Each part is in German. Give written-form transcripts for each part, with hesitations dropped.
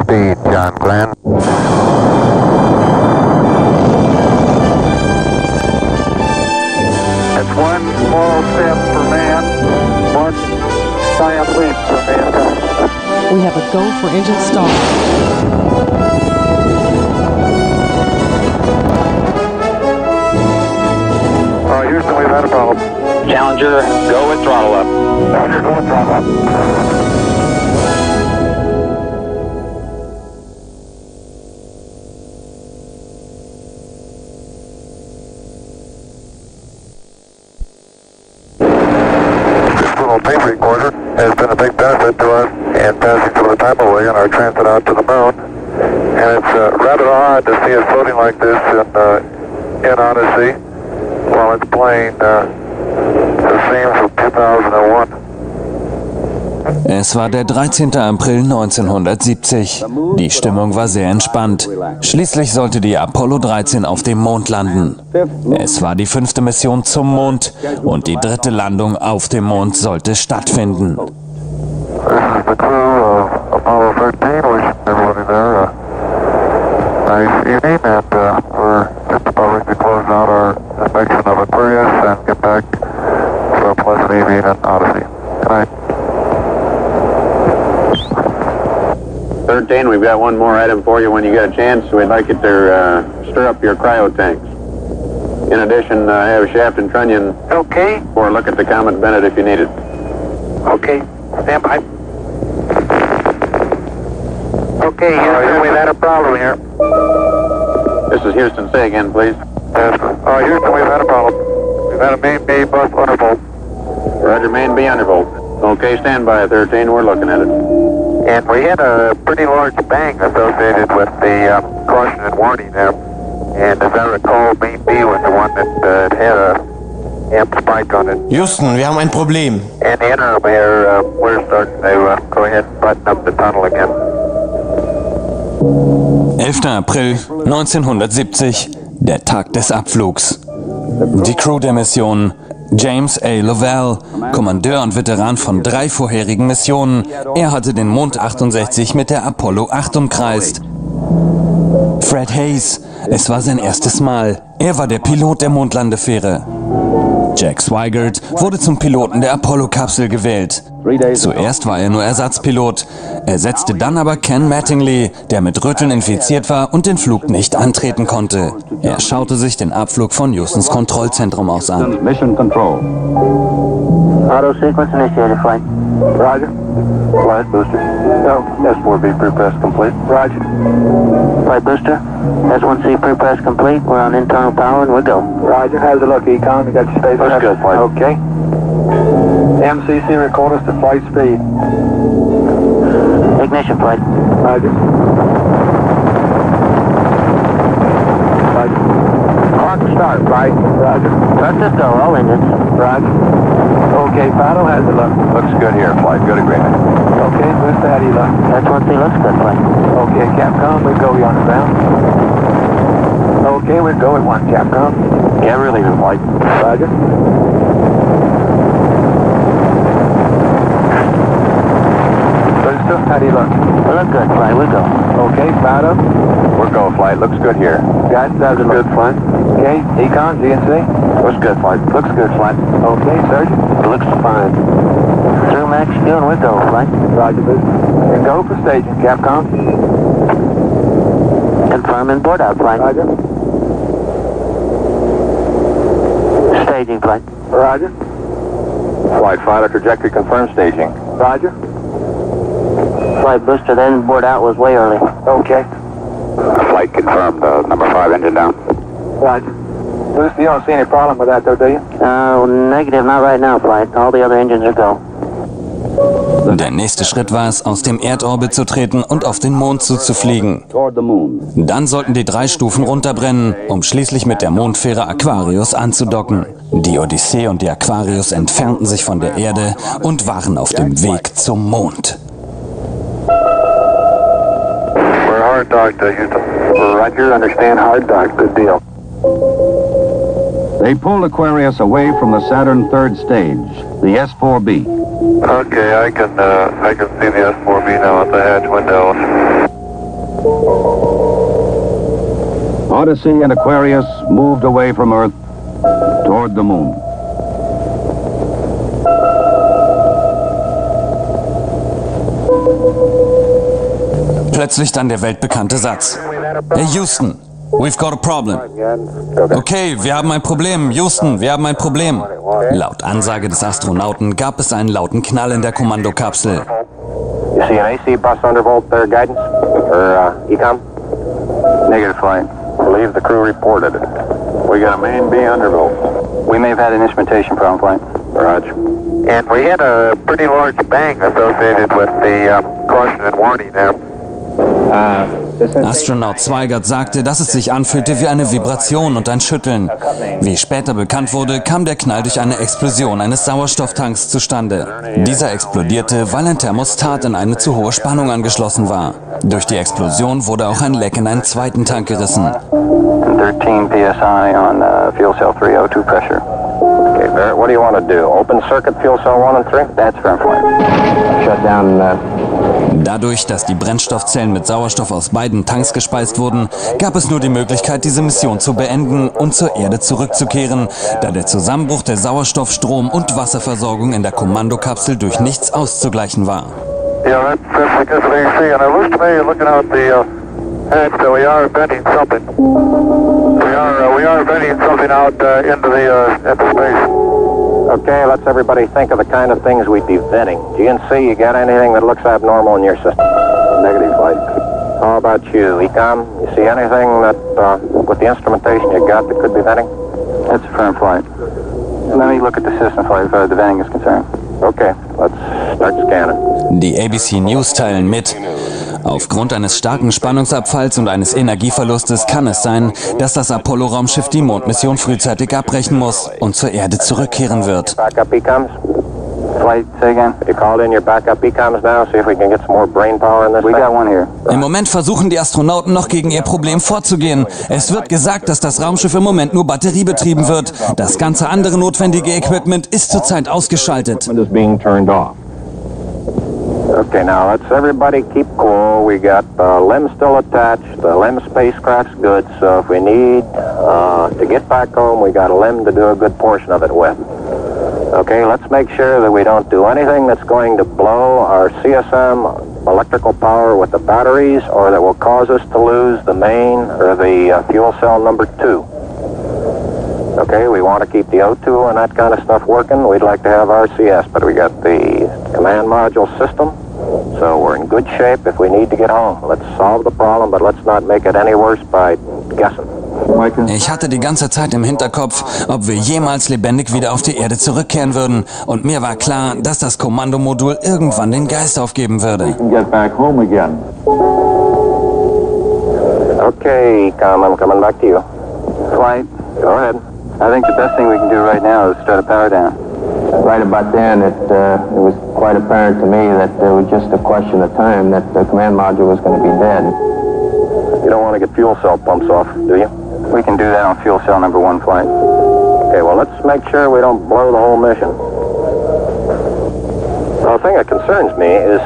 speed, John Glenn. It's one small step for man, one giant leap for mankind. We have a go for engine start. Houston, we've had a problem. Challenger, go with throttle up. Challenger, go with throttle up. This little tape recorder has been a big benefit to us in passing some of the time away on our transit out to the moon. And it's rather odd to see it floating like this in Odyssey while it's playing the theme from 2001. Es war der 13. April 1970. Die Stimmung war sehr entspannt. Schließlich sollte die Apollo 13 auf dem Mond landen. Es war die 5. Mission zum Mond und die 3. Landung auf dem Mond sollte stattfinden. This is the crew of Apollo 13, wishing everybody there a nice evening, and we're just about ready to close out our inspection of Aquarius and get back to a pleasant evening in Odyssey. Good night. 13, we've got one more item for you when you get a chance. We'd like you to stir up your cryo tanks. In addition, I have Shaft and Trunnion Okay. for a look at the Comet Bennett if you need it. Okay. Stand by. Okay, Houston, we've had a problem here. This is Houston. Say again, please. Houston, we've had a problem. We've had a main B bus undervolt. Roger, main B undervolt. Okay, stand by, 13. We're looking at it. And we had a pretty large bang associated with the caution and warning there. And as I recall, main B was the one that had a amp spike on it. Houston, wir haben ein Problem. In the interim here, we're starting to go ahead and button up the tunnel again. 11. April 1970, der Tag des Abflugs. Die Crew der Mission: James A. Lovell, Kommandeur und Veteran von 3 vorherigen Missionen. Er hatte den Mond 68 mit der Apollo 8 umkreist. Fred Hayes, es war sein erstes Mal. Er war der Pilot der Mondlandefähre. Jack Swigert wurde zum Piloten der Apollo-Kapsel gewählt. Zuerst war er nur Ersatzpilot, ersetzte dann aber Ken Mattingly, der mit Röteln infiziert war und den Flug nicht antreten konnte. Er schaute sich den Abflug von Houstons Kontrollzentrum aus an. Mission Control. Auto sequence initiated, flight. Roger. Flight booster. No, S4B pre-pass complete. Roger. Flight booster. S1C pre-pass complete. We're on internal power and we go. Roger. How's it look, Econ? You got your space? Looks good, flight. Okay. MCC record us to flight speed. Ignition, flight. Roger. Roger. Clock start, flight. Roger. Let's go, all engines. Roger. Okay, Fido, how's it look? Looks good here, flight. Good agreement. Okay, Booster, how do you look? S1C looks good, flight. Okay, Capcom, we go on the ground. Okay, we go at 1, Capcom. Yeah, we're leaving, flight. Roger. Booster, how do you look? We look good, flight. We go. Okay, Fido. We're go, flight. Looks good here. Guys, how's it look? Good, flight. Okay, Econ, GNC. Looks good, flight. Looks good, flight. Okay, Sergeant. It looks fine. Through max fuel and we go, flight. Roger, Booster. And go for staging, Capcom. Confirm and board out, flight. Roger. Staging, flight. Roger. Flight, Fido, trajectory confirmed, staging. Roger. Flight booster, then board out was way early. Okay. Flight confirmed, number 5 engine down. Roger. Booster, you don't see any problem with that though, do you? Negative, not right now, flight. All the other engines are go. Der nächste Schritt war es, aus dem Erdorbit zu treten und auf den Mond zuzufliegen. Dann sollten die 3 Stufen runterbrennen, um schließlich mit der Mondfähre Aquarius anzudocken. Die Odyssee und die Aquarius entfernten sich von der Erde und waren auf dem Weg zum Mond. We're hard docked, Houston. Roger, understand hard dock, good deal. They pulled Aquarius away from the Saturn third stage, the S4B. Okay, I can see the S4B now at the hatch window. Odyssey and Aquarius moved away from Earth toward the moon. Plötzlich dann der weltbekannte Satz. Hey Houston, we've got a problem. Okay, wir haben ein Problem. Houston, wir haben ein Problem. Laut Ansage des Astronauten gab es einen lauten Knall in der Kommandokapsel. You see an AC bus undervolt there, guidance? Or ecom? Negative, flight. I believe the crew reported it. We got a main B undervolt. We may have had an instrumentation problem, flight. Roger. And we had a pretty large bang associated with the caution and warning there. Astronaut Zweigert sagte, dass es sich anfühlte wie eine Vibration und ein Schütteln. Wie später bekannt wurde, kam der Knall durch eine Explosion eines Sauerstofftanks zustande. Dieser explodierte, weil ein Thermostat in eine zu hohe Spannung angeschlossen war. Durch die Explosion wurde auch ein Leck in einen zweiten Tank gerissen. 13 psi on fuel cell 3 O2 pressure. Okay, Barrett, what do you want to do? Open circuit fuel cell 1 and 3? That's firm flight. Shut down. Dadurch, dass die Brennstoffzellen mit Sauerstoff aus beiden Tanks gespeist wurden, gab es nur die Möglichkeit, diese Mission zu beenden und zur Erde zurückzukehren, da der Zusammenbruch der Sauerstoff-, und Wasserversorgung in der Kommandokapsel durch nichts auszugleichen war. Yeah, that's because of AC, and it looks to me, looking out the hatch, that we are venting something. We are venting something out into space. Okay, let's everybody think of the kind of things we'd be venting. GNC, you got anything that looks abnormal in your system? Negative, flight. How about you, Ecom? You see anything that, with the instrumentation you got, that could be venting? That's a firm flight. Let me look at the system, flight, as far as the venting is concerned. Okay, let's start scanning. Die ABC News teilen mit: Aufgrund eines starken Spannungsabfalls und eines Energieverlustes kann es sein, dass das Apollo-Raumschiff die Mondmission frühzeitig abbrechen muss und zur Erde zurückkehren wird. Backup ecoms? Flight, say again. You called in your backup ecoms now, see if we can get some more brain power in this. We got one here. Im Moment versuchen die Astronauten noch gegen ihr Problem vorzugehen. Es wird gesagt, dass das Raumschiff im Moment nur batteriebetrieben wird. Das ganze andere notwendige Equipment ist zurzeit ausgeschaltet. Okay, now let's everybody keep cool. We got the LEM still attached. The LEM spacecraft's good, so if we need to get back home, we got a LEM to do a good portion of it with. Okay, let's make sure that we don't do anything that's going to blow our CSM electrical power with the batteries, or that will cause us to lose the main or the fuel cell number 2. Okay, we want to keep the O2 and that kind of stuff working. We'd like to have RCS, but we got the command module system, so we're in good shape if we need to get home. Let's solve the problem, but let's not make it any worse by guessing. Ich hatte die ganze Zeit im Hinterkopf, ob wir jemals lebendig wieder auf die Erde zurückkehren würden. Und mir war klar, dass das Kommandomodul irgendwann den Geist aufgeben würde. Okay, I'm coming back to you. Flight, go ahead. I think the best thing we can do right now is start a power down. Right about then, it was quite apparent to me that it was just a question of time that the command module was going to be dead. You don't want to get fuel cell pumps off, do you? We can do that on fuel cell number 1 flight. Okay, well, let's make sure we don't blow the whole mission. The thing that concerns me is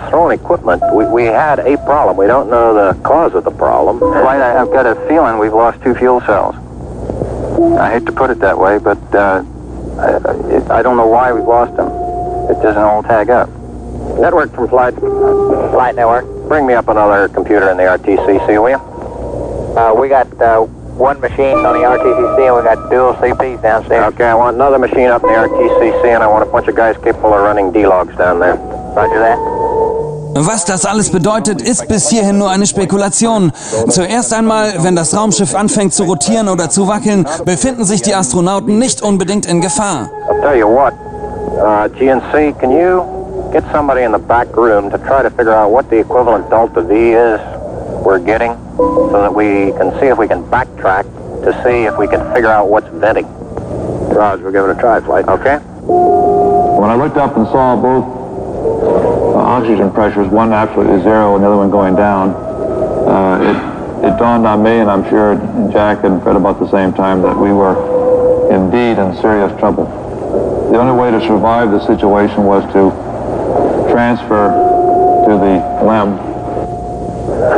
throwing equipment. We had a problem. We don't know the cause of the problem. Flight, I've got a feeling we've lost 2 fuel cells. I hate to put it that way, but I don't know why we've lost them. It doesn't all tag up. Network from Flight. Flight network. Bring me up another computer in the RTCC, will you? We got one machine on the RTCC and we got dual CPs downstairs. Okay, I want another machine up in the RTCC and I want a bunch of guys capable of running D-logs down there. Roger that. Was das alles bedeutet, ist bis hierhin nur eine Spekulation. Zuerst einmal, wenn das Raumschiff anfängt zu rotieren oder zu wackeln, befinden sich die Astronauten nicht unbedingt in Gefahr. I'll tell you what, GNC, can you get somebody in the back room to try to figure out what the equivalent delta V is we're getting, so that we can see if we can backtrack to see if we can figure out what's venting. Roger, we'll give it a try, Flight. Okay? When I looked up and saw both oxygen pressures, one absolutely zero and the other one going down, it dawned on me, and I'm sure Jack and Fred about the same time, that we were indeed in serious trouble. The only way to survive the situation was to transfer to the LEM.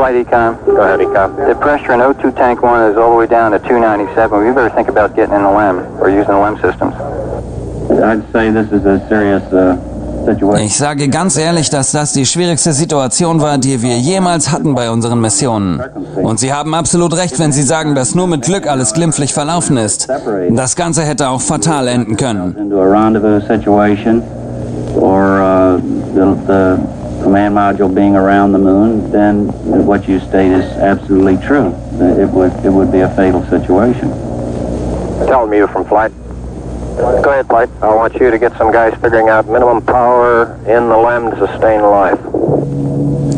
Flight Econ. Go ahead, Econ. The pressure in O2 Tank 1 is all the way down to 297. We better think about getting in the LEM or using the LEM systems. I'd say this is a serious situation. Ich sage ganz ehrlich, dass das die schwierigste Situation war, die wir jemals hatten bei unseren Missionen. Und Sie haben absolut recht, wenn Sie sagen, dass nur mit Glück alles glimpflich verlaufen ist. Das Ganze hätte auch fatal enden können. Into a rendezvous situation, or the command module being around the moon, then what you state is absolutely true. It would be a fatal situation. Tell me you're from Flight. Go ahead, Flight. I want you to get some guys figuring out minimum power in the LEM to sustain life.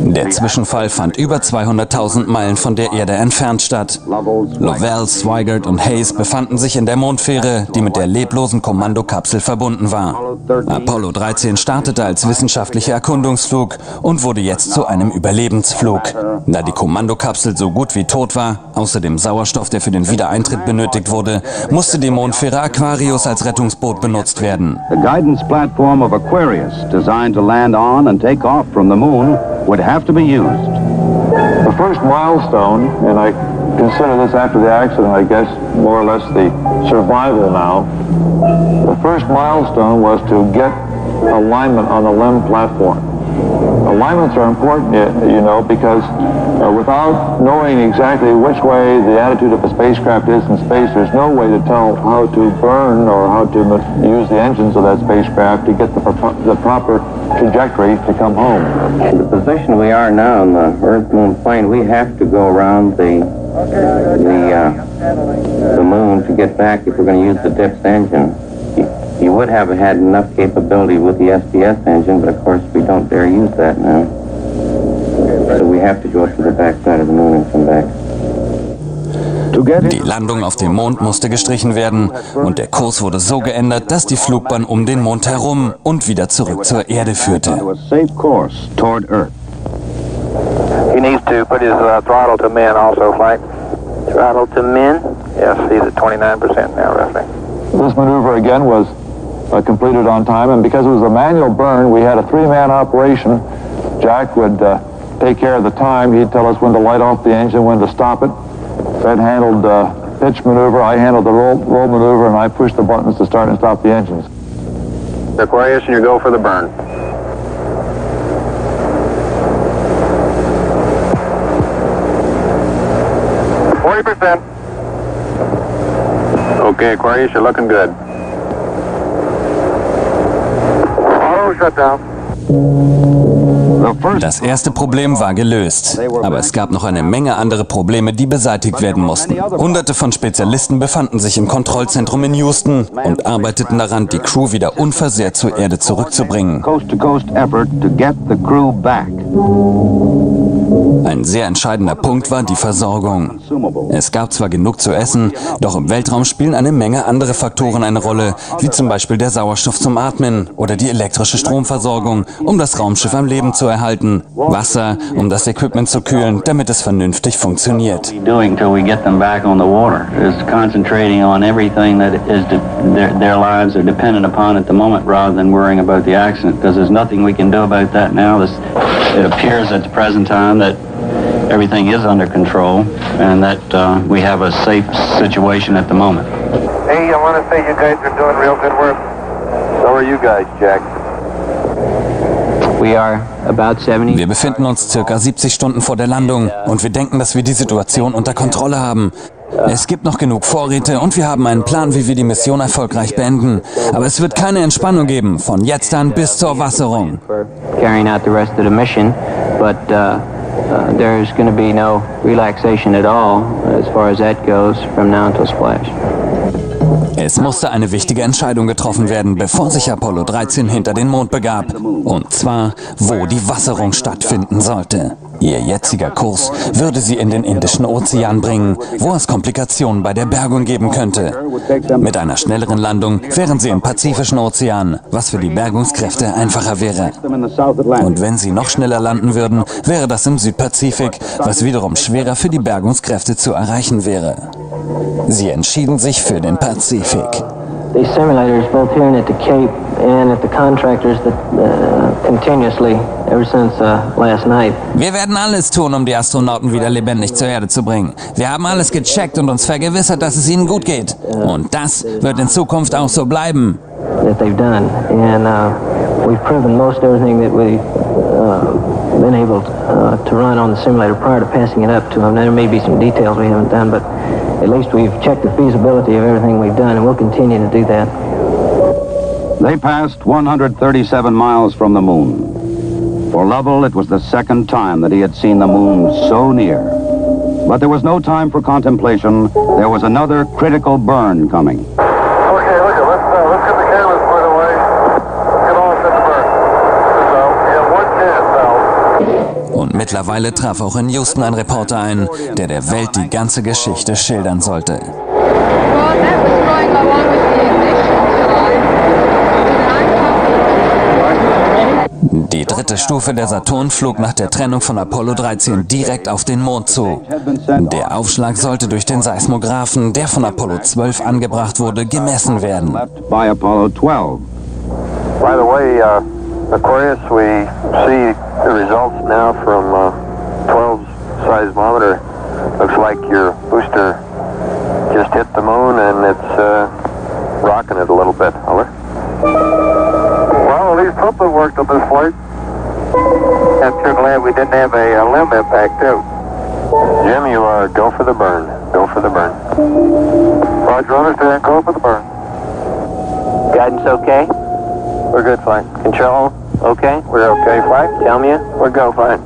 Der Zwischenfall fand über 200.000 Meilen von der Erde entfernt statt. Lovell, Swigert und Hayes befanden sich in der Mondfähre, die mit der leblosen Kommandokapsel verbunden war. Apollo 13 startete als wissenschaftlicher Erkundungsflug und wurde jetzt zu einem Überlebensflug. Da die Kommandokapsel so gut wie tot war, außer dem Sauerstoff, der für den Wiedereintritt benötigt wurde, musste die Mondfähre Aquarius als Rettungsboot benutzt werden. The guidance platform of Aquarius, designed to land on and take off from the moon, would have to be used. The first milestone, and I consider this after the accident, I guess, more or less the survival now. The first milestone was to get alignment on the LEM platform. Alignments are important, you know, because without knowing exactly which way the attitude of a spacecraft is in space, there's no way to tell how to burn or how to use the engines of that spacecraft to get the proper trajectory to come home. The position we are now in the Earth-Moon plane, we have to go around the moon to get back if we're going to use the DIPS engine. You would have had enough capability with the SDS engine, but of course we don't dare use that now. So we have to go to the backside of the moon and come back. Die Landung auf dem Mond musste gestrichen werden und der Kurs wurde so geändert, dass die Flugbahn um den Mond herum und wieder zurück zur Erde führte. To a safe course toward Earth. He needs to put his throttle to min also, Flight. Throttle to min? Yes, he's at 29% now, roughly. This maneuver again was completed on time, and because it was a manual burn, we had a three-man operation. Jack would take care of the time. He'd tell us when to light off the engine, when to stop it. Fred handled pitch maneuver, I handled the roll maneuver, and I pushed the buttons to start and stop the engines. Aquarius, and you go for the burn. Okay, Aquarius, you're looking good. Auto shutdown. Das erste Problem war gelöst, aber es gab noch eine Menge andere Probleme, die beseitigt werden mussten. Hunderte von Spezialisten befanden sich im Kontrollzentrum in Houston und arbeiteten daran, die Crew wieder unversehrt zur Erde zurückzubringen. Coast-to-coast effort to get the crew back. Ein sehr entscheidender Punkt war die Versorgung. Es gab zwar genug zu essen, doch im Weltraum spielen eine Menge andere Faktoren eine Rolle, wie zum Beispiel der Sauerstoff zum Atmen oder die elektrische Stromversorgung, um das Raumschiff am Leben zu erhalten, Wasser, um das Equipment zu kühlen, damit es vernünftig funktioniert. Doing till we get them back on the water is concentrating on everything that is their lives are dependent upon at the moment, rather than worrying about the accident, because there's nothing we can do about that now. It appears at the present time that everything is under control and that we have a safe situation at the moment. Hey, I want to say you guys are doing real good work. So are you guys, Jack. We are about 70. Wir befinden uns circa 70 Stunden vor der Landung und wir denken, dass wir die Situation unter Kontrolle haben. Es gibt noch genug Vorräte und wir haben einen Plan, wie wir die Mission erfolgreich beenden. Aber es wird keine Entspannung geben, von jetzt an bis zur Wasserung. Carrying out the rest of the mission, but there's going to be no relaxation at all as far as that goes from now until splash. Es musste eine wichtige Entscheidung getroffen werden, bevor sich Apollo 13 hinter den Mond begab. Und zwar, wo die Wasserung stattfinden sollte. Ihr jetziger Kurs würde sie in den Indischen Ozean bringen, wo es Komplikationen bei der Bergung geben könnte. Mit einer schnelleren Landung wären sie im Pazifischen Ozean, was für die Bergungskräfte einfacher wäre. Und wenn sie noch schneller landen würden, wäre das im Südpazifik, was wiederum schwerer für die Bergungskräfte zu erreichen wäre. Sie entschieden sich für den Pazifik. These simulators, both here and at the Cape, and at the contractors that continuously, ever since last night. Wir werden alles tun, um die Astronauten wieder lebendig zur Erde zu bringen. Wir haben alles gecheckt und uns vergewissert, dass es ihnen gut geht. Und das wird in Zukunft auch so bleiben. That they've done, and we've proven most everything that we've been able to run on the simulator prior to passing it up to them. There may be some details we haven't done, but at least we've checked the feasibility of everything we've done, and we'll continue to do that. They passed 137 miles from the moon. For Lovell, it was the second time that he had seen the moon so near. But there was no time for contemplation. There was another critical burn coming. Okay, let's get the cameras put away. Let's get all set to burn. So, we have one chance now. Und mittlerweile traf auch in Houston ein Reporter ein, der der Welt die ganze Geschichte schildern sollte. Die dritte Stufe der Saturn flog nach der Trennung von Apollo 13 direkt auf den Mond zu. Der Aufschlag sollte durch den Seismographen, der von Apollo 12 angebracht wurde, gemessen werden. By Apollo 12. By the way, Aquarius, we see the results now from 12's seismometer. Looks like your booster just hit the moon and it's rocking it a little bit. Over. Well, at least something worked on this flight. I'm sure glad we didn't have a limb impact, too. Jim, you go for the burn. Go for the burn. Roger, understand. Go for the burn. Guidance okay? We're good, fine. Control okay? We're okay, fine. Tell me we're go, fine.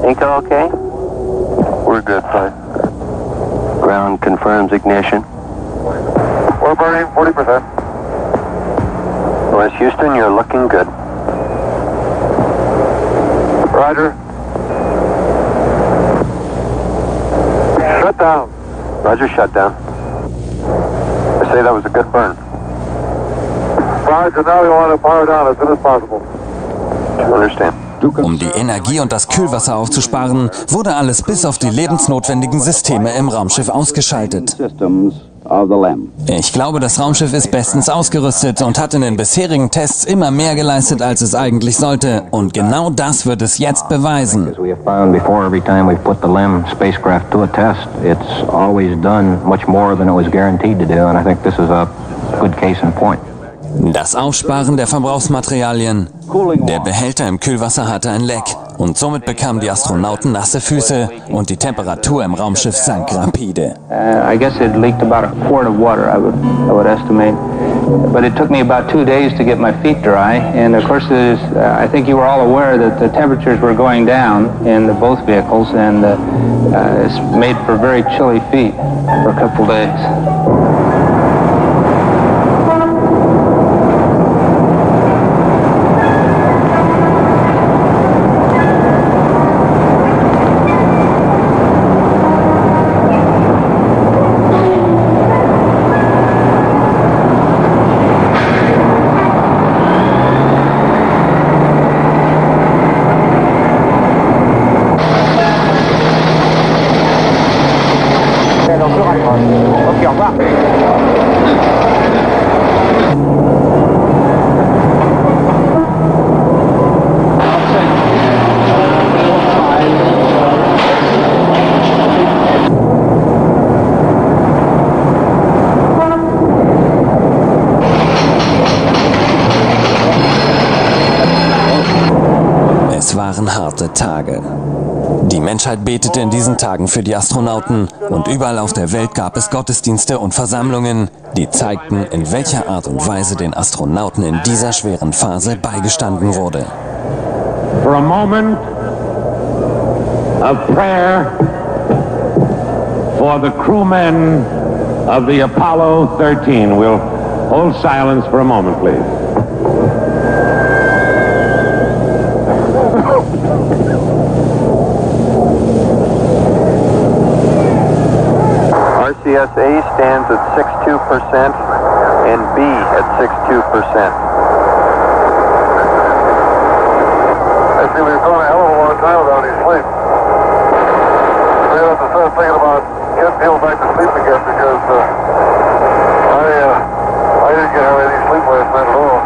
Inco okay? We're good, fine. Ground confirms ignition. We're burning 40%. West Houston, you're looking good. Roger. Shut down. Roger, shut down. I say that was a good burn. Roger, now we want to power down as soon as possible. Understand. Um die Energie und das Kühlwasser aufzusparen, wurde alles bis auf die lebensnotwendigen Systeme im Raumschiff ausgeschaltet. Ich glaube, das Raumschiff ist bestens ausgerüstet und hat in den bisherigen Tests immer mehr geleistet, als es eigentlich sollte. Und genau das wird es jetzt beweisen. As we have found before, every time we've put the LEM spacecraft to a test, it's always done much more than it was guaranteed to do, and I think this is a good case in point. Das Aufsparen der Verbrauchsmaterialien. Der Behälter im Kühlwasser hatte ein Leck und somit bekamen die Astronauten nasse Füße und die Temperatur im Raumschiff sank rapide. I guess it leaked about a quart of water, I would estimate. But it took me about 2 days to get my feet dry, and of course I think you were all aware that the temperatures were going down in both vehicles, and it's made for very chilly feet for a couple days. Ok, au revoir. Es waren harte Tage. Die Menschheit betete in diesen Tagen für die Astronauten und überall auf der Welt gab es Gottesdienste und Versammlungen, die zeigten, in welcher Art und Weise den Astronauten in dieser schweren Phase beigestanden wurde. For a moment of prayer for the crewmen of the Apollo 13. We'll hold silence for a moment, please. RCS-A stands at 62% and B at 62%. I see we've gone a hell of a long time without any sleep. We have to start thinking about getting people back to sleep again because I didn't get any sleep last night at all.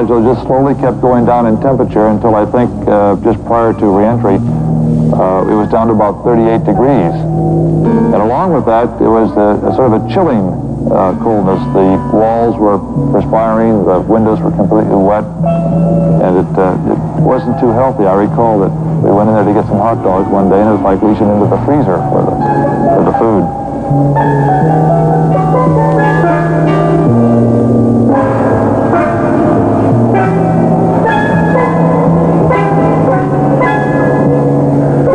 module just slowly kept going down in temperature until I think just prior to re-entry, it was down to about 38 degrees. And along with that, it was a sort of a chilling coolness. The walls were perspiring, the windows were completely wet, and it wasn't too healthy. I recall that we went in there to get some hot dogs one day, and it was like reaching into the freezer for the food.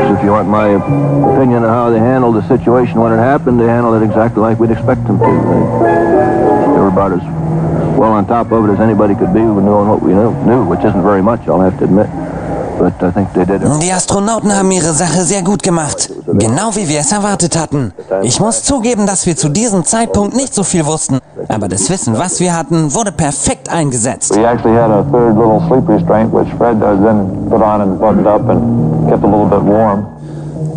If you want my opinion of how they handled the situation when it happened, they handled it exactly like we'd expect them to. They were about as well on top of it as anybody could be, knowing what we knew, which isn't very much, I'll have to admit. But I think they did it. Die Astronauten haben ihre Sache sehr gut gemacht. Genau wie wir es erwartet hatten. Ich muss zugeben, dass wir zu diesem Zeitpunkt nicht so viel wussten. Aber das Wissen, was wir hatten, wurde perfekt eingesetzt. We actually had a third little sleep restraint, which Fred then put on and buttoned up and kept a little bit warm.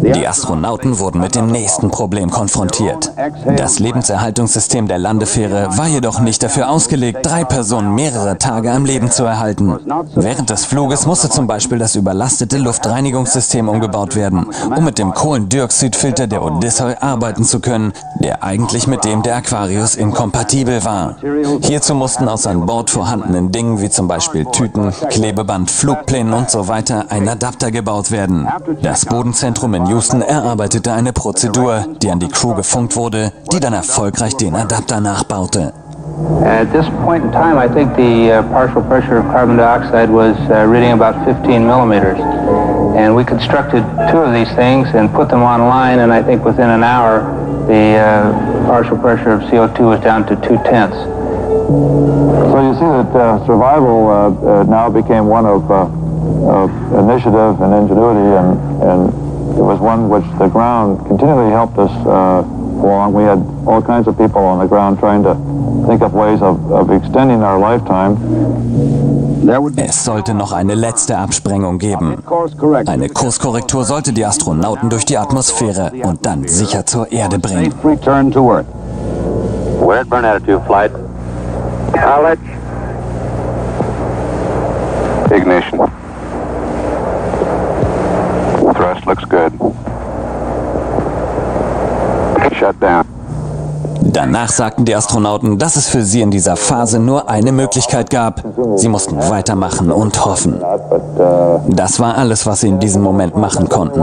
Die Astronauten wurden mit dem nächsten Problem konfrontiert. Das Lebenserhaltungssystem der Landefähre war jedoch nicht dafür ausgelegt, 3 Personen mehrere Tage am Leben zu erhalten. Während des Fluges musste zum Beispiel das überlastete Luftreinigungssystem umgebaut werden, um mit dem Kohlendioxidfilter der Odyssey arbeiten zu können, der eigentlich mit dem der Aquarius inkompatibel war. Hierzu mussten aus an Bord vorhandenen Dingen wie zum Beispiel Tüten, Klebeband, Flugplänen und so weiter ein Adapter gebaut werden. Das Bodenzentrum in Houston erarbeitete eine Prozedur, die an die Crew gefunkt wurde, die dann erfolgreich den Adapter nachbaute. At this point in time, I think the partial pressure of carbon dioxide was reading about 15 millimeters. And we constructed 2 of these things and put them online, and I think within an hour, the partial pressure of CO2 was down to 2/10. So you see that survival now became one of initiative and ingenuity, and it was one which the ground continually helped us along. We had all kinds of people on the ground trying to think of ways of extending our lifetime. Es sollte noch eine letzte Absprengung geben. Eine Kurskorrektur sollte die Astronauten durch die Atmosphäre und dann sicher zur Erde bringen. Return to Earth. We're at burn attitude, flight. Knowledge. Ignition. Thrust looks good. Shut down. Danach sagten die Astronauten, dass es für sie in dieser Phase nur eine Möglichkeit gab. Sie mussten weitermachen und hoffen. Das war alles, was sie in diesem Moment machen konnten.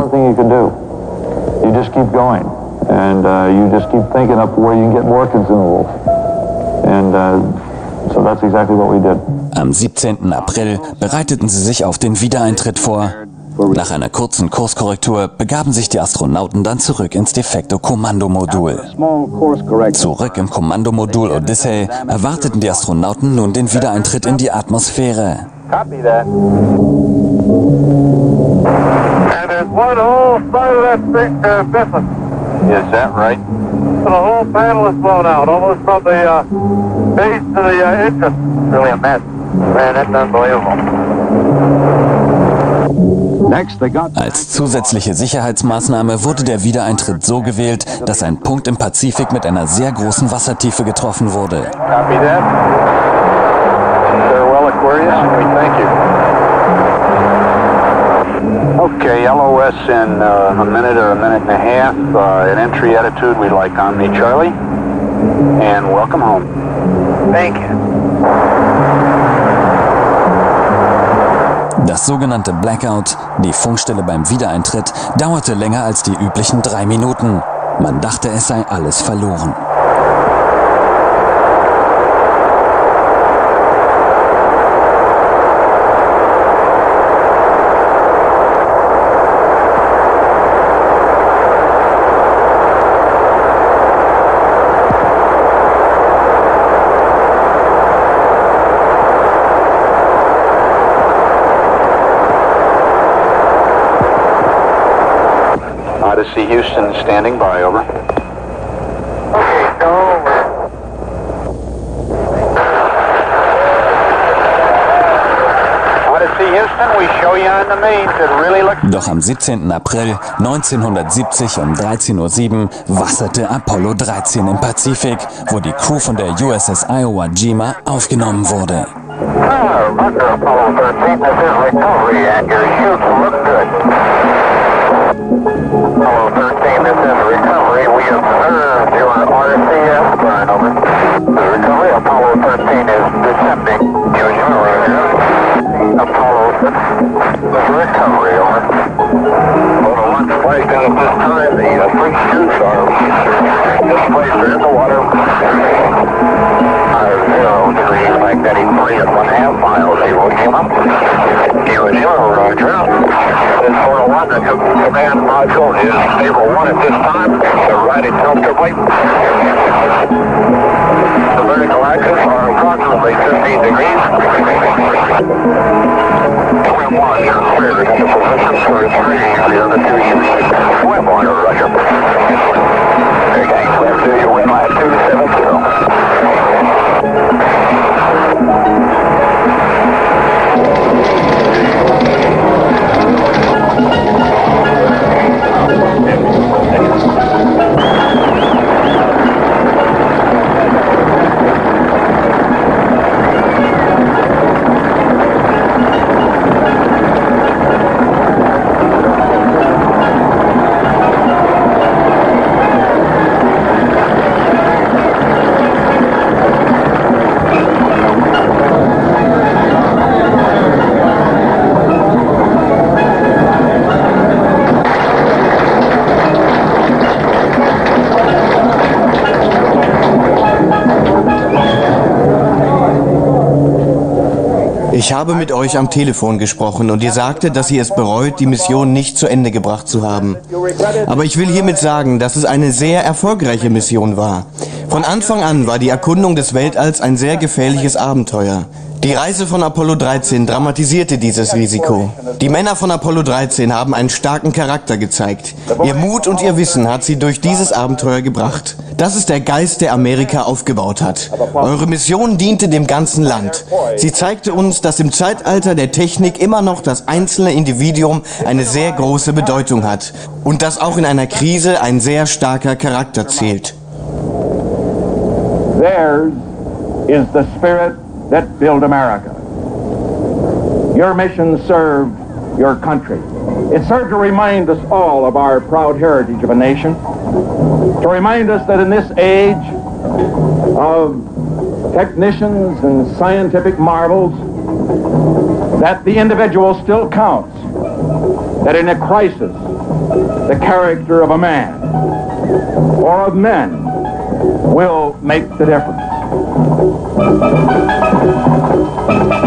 Am 17. April bereiteten sie sich auf den Wiedereintritt vor. Nach einer kurzen Kurskorrektur begaben sich die Astronauten dann zurück ins defekte Kommandomodul. Zurück im Kommandomodul Odyssey erwarteten die Astronauten nun den Wiedereintritt in die Atmosphäre. Is that right? The whole panel is blown out, almost from the base to the engine. Really a mess. Man, that's unbelievable. Als zusätzliche Sicherheitsmaßnahme wurde der Wiedereintritt so gewählt, dass ein Punkt im Pazifik mit einer sehr großen Wassertiefe getroffen wurde. Copy that. Farewell, Aquarius, and we thank you. Okay, LOS in a minute or a minute and a half. At entry attitude, we'd like Omni Charlie. And welcome home. Thank you. Das sogenannte Blackout, die Funkstelle beim Wiedereintritt, dauerte länger als die üblichen 3 Minuten. Man dachte, es sei alles verloren. Odyssey Houston standing by, over. Odyssey Houston, we show you on the mains. It really looks... Doch am 17. April 1970 um 13:07 Uhr wasserte Apollo 13 im Pazifik, wo die Crew von der USS Iowa Jima aufgenommen wurde. Roger, Apollo 13, this is recovery, and your chutes look good. Apollo 13, this is recovery. We observed your RCS burn, over. The recovery, Apollo 13 is descending. Apollo, this recovery, over. Photo 1 spliced in at this time. The three chutes are displaced in the water. 0 degrees, magnetic 3 and 1/2 miles, Iwo Jima. Iwo Jima, roger. This Photo 1, the command module is stable 1 at this time. So right it comfortably. The vertical axis are approximately 15 degrees. Swim 1, you're cleared into position for 3, the other 2 units. Swim 1, roger. There you go, swim 2, you win line 270. Ich habe mit euch am Telefon gesprochen und ihr sagtet, dass ihr es bereut, die Mission nicht zu Ende gebracht zu haben. Aber ich will hiermit sagen, dass es eine sehr erfolgreiche Mission war. Von Anfang an war die Erkundung des Weltalls ein sehr gefährliches Abenteuer. Die Reise von Apollo 13 dramatisierte dieses Risiko. Die Männer von Apollo 13 haben einen starken Charakter gezeigt. Ihr Mut und ihr Wissen hat sie durch dieses Abenteuer gebracht. Das ist der Geist, der Amerika aufgebaut hat. Eure Mission diente dem ganzen Land. Sie zeigte uns, dass im Zeitalter der Technik immer noch das einzelne Individuum eine sehr große Bedeutung hat und dass auch in einer Krise ein sehr starker Charakter zählt. Theirs is the spirit that built America. Your mission served your country. It served to remind us all of our proud heritage of a nation, to remind us that in this age of technicians and scientific marvels, that the individual still counts, that in a crisis, the character of a man or of men will make the difference.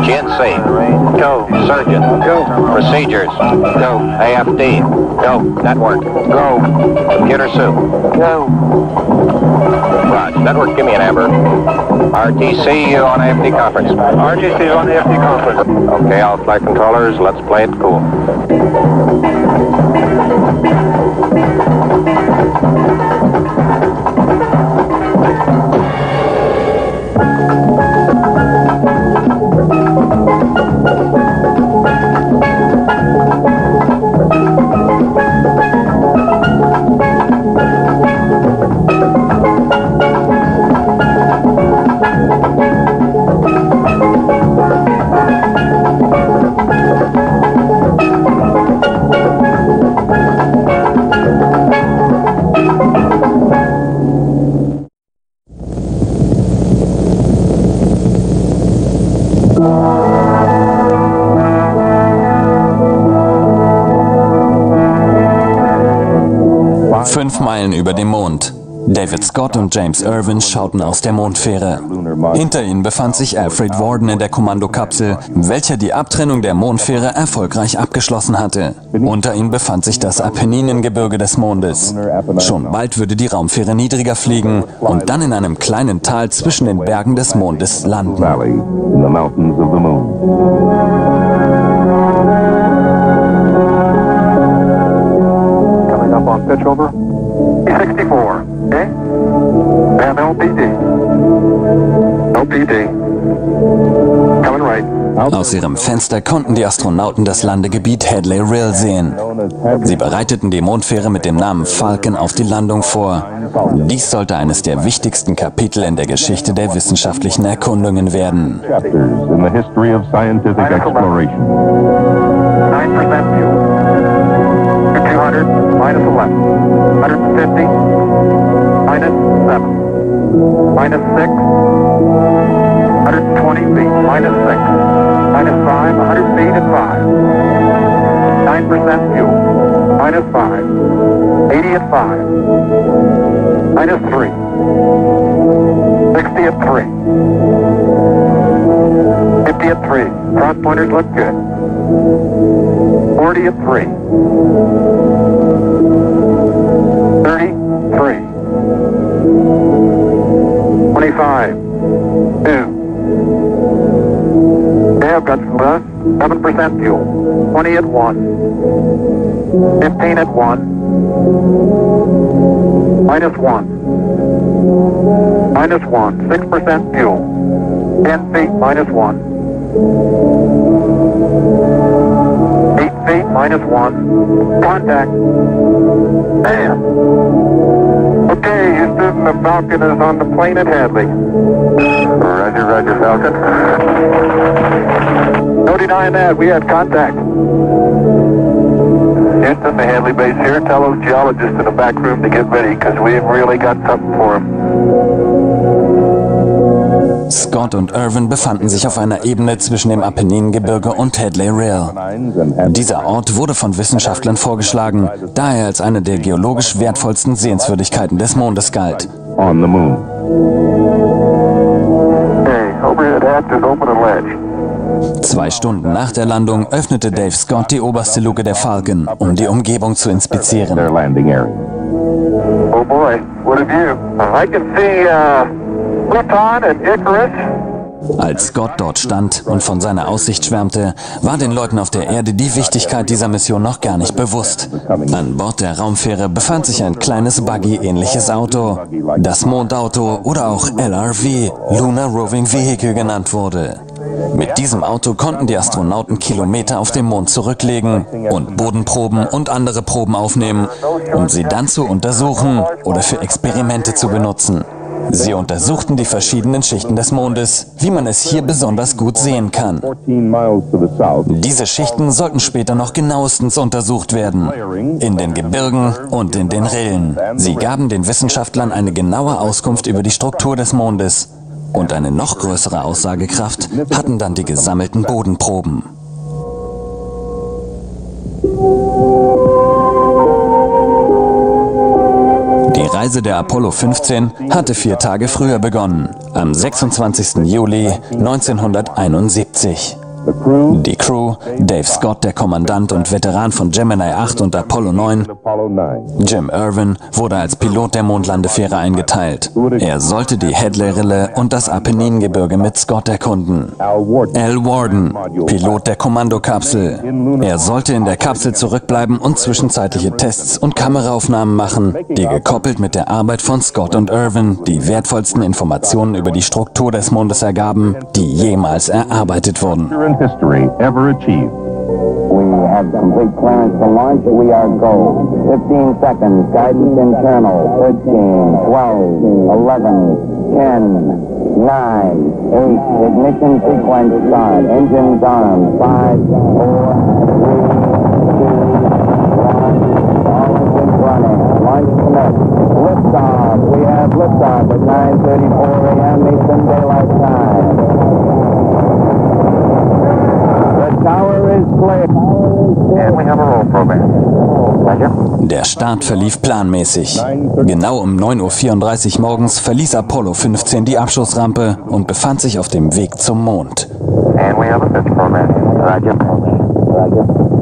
GNC, go. Surgeon, go. Procedures, go. AFD, go. Network, go. Computer soup, go. Raj, network, give me an amber. RTC on AFD conference. RTC is on AFD conference. Okay, all flight controllers, let's play it cool. Meilen über dem Mond. David Scott und James Irwin schauten aus der Mondfähre. Hinter ihnen befand sich Alfred Worden in der Kommandokapsel, welcher die Abtrennung der Mondfähre erfolgreich abgeschlossen hatte. Unter ihnen befand sich das Apenninengebirge des Mondes. Schon bald würde die Raumfähre niedriger fliegen und dann in einem kleinen Tal zwischen den Bergen des Mondes landen. Coming up on pitch over. 64, okay? And LPD. LPD. Coming right. Aus ihrem Fenster konnten die Astronauten das Landegebiet Hadley Rill sehen. Sie bereiteten die Mondfähre mit dem Namen Falcon auf die Landung vor. Dies sollte eines der wichtigsten Kapitel in der Geschichte der wissenschaftlichen Erkundungen werden. 9% fuel. 200, minus 11. 150, minus 7. Minus 6. 120 feet, minus 6. Minus 5, 100 feet and 5. 9% fuel. Minus 5. 80 at 5. Minus 3. 60 at 3. 50 at 3. Cross pointers look good. 40 at 3. 33. 25. 2. Okay, I've got 7% fuel. 20 at 1. 15 at 1. Minus 1. Minus 1. 6% fuel. 10 feet, minus 1. 8 feet, minus 1. Contact. Bam. Okay, Houston, the Falcon is on the plane at Hadley. Roger, roger, Falcon. No denying that, we had contact. Houston, the Hadley base here. Tell those geologists in the back room to get ready, because we've really got something for them. Scott und Irvin befanden sich auf einer Ebene zwischen dem Apenningebirge und Hadley Rill. Dieser Ort wurde von Wissenschaftlern vorgeschlagen, da er als eine der geologisch wertvollsten Sehenswürdigkeiten des Mondes galt. On the moon. Okay, overhead hatch is open and ledge. 2 Stunden nach der Landung öffnete Dave Scott die oberste Luke der Falcon, um die Umgebung zu inspizieren. Oh boy, what a view. I can see Pluton and Icarus. Als Scott dort stand und von seiner Aussicht schwärmte, war den Leuten auf der Erde die Wichtigkeit dieser Mission noch gar nicht bewusst. An Bord der Raumfähre befand sich ein kleines Buggy-ähnliches Auto, das Mondauto oder auch LRV, Lunar Roving Vehicle genannt wurde. Mit diesem Auto konnten die Astronauten Kilometer auf dem Mond zurücklegen und Bodenproben und andere Proben aufnehmen, um sie dann zu untersuchen oder für Experimente zu benutzen. Sie untersuchten die verschiedenen Schichten des Mondes, wie man es hier besonders gut sehen kann. Diese Schichten sollten später noch genauestens untersucht werden, in den Gebirgen und in den Rillen. Sie gaben den Wissenschaftlern eine genaue Auskunft über die Struktur des Mondes. Und eine noch größere Aussagekraft hatten dann die gesammelten Bodenproben. Die Reise der Apollo 15 hatte 4 Tage früher begonnen, am 26. Juli 1971. Die Crew, Dave Scott, der Kommandant und Veteran von Gemini 8 und Apollo 9, Jim Irvin, wurde als Pilot der Mondlandefähre eingeteilt. Er sollte die Hadley-Rille und das Apenningebirge mit Scott erkunden. Al Warden, Pilot der Kommandokapsel. Er sollte in der Kapsel zurückbleiben und zwischenzeitliche Tests und Kameraaufnahmen machen, die gekoppelt mit der Arbeit von Scott und Irvin die wertvollsten Informationen über die Struktur des Mondes ergaben, die jemals erarbeitet wurden. History ever achieved. We have complete clearance to launch. We are go. 15 seconds. Guidance internal. 13, 12, 11, 10, 9, 8. Ignition sequence start. Engines on. 5, 4, 3, 2, 1. All engines running. Launch commit. Liftoff. We have liftoff at 9:34 a.m. Eastern Daylight Time. Der Start verlief planmäßig. Genau um 9:34 Uhr morgens verließ Apollo 15 die Abschussrampe und befand sich auf dem Weg zum Mond.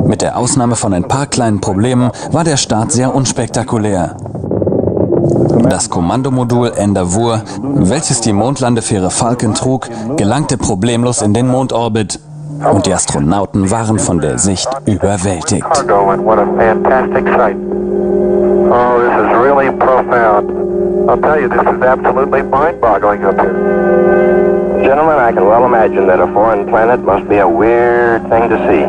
Mit der Ausnahme von ein paar kleinen Problemen war der Start sehr unspektakulär. Das Kommandomodul Endeavour, welches die Mondlandefähre Falcon trug, gelangte problemlos in den Mondorbit. Und die Astronauten waren von der Sicht überwältigt. Oh, this is really profound. I'll tell you, this is absolutely mind-boggling up here. Gentlemen, I can well imagine that a foreign planet must be a weird thing to see.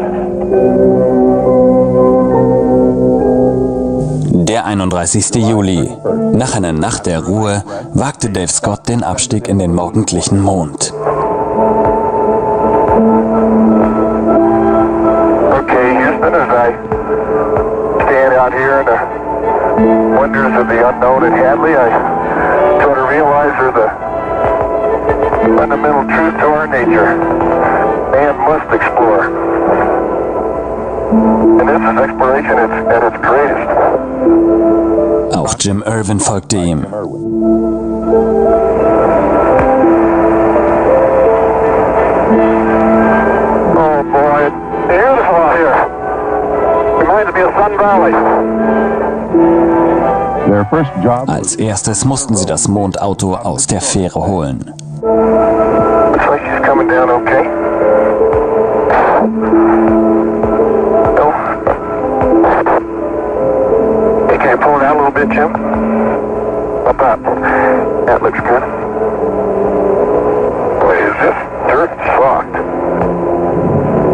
Der 31. Juli. Nach einer Nacht der Ruhe wagte Dave Scott den Abstieg in den morgendlichen Mond. Okay, Houston, as I stand out here in the wonders of the unknown at Hadley, I sort of realize there's a fundamental truth to our nature. Man must explore. And this is exploration at its greatest. Auch Jim Irvin folgte ihm. Oh boy, it's beautiful out here. Reminds me of Sun Valley. Their first job. Als erstes mussten sie das Mondauto aus der Fähre holen. Looks like she's coming down okay. No. Hey, can you pull it out a little bit, Jim? Up that. That looks good. Boy, is this dirt soft.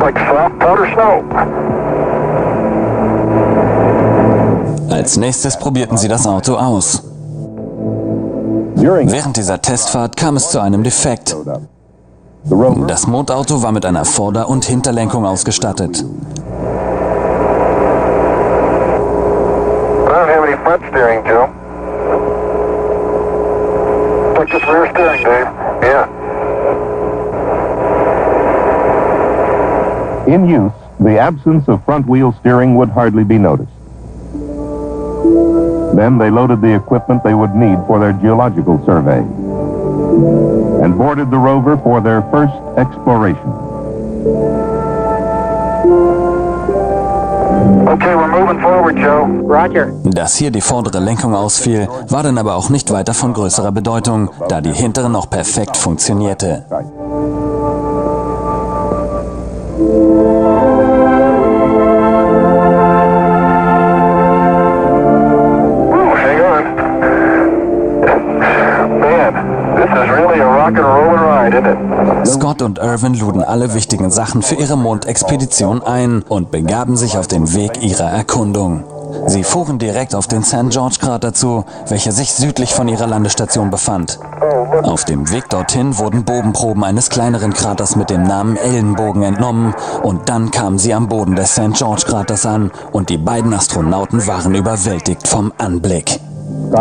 Like soft powder snow. Als nächstes probierten sie das Auto aus. Während dieser Testfahrt kam es zu einem Defekt. Das Mondauto war mit einer Vorder- und Hinterlenkung ausgestattet. I don't have any front steering, Joe. Like this rear steering, Dave. Yeah. In use, the absence of front-wheel steering would hardly be noticed. Then they loaded the equipment they would need for their geological survey and boarded the rover for their first exploration. Okay, we're moving forward, Joe. Roger. Dass hier die vordere Lenkung ausfiel, war dann aber auch nicht weiter von größerer Bedeutung, da die hintere noch perfekt funktionierte. Scott und Irvin luden alle wichtigen Sachen für ihre Mondexpedition ein und begaben sich auf den Weg ihrer Erkundung. Sie fuhren direkt auf den St. George-Krater zu, welcher sich südlich von ihrer Landestation befand. Auf dem Weg dorthin wurden Bodenproben eines kleineren Kraters mit dem Namen Ellenbogen entnommen und dann kamen sie am Boden des St. George-Kraters an und die beiden Astronauten waren überwältigt vom Anblick.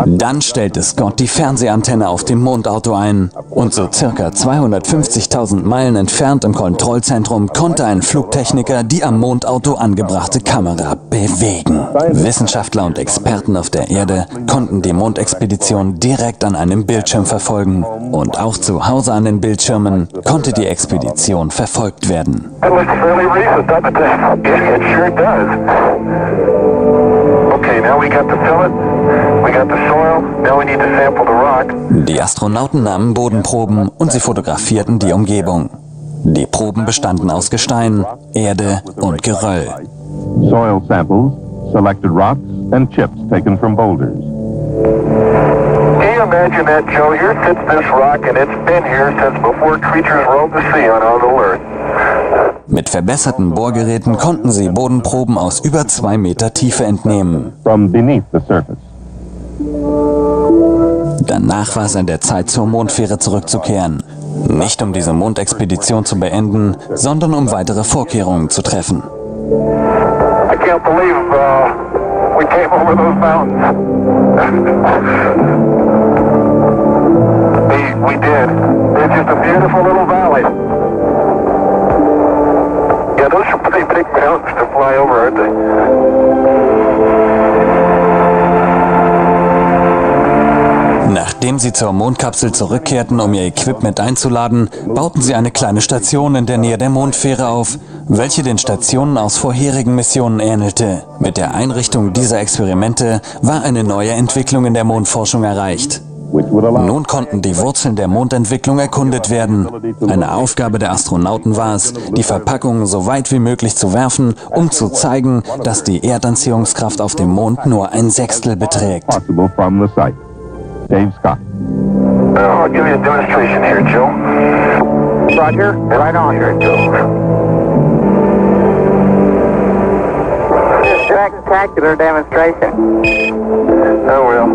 Dann stellte Scott die Fernsehantenne auf dem Mondauto ein und so circa 250.000 Meilen entfernt im Kontrollzentrum konnte ein Flugtechniker die am Mondauto angebrachte Kamera bewegen. Wissenschaftler und Experten auf der Erde konnten die Mondexpedition direkt an einem Bildschirm verfolgen und auch zu Hause an den Bildschirmen konnte die Expedition verfolgt werden. Okay, now we got the fillet, we got the soil, now we need to sample the rock. Die Astronauten nahmen Bodenproben und sie fotografierten die Umgebung. Die Proben bestanden aus Gestein, Erde und Geröll. Soil samples, selected rocks and chips taken from boulders. Can you imagine that, Joe? Here sits this rock and it's been here since before creatures roamed the sea on our little Earth. Mit verbesserten Bohrgeräten konnten sie Bodenproben aus über 2 Meter Tiefe entnehmen. Danach war es an der Zeit, zur Mondfähre zurückzukehren. Nicht um diese Mondexpedition zu beenden, sondern um weitere Vorkehrungen zu treffen. I can't believe we came over those mountains. We did. It's just a beautiful little valley. Yeah, those are pretty big mountains to fly over, aren't they? Nachdem sie zur Mondkapsel zurückkehrten, um ihr Equipment einzuladen, bauten sie eine kleine Station in der Nähe der Mondfähre auf, welche den Stationen aus vorherigen Missionen ähnelte. Mit der Einrichtung dieser Experimente war eine neue Entwicklung in der Mondforschung erreicht. Nun konnten die Wurzeln der Mondentwicklung erkundet werden. Eine Aufgabe der Astronauten war es, die Verpackungen so weit wie möglich zu werfen, um zu zeigen, dass die Erdanziehungskraft auf dem Mond nur 1/6 beträgt. Dave Scott. I'll give you a demonstration here, Joe. Roger, right on. Here it goes. Spectacular demonstration. Oh, well,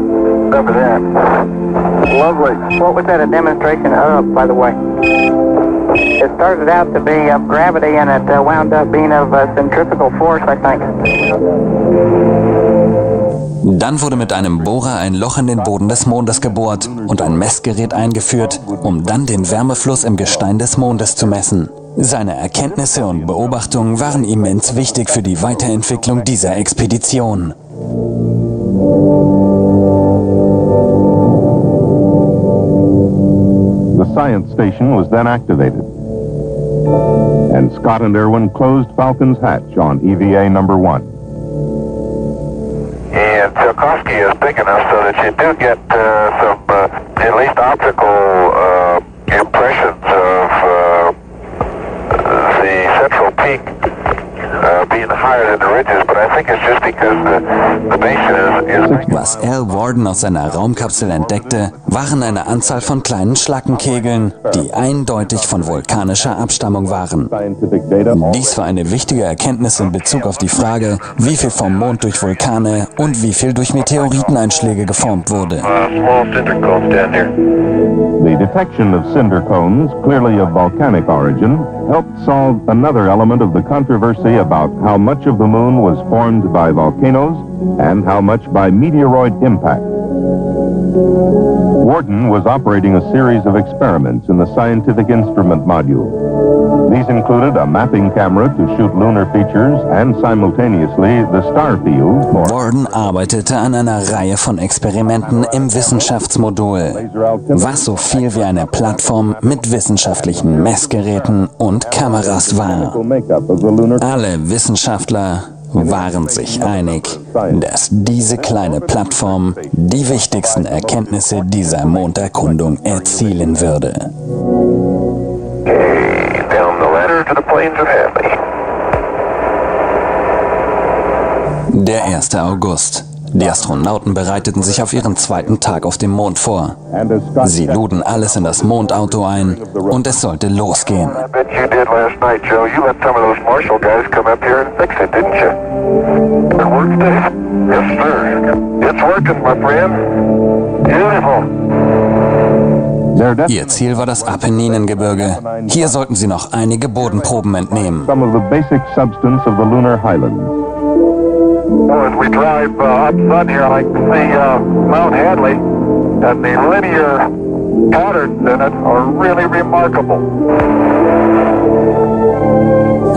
enough of that. Lovely. What was that a demonstration of, by the way? It started out to be of gravity and it wound up being of centrifugal force, I think. Dann wurde mit einem Bohrer ein Loch in den Boden des Mondes gebohrt und ein Messgerät eingeführt, um dann den Wärmefluss im Gestein des Mondes zu messen. Seine Erkenntnisse und Beobachtungen waren immens wichtig für die Weiterentwicklung dieser Expedition. The science station was then activated, and Scott and Irwin closed Falcon's hatch on EVA number 1. And Tsiolkovsky is big enough so that you do get some, at least optical impressions of the central peak being higher than the ridges, but I think it's just because the basin is... Was Al Warden aus seiner Raumkapsel entdeckte, waren eine Anzahl von kleinen Schlackenkegeln, die eindeutig von vulkanischer Abstammung waren. Dies war eine wichtige Erkenntnis in Bezug auf die Frage, wie viel vom Mond durch Vulkane und wie viel durch Meteoriteneinschläge geformt wurde. The detection of cinder cones, clearly of volcanic origin, helped solve another element of the controversy about how much of the moon was formed by volcanoes and how much by meteoroid impact. Warden was operating a series of experiments in the scientific instrument module. These included a mapping camera to shoot lunar features and simultaneously the star field. Warden arbeitete an einer Reihe von Experimenten im Wissenschaftsmodul, was so viel wie eine Plattform mit wissenschaftlichen Messgeräten und Kameras war. Alle Wissenschaftler waren sich einig, dass diese kleine Plattform die wichtigsten Erkenntnisse dieser Monderkundung erzielen würde. Der 1. August. Die Astronauten bereiteten sich auf ihren zweiten Tag auf dem Mond vor. Sie luden alles in das Mondauto ein und es sollte losgehen. Ihr Ziel war das Apenninengebirge. Hier sollten sie noch einige Bodenproben entnehmen. Well, as we drive up sun here, I can see Mount Hadley, and the linear patterns in it are really remarkable.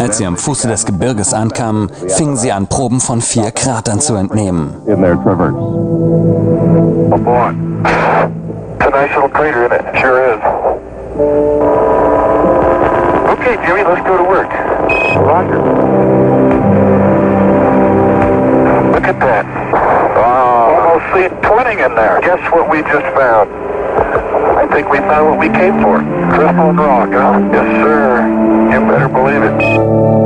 Als sie am Fuße des Gebirges ankamen, fingen sie an, Proben von 4 Kratern zu entnehmen. In their traverse. Oh boy, it's a nice little crater in it, it sure is. Okay, Jimmy, let's go to work. Roger. Look at that. Almost see twinning in there. Guess what we just found? I think we found what we came for. Crystal rock, huh? Yes, sir. You better believe it.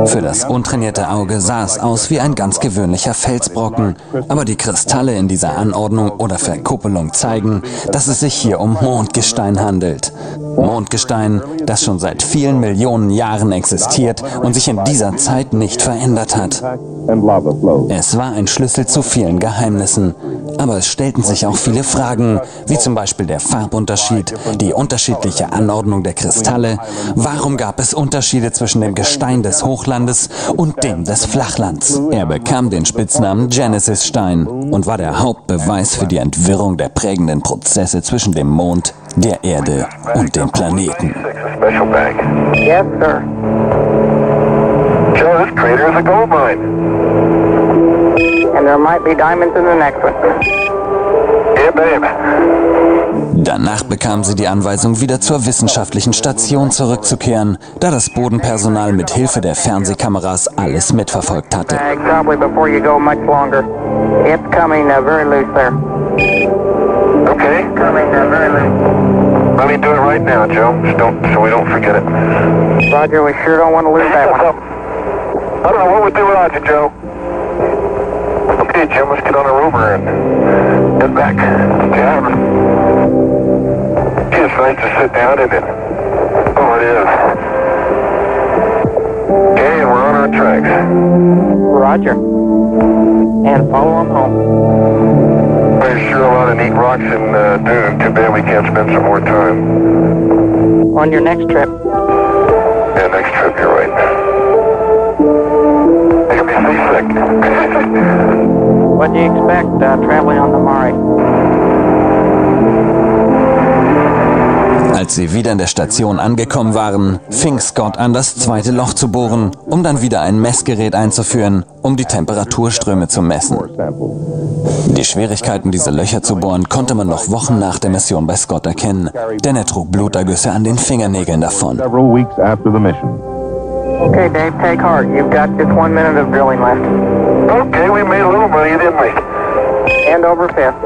Für das untrainierte Auge sah es aus wie ein ganz gewöhnlicher Felsbrocken, aber die Kristalle in dieser Anordnung oder Verkuppelung zeigen, dass es sich hier um Mondgestein handelt. Mondgestein, das schon seit vielen Millionen Jahren existiert und sich in dieser Zeit nicht verändert hat. Es war ein Schlüssel zu vielen Geheimnissen, aber es stellten sich auch viele Fragen, wie zum Beispiel der Farbunterschied, die unterschiedliche Anordnung der Kristalle, warum gab es Unterschiede zwischen dem Gestein des Hochlandes und dem des Flachlands. Er bekam den Spitznamen Genesis-Stein und war der Hauptbeweis für die Entwirrung der prägenden Prozesse zwischen dem Mond, der Erde und dem Planeten. Yes, sir. Joe, this crater is a gold mine. And there might be diamonds in the next one. Yeah, babe. Danach bekamen sie die Anweisung, wieder zur wissenschaftlichen Station zurückzukehren, da das Bodenpersonal mit Hilfe der Fernsehkameras alles mitverfolgt hatte. Probably before you go much longer. It's coming very loose there. Okay. Coming very loose. Let me do it right now, Joe. So we don't forget it. Roger, we sure don't want to lose that one. I don't know what we'd do without you, Joe. Okay, Jim, let's get on a rover and get back. Yeah. it's nice to sit down in it. Oh, it is. Okay, and we're on our tracks. Roger. And follow them home. There's sure a lot of neat rocks in Dune. Too bad we can't spend some more time. On your next trip. Yeah, next trip, you're right. Making me seasick. What do you expect traveling on the Mare? Als sie wieder in der Station angekommen waren, fing Scott an, das zweite Loch zu bohren, um dann wieder ein Messgerät einzuführen, um die Temperaturströme zu messen. Die Schwierigkeiten, diese Löcher zu bohren, konnte man noch Wochen nach der Mission bei Scott erkennen, denn er trug Blutergüsse an den Fingernägeln davon. Several weeks after the mission. Okay, Dave, take heart. You've got just 1 minute of drilling left. Okay, we made a little money, didn't we? Hand over fist.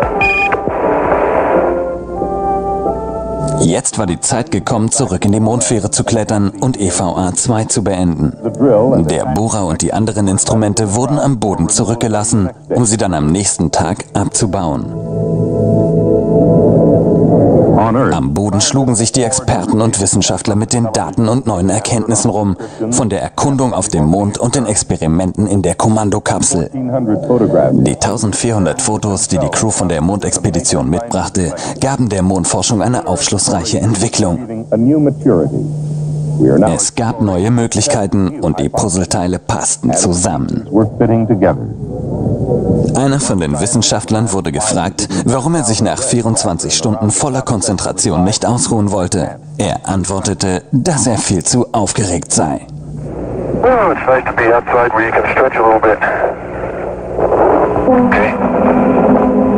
Jetzt war die Zeit gekommen, zurück in die Mondfähre zu klettern und EVA 2 zu beenden. Der Bohrer und die anderen Instrumente wurden am Boden zurückgelassen, um sie dann am nächsten Tag abzubauen. Am Boden schlugen sich die Experten und Wissenschaftler mit den Daten und neuen Erkenntnissen rum, von der Erkundung auf dem Mond und den Experimenten in der Kommandokapsel. Die 1400 Fotos, die die Crew von der Mondexpedition mitbrachte, gaben der Mondforschung eine aufschlussreiche Entwicklung. Es gab neue Möglichkeiten und die Puzzleteile passten zusammen. Einer von den Wissenschaftlern wurde gefragt, warum er sich nach 24 Stunden voller Konzentration nicht ausruhen wollte. Er antwortete, dass er viel zu aufgeregt sei. Oh, it's nice to be outside where you can stretch a little bit. Okay.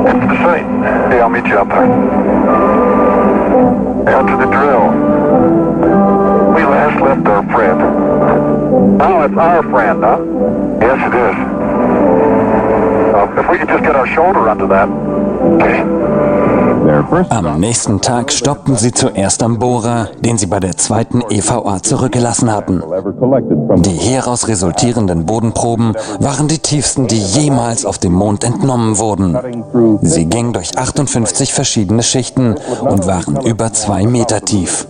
What's the site? Hey, I'll meet you up there. Out to the drill. We last left our friend. Oh, it's our friend, huh? Yes, it is. If we could just get our shoulder under that. Okay. Am nächsten Tag stoppten sie zuerst am Bohrer, den sie bei der zweiten EVA zurückgelassen hatten. Die hieraus resultierenden Bodenproben waren die tiefsten, die jemals auf dem Mond entnommen wurden. Sie gingen durch 58 verschiedene Schichten und waren über 2 Meter tief.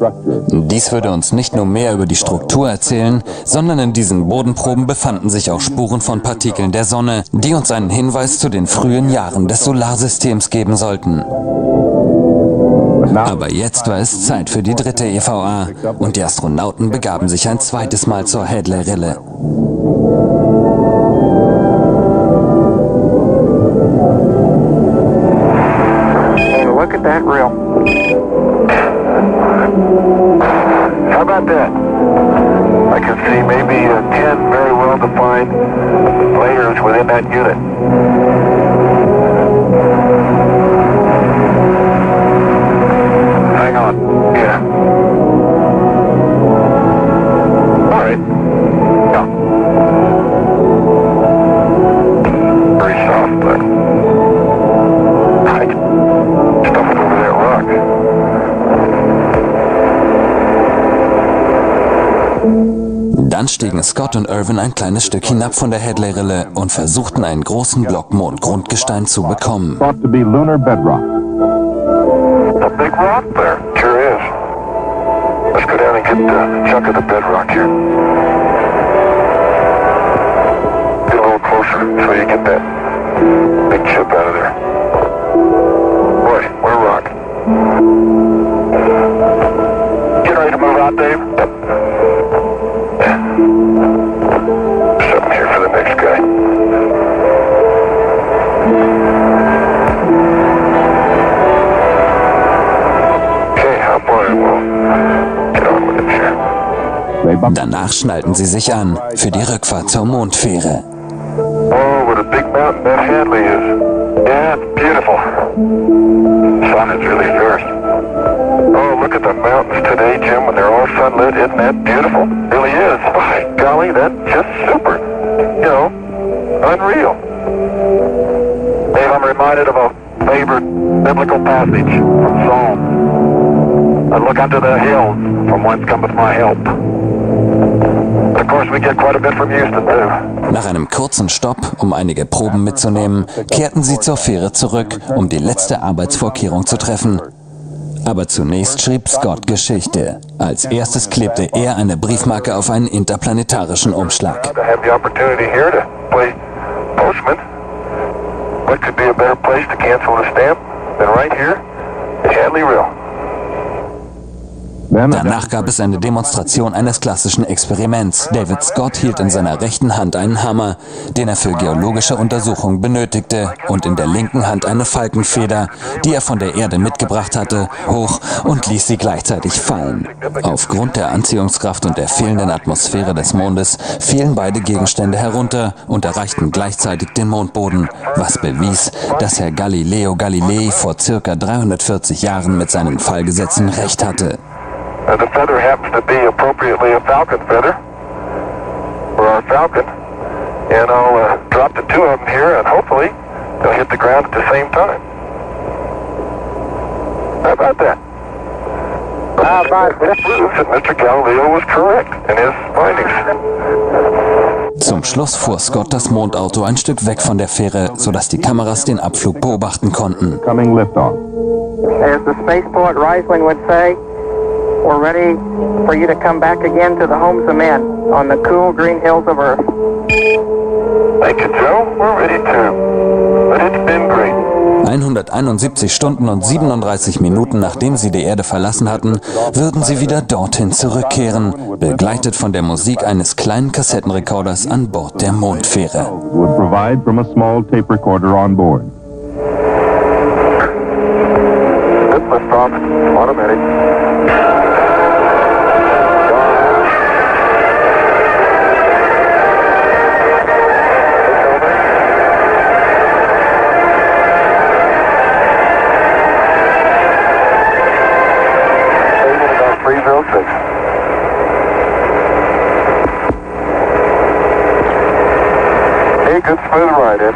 Dies würde uns nicht nur mehr über die Struktur erzählen, sondern in diesen Bodenproben befanden sich auch Spuren von Partikeln der Sonne, die uns einen Hinweis zu den frühen Jahren des Solarsystems geben sollten. Aber jetzt war es Zeit für die dritte EVA und die Astronauten begaben sich ein zweites Mal zur Hadley-Rille. Look at that reel. How about that? I can see maybe 10 very well-defined layers within that unit. Hang on. Yeah. All right. Yeah. Very soft, but I can stuff it over that rock. Dann stiegen Scott und Irvin ein kleines Stück hinab von der Hadley-Rille und versuchten einen großen Block Mondgrundgestein zu bekommen. Thought to be lunar bedrock. A big rock there. Sure is. Let's go down and get a chunk of the bedrock here. Get a little closer so you get that big chip out of there. Boy, we're rocking. Get ready to move out, Dave? Yep. Something here for the next guy. Danach schnallten sie sich an für die Rückfahrt zur Mondfähre. Oh, what a big mountain that Hadley is. Yeah, it's beautiful. The sun is really fierce. Oh, look at the mountains today, Jim, when they're all sunlit. Isn't that beautiful? It really is. By golly, that's just super. You know, unreal. Dave, I'm reminded of a favorite biblical passage from Psalm. I look unto the hills from whence cometh my help. Of course, we get quite a bit from Houston, too. Nach einem kurzen Stopp, um einige Proben mitzunehmen, kehrten sie zur Fähre zurück, um die letzte Arbeitsvorkehrung zu treffen. Aber zunächst schrieb Scott Geschichte. Als erstes klebte er eine Briefmarke auf einen interplanetarischen Umschlag. Danach gab es eine Demonstration eines klassischen Experiments. David Scott hielt in seiner rechten Hand einen Hammer, den er für geologische Untersuchungen benötigte, und in der linken Hand eine Falkenfeder, die er von der Erde mitgebracht hatte, hoch und ließ sie gleichzeitig fallen. Aufgrund der Anziehungskraft und der fehlenden Atmosphäre des Mondes fielen beide Gegenstände herunter und erreichten gleichzeitig den Mondboden, was bewies, dass Herr Galileo Galilei vor ca. 340 Jahren mit seinen Fallgesetzen recht hatte. The feather happens to be appropriately a falcon feather, for our falcon, and I'll drop the two of them here, and hopefully they'll hit the ground at the same time. How about that? That proves that Mr. Galileo was correct in his findings. Zum Schluss fuhr Scott das Mondauto ein Stück weg von der Fähre, sodass die Kameras den Abflug beobachten konnten. As the spaceport Reisling would say, we're ready for you to come back again to the homes of men on the cool green hills of Earth. Thank you, Joe. We're ready too. But it's been great. 171 Stunden und 37 Minuten nachdem sie die Erde verlassen hatten, würden sie wieder dorthin zurückkehren, begleitet von der Musik eines kleinen Kassettenrekorders an Bord der Mondfähre. Automatic. Hey, good smooth ride, Ed.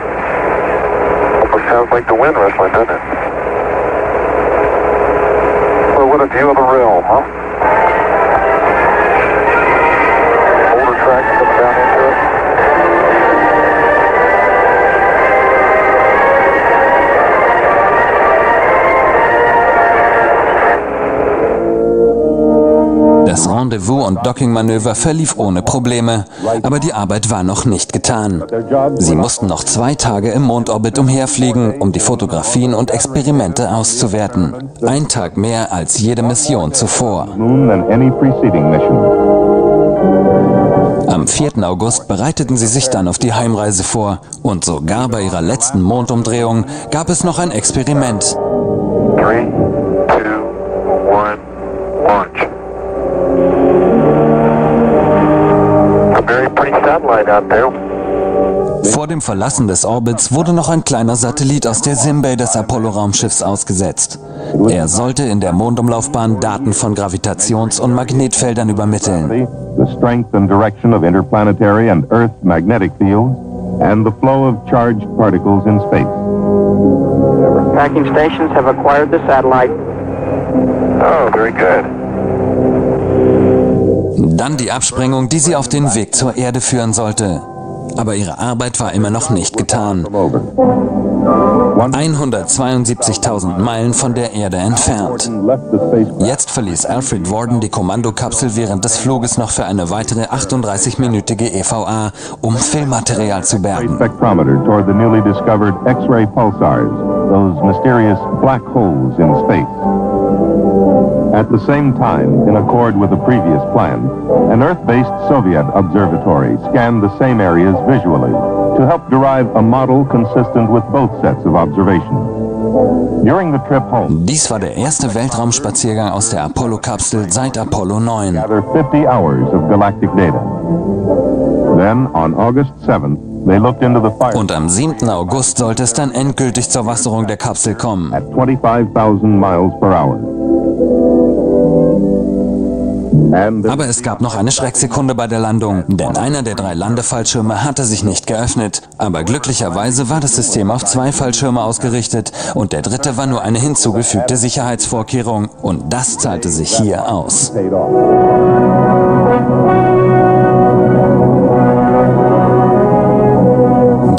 Almost sounds like the wind wrestling, doesn't it? Well, what a view of the realm, huh? Older tracks coming down into it. Das Rendezvous- und Dockingmanöver verlief ohne Probleme, aber die Arbeit war noch nicht getan. Sie mussten noch 2 Tage im Mondorbit umherfliegen, um die Fotografien und Experimente auszuwerten. Ein Tag mehr als jede Mission zuvor. Am 4. August bereiteten sie sich dann auf die Heimreise vor und sogar bei ihrer letzten Mondumdrehung gab es noch ein Experiment. 3, 2, 1, launch. Vor dem Verlassen des Orbits wurde noch ein kleiner Satellit aus der Simbay des Apollo-Raumschiffs ausgesetzt. Er sollte in der Mondumlaufbahn Daten von Gravitations- und Magnetfeldern übermitteln. The strength and direction of interplanetary and Earth magnetic fields, and the flow of charged particles in space. Tracking stations have acquired the satellite. Oh, very good. Dann die Absprengung, die sie auf den Weg zur Erde führen sollte. Aber ihre Arbeit war immer noch nicht getan. 172.000 Meilen von der Erde entfernt. Jetzt verließ Alfred Worden die Kommandokapsel während des Fluges noch für eine weitere 38-minütige EVA, um Filmmaterial zu bergen. At the same time, in accord with the previous plan, an Earth-based Soviet observatory scanned the same areas visually to help derive a model consistent with both sets of observations. During the trip home, dies war der erste Weltraumspaziergang aus der Apollo-Kapsel seit Apollo 9. Gather 50 hours of galactic data. Then, on August 7th, they looked into the fire. Und am 7. August sollte es dann endgültig zur Wasserung der Kapsel kommen. At 25,000 miles per hour. Aber es gab noch eine Schrecksekunde bei der Landung, denn einer der 3 Landefallschirme hatte sich nicht geöffnet. Aber glücklicherweise war das System auf 2 Fallschirme ausgerichtet und der 3. war nur eine hinzugefügte Sicherheitsvorkehrung. Und das zahlte sich hier aus.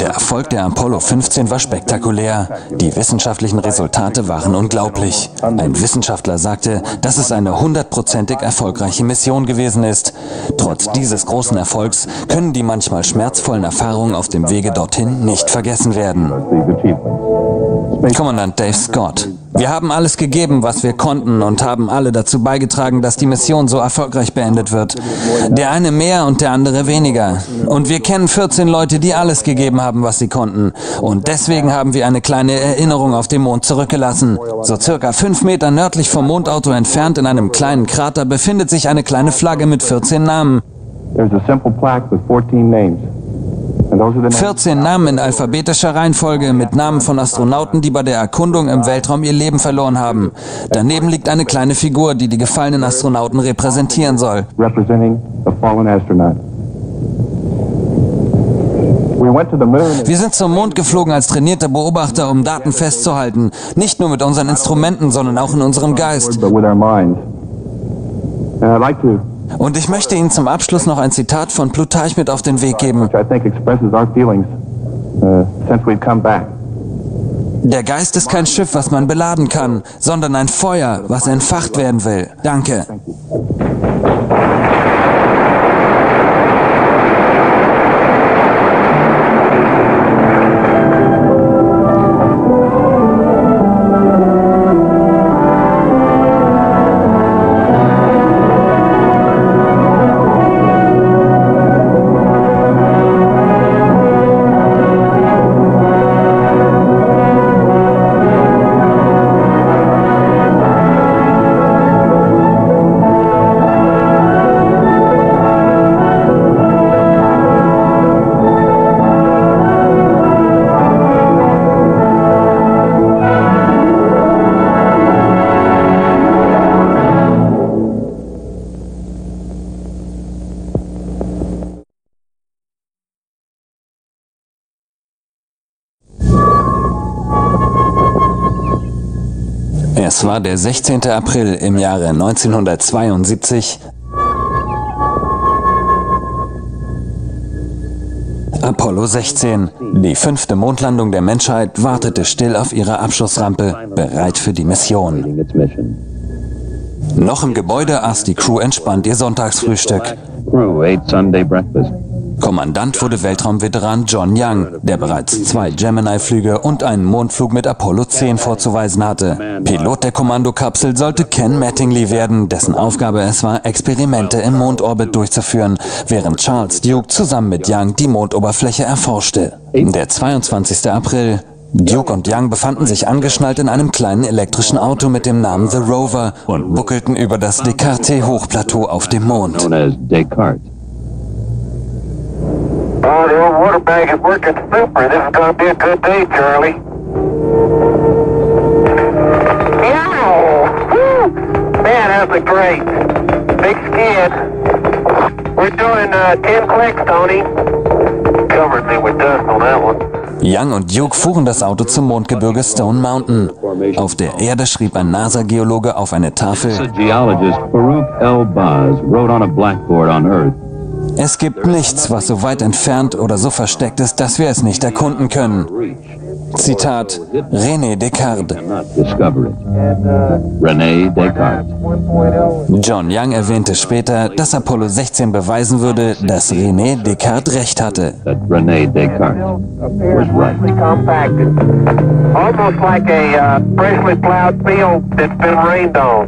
Der Erfolg der Apollo 15 war spektakulär. Die wissenschaftlichen Resultate waren unglaublich. Ein Wissenschaftler sagte, dass es eine 100%ig erfolgreiche Mission gewesen ist. Trotz dieses großen Erfolgs können die manchmal schmerzvollen Erfahrungen auf dem Wege dorthin nicht vergessen werden. Kommandant Dave Scott: Wir haben alles gegeben, was wir konnten, und haben alle dazu beigetragen, dass die Mission so erfolgreich beendet wird. Der eine mehr und der andere weniger. Und wir kennen 14 Leute, die alles gegeben haben, was sie konnten. Und deswegen haben wir eine kleine Erinnerung auf dem Mond zurückgelassen. So circa 5 Meter nördlich vom Mondauto entfernt in einem kleinen Krater befindet sich eine kleine Flagge mit 14 Namen. 14 Namen in alphabetischer Reihenfolge mit Namen von Astronauten, die bei der Erkundung im Weltraum ihr Leben verloren haben. Daneben liegt eine kleine Figur, die die gefallenen Astronauten repräsentieren soll. Wir sind zum Mond geflogen als trainierte Beobachter, um Daten festzuhalten. Nicht nur mit unseren Instrumenten, sondern auch in unserem Geist. Und ich möchte Ihnen zum Abschluss noch ein Zitat von Plutarch mit auf den Weg geben. Der Geist ist kein Schiff, was man beladen kann, sondern ein Feuer, was entfacht werden will. Danke. Es war der 16. April im Jahre 1972. Apollo 16, die 5. Mondlandung der Menschheit, wartete still auf ihrer Abschussrampe, bereit für die Mission. Noch im Gebäude aß die Crew entspannt ihr Sonntagsfrühstück. Kommandant wurde Weltraumveteran John Young, der bereits 2 Gemini-Flüge und einen Mondflug mit Apollo 10 vorzuweisen hatte. Pilot der Kommandokapsel sollte Ken Mattingly werden, dessen Aufgabe es war, Experimente im Mondorbit durchzuführen, während Charles Duke zusammen mit Young die Mondoberfläche erforschte. Der 22. April. Duke und Young befanden sich angeschnallt in einem kleinen elektrischen Auto mit dem Namen The Rover und buckelten über das Descartes-Hochplateau auf dem Mond. Oh, the old water bag is working super. This is going to be a good day, Charlie. Ow! Woo! Man, that was great. Big skid. We're doing 10 clicks, Tony. Covered me with dust on that one. Young und Duke fuhren das Auto zum Mondgebirge Stone Mountain. Auf der Erde schrieb ein NASA-Geologe auf eine Tafel: Es gibt nichts, was so weit entfernt oder so versteckt ist, dass wir es nicht erkunden können. Zitat René Descartes. John Young erwähnte später, dass Apollo 16 beweisen würde, dass René Descartes recht hatte. Almost like a freshly plowed field that's been rained on.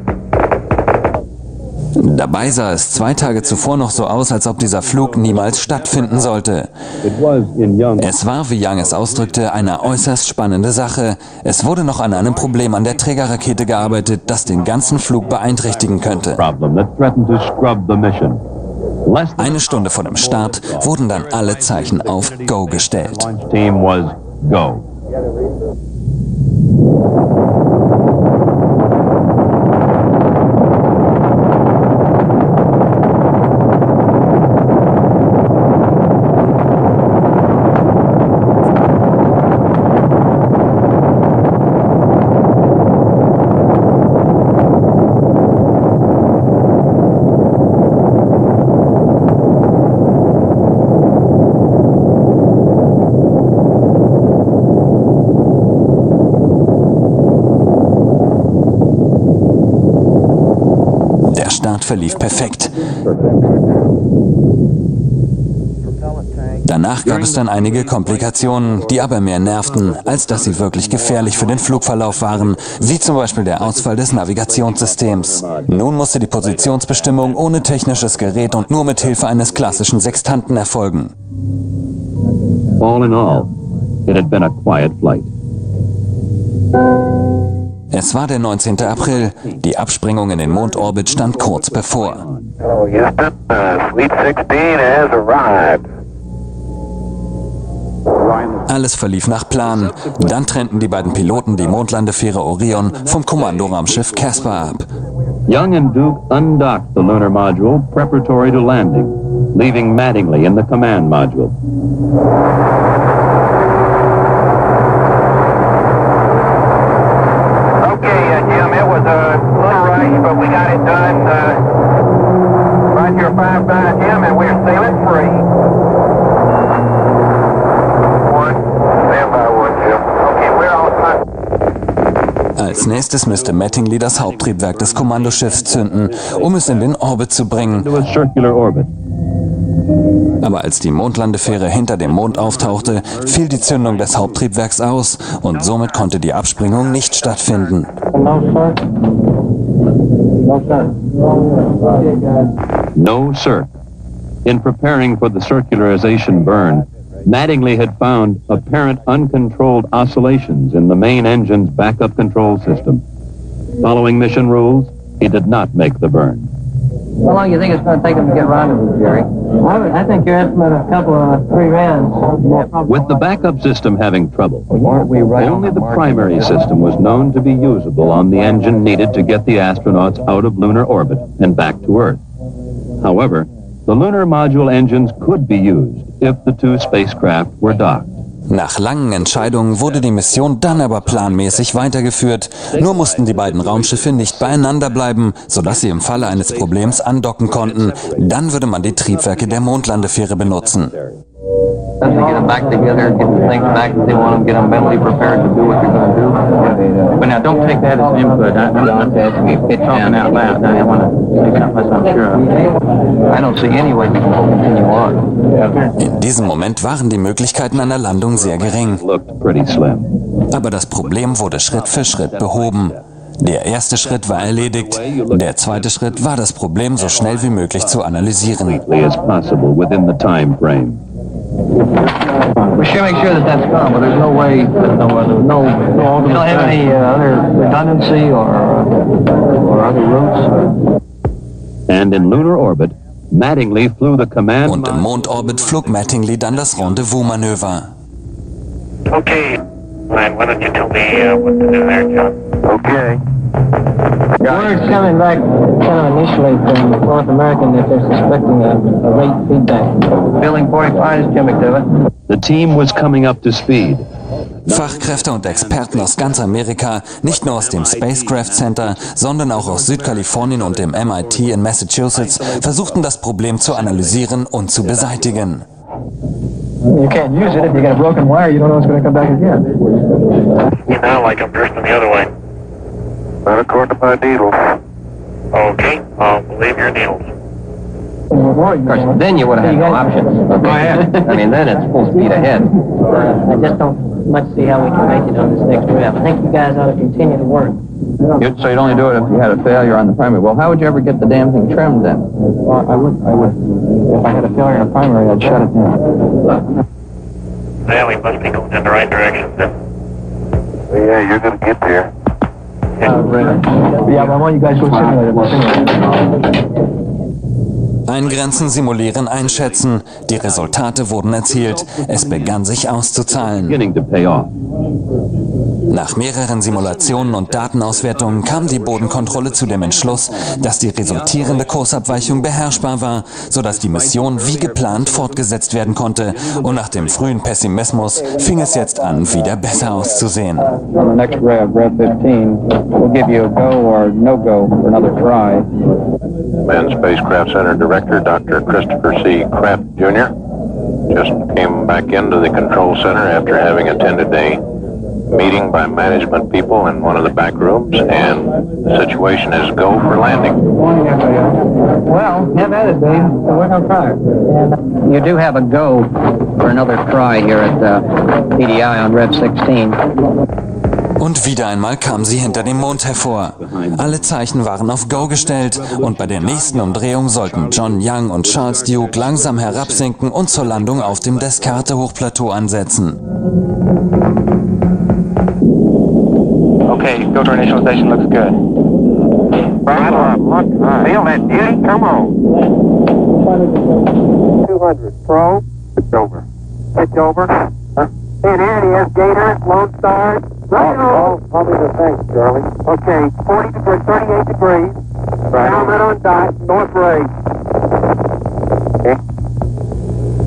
Dabei sah es 2 Tage zuvor noch so aus, als ob dieser Flug niemals stattfinden sollte. Es war, wie Young es ausdrückte, eine äußerst spannende Sache. Es wurde noch an einem Problem an der Trägerrakete gearbeitet, das den ganzen Flug beeinträchtigen könnte. Eine Stunde vor dem Start wurden dann alle Zeichen auf Go gestellt. verlief perfekt. Danach gab es dann einige Komplikationen, die aber mehr nervten, als dass sie wirklich gefährlich für den Flugverlauf waren, wie zum Beispiel der Ausfall des Navigationssystems. Nun musste die Positionsbestimmung ohne technisches Gerät und nur mit Hilfe eines klassischen Sextanten erfolgen. All in all, it had been a quiet flight. Es war der 19. April. Die Absprengung in den Mondorbit stand kurz bevor. Hello, Houston. Sweet 16 has arrived. Alles verlief nach Plan. Dann trennten die beiden Piloten die Mondlandefähre Orion vom Kommandoraumschiff Casper ab. Young and Duke undocked the lunar module preparatory to landing, leaving Mattingly in the command module. Okay, Jim, it was a little rush, but we got it done. Right here, 5-5, Jim, and we're sailing free. Als nächstes müsste Mattingly das Haupttriebwerk des Kommandoschiffs zünden, um es in den Orbit zu bringen. Aber als die Mondlandefähre hinter dem Mond auftauchte, fiel die Zündung des Haupttriebwerks aus und somit konnte die Absprengung nicht stattfinden. No, sir. In preparing for the circularization burn, Mattingly had found apparent uncontrolled oscillations in the main engine's backup control system. Following mission rules, he did not make the burn. How long do you think it's going to take them to get rendezvous, Jerry? I think your estimate of a couple of 3 rounds. With the backup system having trouble, only the primary system was known to be usable on the engine needed to get the astronauts out of lunar orbit and back to Earth. However, the lunar module engines could be used if the two spacecraft were docked. Nach langen Entscheidungen wurde die Mission dann aber planmäßig weitergeführt. Nur mussten die beiden Raumschiffe nicht beieinander bleiben, sodass sie im Falle eines Problems andocken konnten. Dann würde man die Triebwerke der Mondlandefähre benutzen. Get them back together, get the things back that they want them, get them mentally prepared to do what they're going to do. But now don't take that as input. I'm not talking out loud. I want to take it up myself. Sure. I don't see any way we can continue on. In diesem Moment waren die Möglichkeiten einer Landung sehr gering. Aber das Problem wurde Schritt für Schritt behoben. Der erste Schritt war erledigt. Der zweite Schritt war, das Problem so schnell wie möglich zu analysieren. We should make sure that that's gone, but there's no way, you don't have any other redundancy or other routes. And in lunar orbit, Mattingly flew the command. Und im Mondorbit flog Mattingly dann das Rendezvous-Manöver. Okay, why don't you tell me what to do there, John? Okay. Word's coming back kind of initially from North American that they're suspecting a rate feedback. Building 45 is Jim McDevitt. The team was coming up to speed. Fachkräfte und Experten aus ganz Amerika, nicht nur aus dem Spacecraft Center, sondern auch aus Südkalifornien und dem MIT in Massachusetts, versuchten das Problem zu analysieren und zu beseitigen. You can't use it if you got a broken wire. You don't know it's going to come back again. You know, like I'm drifting the other way. Not according to my needles. Okay, I'll believe your needles. Of course, then you would have had no options. I mean, then it's full speed ahead. I just don't much see how we can make it on this next trip. I think you guys ought to continue to work. So you'd only do it if you had a failure on the primary. Well, how would you ever get the damn thing trimmed then? Well, I would. If I had a failure in the primary, I'd shut it down. Yeah, we must be going in the right direction then. Yeah, you're going to get there. Yeah, but I want you guys to simulate it. Eingrenzen, simulieren, einschätzen. Die Resultate wurden erzielt. Es begann sich auszuzahlen. Nach mehreren Simulationen und Datenauswertungen kam die Bodenkontrolle zu dem Entschluss, dass die resultierende Kursabweichung beherrschbar war, sodass die Mission wie geplant fortgesetzt werden konnte. Und nach dem frühen Pessimismus fing es jetzt an, wieder besser auszusehen. On the next rev, Rev 15, we'll give you a go or no go for another try. Manned Spacecraft Center Director Dr. Christopher C. Kraft, Jr. just came back into the control center after having attended a meeting by management people in one of the back rooms, and the situation is go for landing. Well, have at it, Dave. We're going to try it. You do have a go for another try here at PDI on Rev 16. Und wieder einmal kamen sie hinter dem Mond hervor. Alle Zeichen waren auf Go gestellt und bei der nächsten Umdrehung sollten John Young und Charles Duke langsam herabsinken und zur Landung auf dem Descartes-Hochplateau ansetzen. Okay, filter initialization looks good. Right on, look, feel that beauty, come on. 200, pro. It's over. It's over. Huh? And here it is, Gator, Lone Star. Right on. I'll be the thanks, Charlie. Okay, 40 degrees, 38 degrees. Right on dot, north ray. Okay.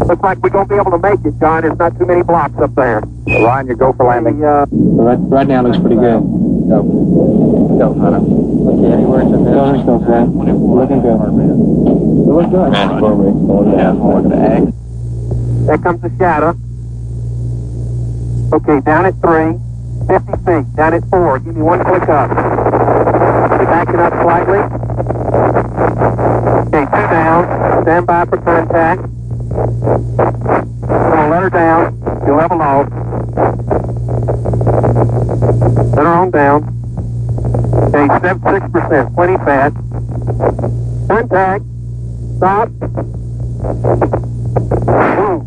Looks like we're going to be able to make it, John. There's not too many blocks up there. Ryan, you go for landing. Right now looks pretty good. Go. Go, Hunter. Okay, any words on that? Go, Sam. Looking good. It looks good. Yeah, we're going to act. There comes the shadow. Okay, down at 3, 50 feet, down at 4. Give me one click up. We're backing up slightly. Okay, 2 down. Stand by for contact. We're going to let her down. You level off. Let her on down. Okay, 6%, plenty fast. Contact. Stop. Boom.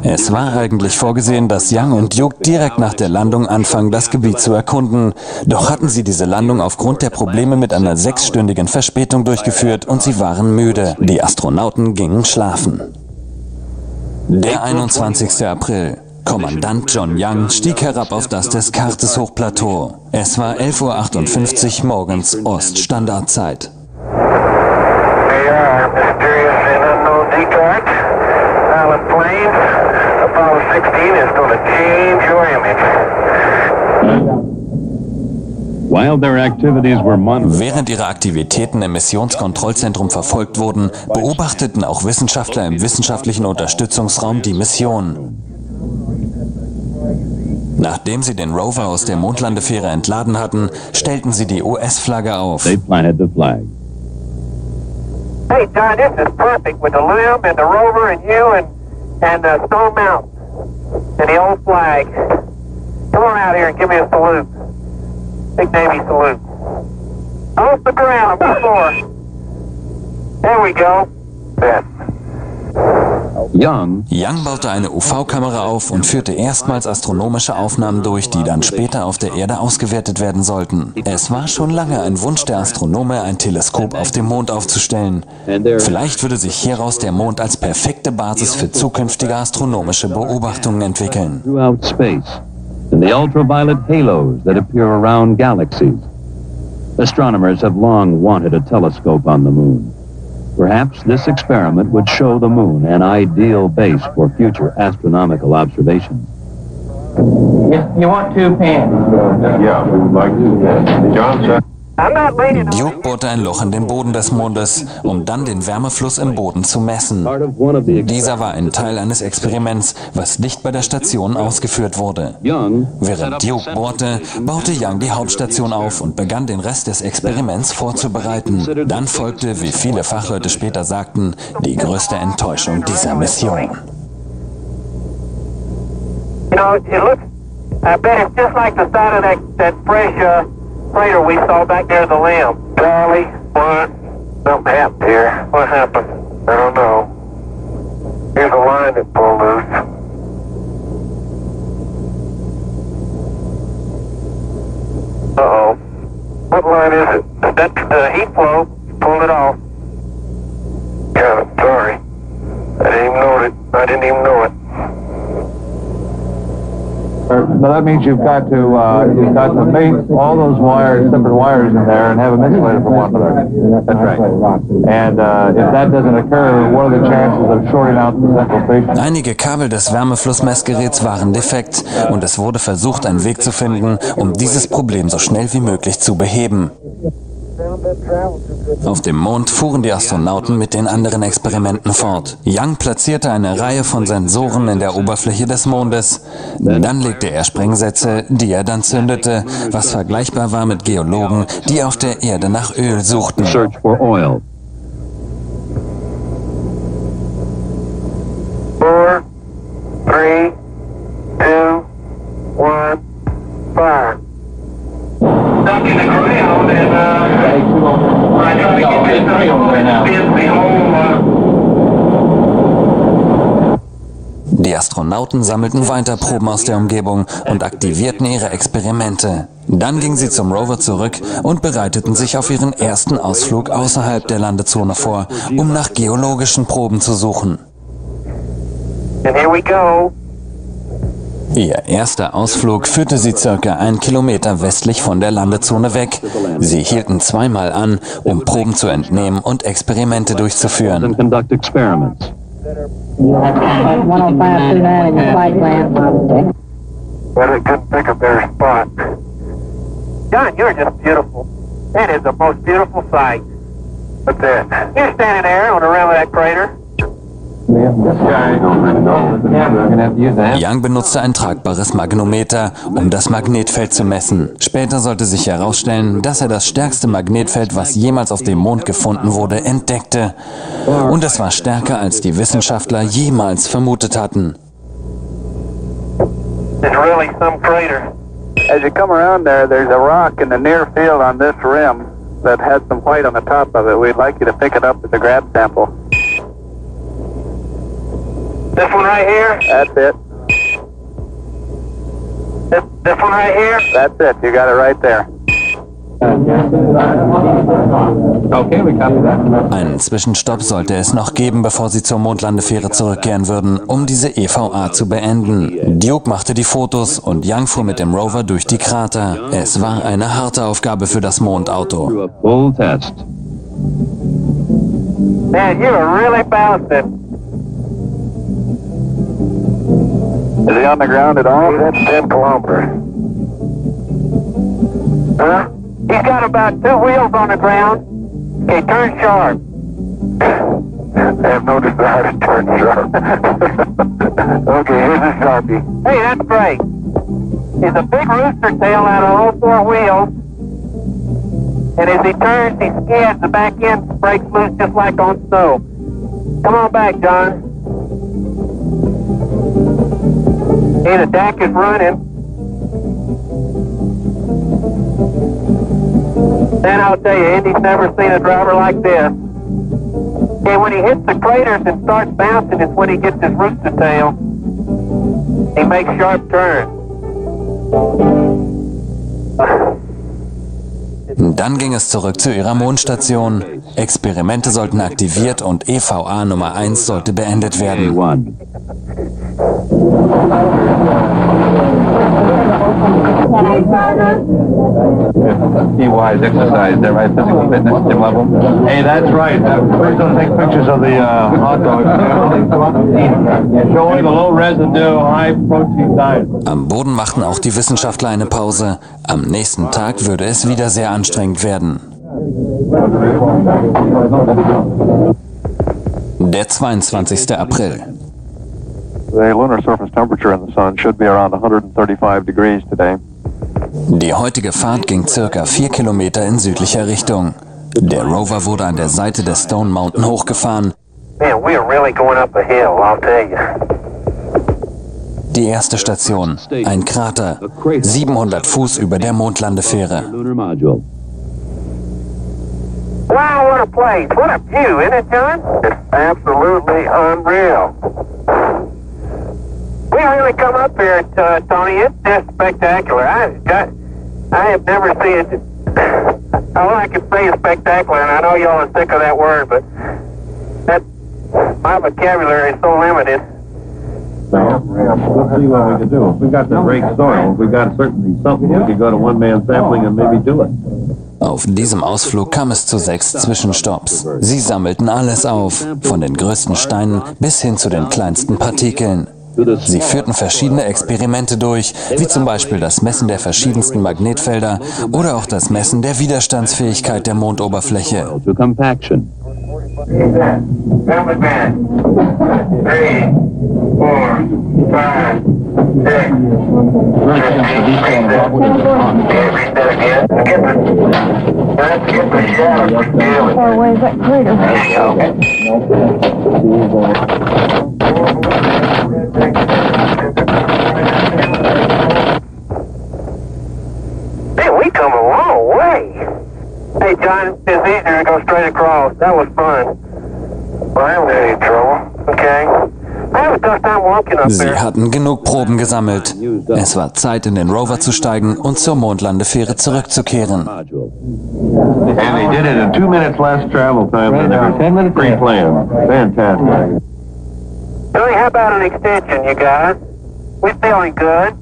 Es war eigentlich vorgesehen, dass Young und Duke direkt nach der Landung anfangen, das Gebiet zu erkunden. Doch hatten sie diese Landung aufgrund der Probleme mit einer 6-stündigen Verspätung durchgeführt und sie waren müde. Die Astronauten gingen schlafen. Der 21. April. Kommandant John Young stieg herab auf das Descartes-Hochplateau. Es war 11:58 Uhr morgens Oststandardzeit. Während ihre Aktivitäten im Missionskontrollzentrum verfolgt wurden, beobachteten auch Wissenschaftler im wissenschaftlichen Unterstützungsraum die Mission. Nachdem sie den Rover aus der Mondlandefähre entladen hatten, stellten sie die US-Flagge auf. Hey John, this is perfect with the limb and the rover and you and Stone Mountain and the old flag. Come on out here and give me a salute. Big Navy salute. Off the ground, before. There we go. Young baute eine UV-Kamera auf und führte erstmals astronomische Aufnahmen durch, die dann später auf der Erde ausgewertet werden sollten. Es war schon lange ein Wunsch der Astronome, ein Teleskop auf dem Mond aufzustellen. Vielleicht würde sich hieraus der Mond als perfekte Basis für zukünftige astronomische Beobachtungen entwickeln. And the ultraviolet halos that appear around galaxies. Astronomers have long wanted a telescope on the moon. Perhaps this experiment would show the moon an ideal base for future astronomical observations. You want 2 pans? Yeah, we would like to. John, sir. Duke bohrte ein Loch in den Boden des Mondes, um dann den Wärmefluss im Boden zu messen. Dieser war ein Teil eines Experiments, was nicht bei der Station ausgeführt wurde. Während Duke bohrte, baute Young die Hauptstation auf und begann den Rest des Experiments vorzubereiten. Dann folgte, wie viele Fachleute später sagten, die größte Enttäuschung dieser Mission. You know, it looks, I bet it's just like the side of that fresh crater we saw back there in the limb. Charlie, what? Something happened here. What happened? I don't know. Here's a line that pulled loose. Uh-oh. What line is it? That's the heat flow. Pulled it off. Yeah, sorry. I didn't even know it. Now that means you've got to mate all those wires, separate wires in there, and have them insulated from one another. That's right. And if that doesn't occur, what are the chances of shorting out the central station? Einige Kabel des Wärmeflussmessgeräts waren defekt und es wurde versucht, einen Weg zu finden, um dieses Problem so schnell wie möglich zu beheben. Auf dem Mond fuhren die Astronauten mit den anderen Experimenten fort. Young platzierte eine Reihe von Sensoren in der Oberfläche des Mondes. Dann legte er Sprengsätze, die er dann zündete, was vergleichbar war mit Geologen, die auf der Erde nach Öl suchten. Search for oil. 4, 3, 2, 1, fire. Ducking the ground and I try to get this the whole Die Astronauten sammelten weiter Proben aus der Umgebung und aktivierten ihre Experimente. Dann gingen sie zum Rover zurück und bereiteten sich auf ihren ersten Ausflug außerhalb der Landezone vor, um nach geologischen Proben zu suchen. And here we go. Ihr erster Ausflug führte sie ca. 1 Kilometer westlich von der Landezone weg. Sie hielten zweimal an, um Proben zu entnehmen und Experimente durchzuführen. Well, I couldn't pick a better spot. John, you're just beautiful. It is the most beautiful sight. What's that? You're standing there on the rim of that crater. Young benutzte ein tragbares Magnometer, um das Magnetfeld zu messen. Später sollte sich herausstellen, dass er das stärkste Magnetfeld, was jemals auf dem Mond gefunden wurde, entdeckte. Und es war stärker, als die Wissenschaftler jemals vermutet hatten. It's really some crater. As you come around there, there's a rock in the near field on this rim that has some white on the top of it. We'd like you to pick it up as a grab sample. This one right here? That's it. This one right here? That's it. You got it right there. Okay, we copy that. Einen Zwischenstopp sollte es noch geben, bevor sie zur Mondlandefähre zurückkehren würden, um diese EVA zu beenden. Duke machte die Fotos und Young fuhr mit dem Rover durch die Krater. Es war eine harte Aufgabe für das Mondauto. Full test. Man, you are really balanced. Is he on the ground at all? That's 10 kilometers. Huh? He's got about 2 wheels on the ground. Okay, turn sharp. I have no desire to turn sharp. Okay, here's a Sharpie. Hey, that's great. He's a big rooster tail out of all 4 wheels. And as he turns, he skids, the back end breaks loose just like on snow. Come on back, John. Hey, the deck is running. And I'll tell you, Indy's never seen a driver like this. And when he hits the craters and starts bouncing, it's when he gets his rooster tail. He makes sharp turns. Dann ging es zurück zu ihrer Mondstation. Experimente sollten aktiviert und EVA Nummer 1 sollte beendet werden. Wise exercise, there, right? Physical fitness gym level. Hey, that's right. We're going to take pictures of the hot dogs. Showing the low residue, high protein diet. Am Boden machten auch die Wissenschaftler eine Pause. Am nächsten Tag würde es wieder sehr anstrengend werden. Der 22. April. The lunar surface temperature in the sun should be around 135 degrees today. Die heutige Fahrt ging ca. 4 Kilometer in südlicher Richtung. Der Rover wurde an der Seite des Stone Mountain hochgefahren. Man, we are really going up a hill, I'll tell you. Die erste Station, ein Krater, 700 Fuß über der Mondlandefähre. Wow, what a place. What a view, isn't it, John? It's absolutely unreal. We really come up here, Tony. It's just spectacular. I have never seen it. All I can say is spectacular, and I know y'all are sick of that word, but my vocabulary is so limited. Let's see what we can do. If we got the great soil, we got certainly something. We could go to one-man sampling and maybe do it. Auf diesem Ausflug kam es zu 6 Zwischenstopps. Sie sammelten alles auf, von den größten Steinen bis hin zu den kleinsten Partikeln. Sie führten verschiedene Experimente durch, wie zum Beispiel das Messen der verschiedensten Magnetfelder oder auch das Messen der Widerstandsfähigkeit der Mondoberfläche. Man, we come a long way. Hey, John, it's easier to go straight across. That was fun. Well, I haven't had any trouble. Okay. I have a tough time walking up Sie there. hatten genug Proben gesammelt. Es war Zeit, in den Rover zu steigen und zur Mondlandefähre zurückzukehren. And they did it in 2 minutes less travel time than ever pre-planned. Fantastic. Tony, how about an extension, you guys? We feeling good.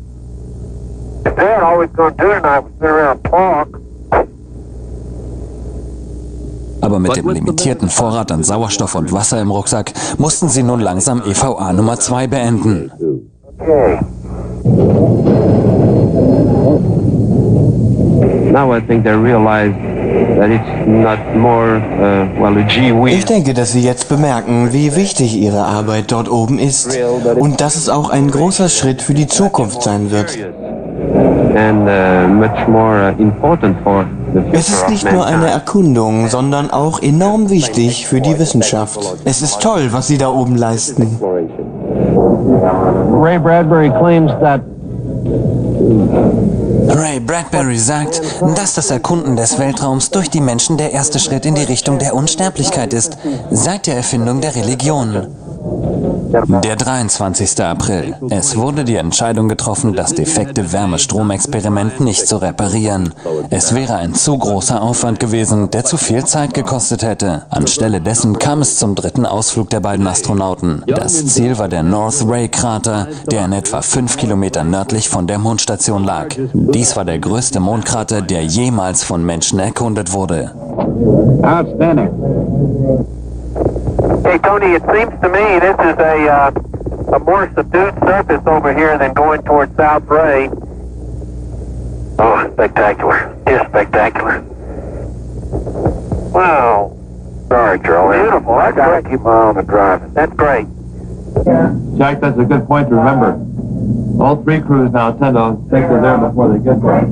If they're all we're going to do tonight was sit around and talk. Aber mit dem limitierten Vorrat an Sauerstoff und Wasser im Rucksack mussten sie nun langsam EVA Nummer 2 beenden. Okay. Now I think they realize that it's not more, well, a gee whiz. Ich denke, dass Sie jetzt bemerken, wie wichtig Ihre Arbeit dort oben ist und dass es auch ein großer Schritt für die Zukunft sein wird. And much more important for the future. Es ist nicht nur eine Erkundung, sondern auch enorm wichtig für die Wissenschaft. Es ist toll, was Sie da oben leisten. Ray Bradbury claims that Ray Bradbury sagt, dass das Erkunden des Weltraums durch die Menschen der erste Schritt in die Richtung der Unsterblichkeit ist, seit der Erfindung der Religion. Der 23. April. Es wurde die Entscheidung getroffen, das defekte Wärmestromexperiment nicht zu reparieren. Es wäre ein zu großer Aufwand gewesen, der zu viel Zeit gekostet hätte. Anstelle dessen kam es zum dritten Ausflug der beiden Astronauten. Das Ziel war der North Ray-Krater, der in etwa 5 Kilometer nördlich von der Mondstation lag. Dies war der größte Mondkrater, der jemals von Menschen erkundet wurde. outstanding. Hey, Tony, it seems to me this is a more subdued surface over here than going towards South Ray. Oh, spectacular. Just spectacular. Wow. Sorry, Charlie. Beautiful. I gotta keep my eye on the driving. That's great. Jack, that's a good point to remember. All three crews now tend to think they're there before they get there.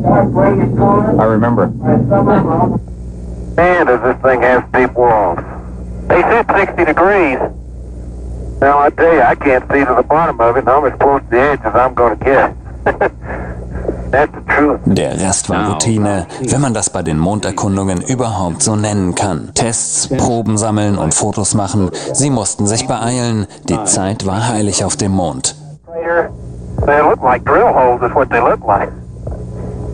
I remember. Man, does this thing have steep walls. They said 60 degrees. Now, I tell you, I can't see to the bottom of it, and I'm as close to the edge as I'm going to get. That's the truth. Der Rest war Routine, wenn man das bei den Monderkundungen überhaupt so nennen kann. Tests, Proben sammeln und Fotos machen. Sie mussten sich beeilen. Die Zeit war heilig auf dem Mond. They look like drill holes is what they look like.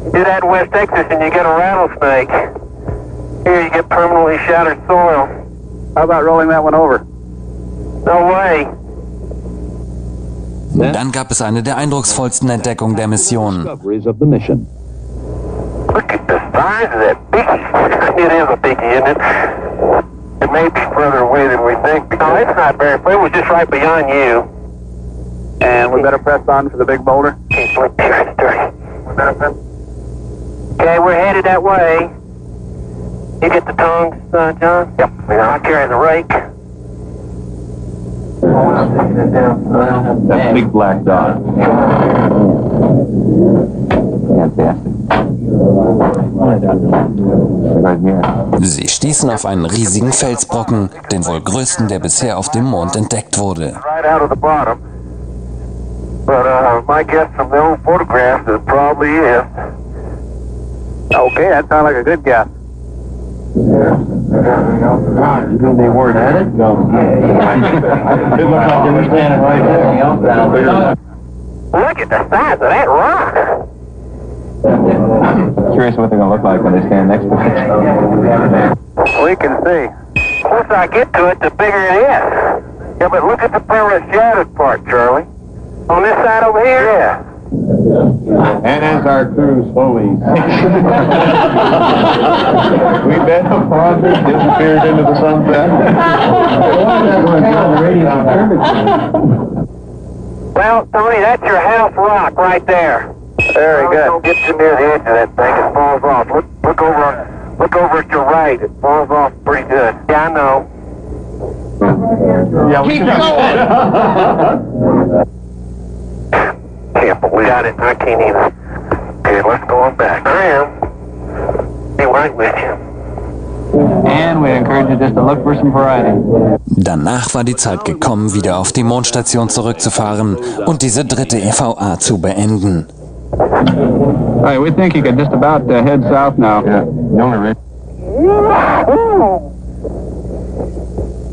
You do that in West Texas and you get a rattlesnake. Here you get permanently shattered soil. How about rolling that one over? No way. Dann gab es eine der eindrucksvollsten Entdeckungen der Mission. Look at the size of that beaky. It is a beaky, isn't it? It may be further away than we think. No, it's not very far. It was just right beyond you. And we better press on for the big boulder? Can't look there. It's dirty. Okay, we're headed that way. You get the tongs, John? Yep. I'll carry the rake. That big black dot. Sie stießen auf einen riesigen Felsbrocken, den wohl größten, der bisher auf dem Mond entdeckt wurde. Right out of the bottom. But my guess from the old photographs is it probably is. Okay, that sounds like a good guess. They weren't at it? No. It looked like they were standing right there. Look at the size of that rock. Curious what they're going to look like when they stand next to it. We can see. The closer I get to it, the bigger it is. Yeah, but look at the permanent shattered part, Charlie. On this side over here? Yeah. And as our crew slowly we bet upon it, disappeared into the sunset. Well, Tony, that's your house rock right there. Very good. Don't get too near the edge of that thing. It falls off. Look over at your right. It falls off pretty good. Yeah, I know. Yeah, keep going. Can't believe Got it. I can't even. Okay, let's go on back. I am. Be right with you. And we encourage you just to look for some variety. Danach war die Zeit gekommen, wieder auf die Mondstation zurückzufahren und diese dritte EVA zu beenden. All right, we think you could just about head south now. Yeah, the only reason.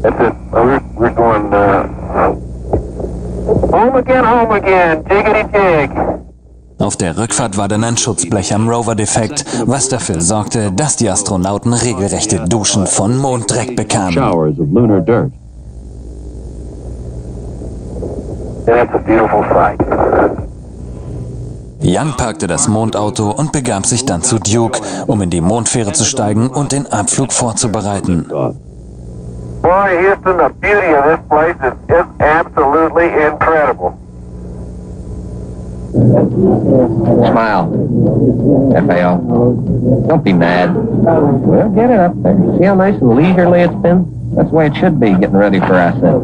That's it. We're going, Home again. Jiggity jig. Auf der Rückfahrt war dann ein Schutzblech am Rover defekt, was dafür sorgte, dass die Astronauten regelrechte Duschen von Monddreck bekamen. Showers of lunar dirt. That's a beautiful sight. Young parkte das Mondauto und begab sich dann zu Duke, um in die Mondfähre zu steigen und den Abflug vorzubereiten. Boy, Houston, the beauty of this place is absolutely incredible. Smile. FAO. Don't be mad. Well, get it up there. See how nice and leisurely it's been? That's the way it should be, getting ready for ascent.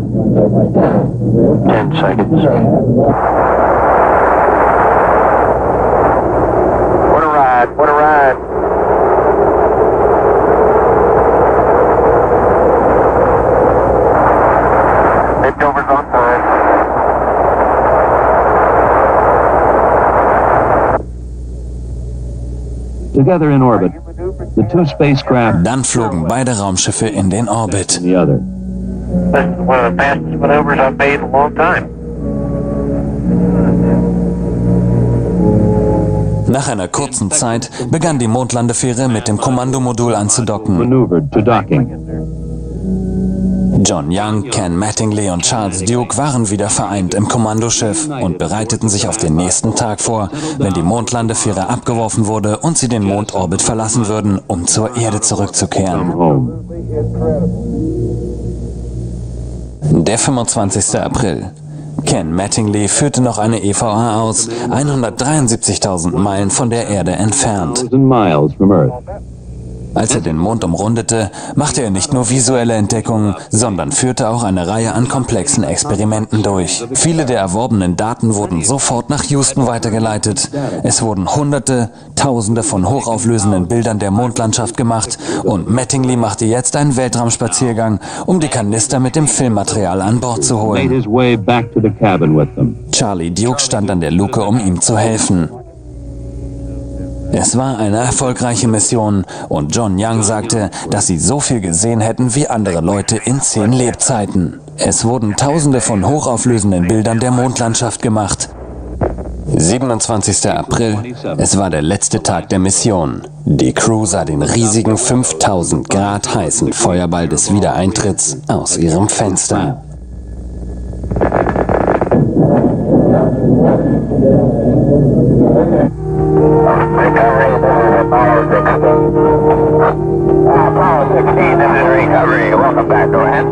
10 seconds. What a ride, what a ride. Midcover's on time. Together in orbit, the two spacecraft. Dann flogen beide Raumschiffe in den Orbit. The other. This is one of the fastest maneuvers I've made in a long time. Nach einer kurzen Zeit begann die Mondlandefähre mit dem Kommandomodul anzudocken. Maneuvered to docking. John Young, Ken Mattingly und Charles Duke waren wieder vereint im Kommandoschiff und bereiteten sich auf den nächsten Tag vor, wenn die Mondlandefähre abgeworfen wurde und sie den Mondorbit verlassen würden, um zur Erde zurückzukehren. Der 25. April. Ken Mattingly führte noch eine EVA aus, 173.000 Meilen von der Erde entfernt. Als er den Mond umrundete, machte er nicht nur visuelle Entdeckungen, sondern führte auch eine Reihe an komplexen Experimenten durch. Viele der erworbenen Daten wurden sofort nach Houston weitergeleitet. Es wurden Hunderte, Tausende von hochauflösenden Bildern der Mondlandschaft gemacht und Mattingly machte jetzt einen Weltraumspaziergang, um die Kanister mit dem Filmmaterial an Bord zu holen. Charlie Duke stand an der Luke, um ihm zu helfen. Es war eine erfolgreiche Mission und John Young sagte, dass sie so viel gesehen hätten wie andere Leute in 10 Lebzeiten. Es wurden Tausende von hochauflösenden Bildern der Mondlandschaft gemacht. 27. April, es war der letzte Tag der Mission. Die Crew sah den riesigen 5000 Grad heißen Feuerball des Wiedereintritts aus ihrem Fenster. Apollo 16, this is recovery. Welcome back, go ahead.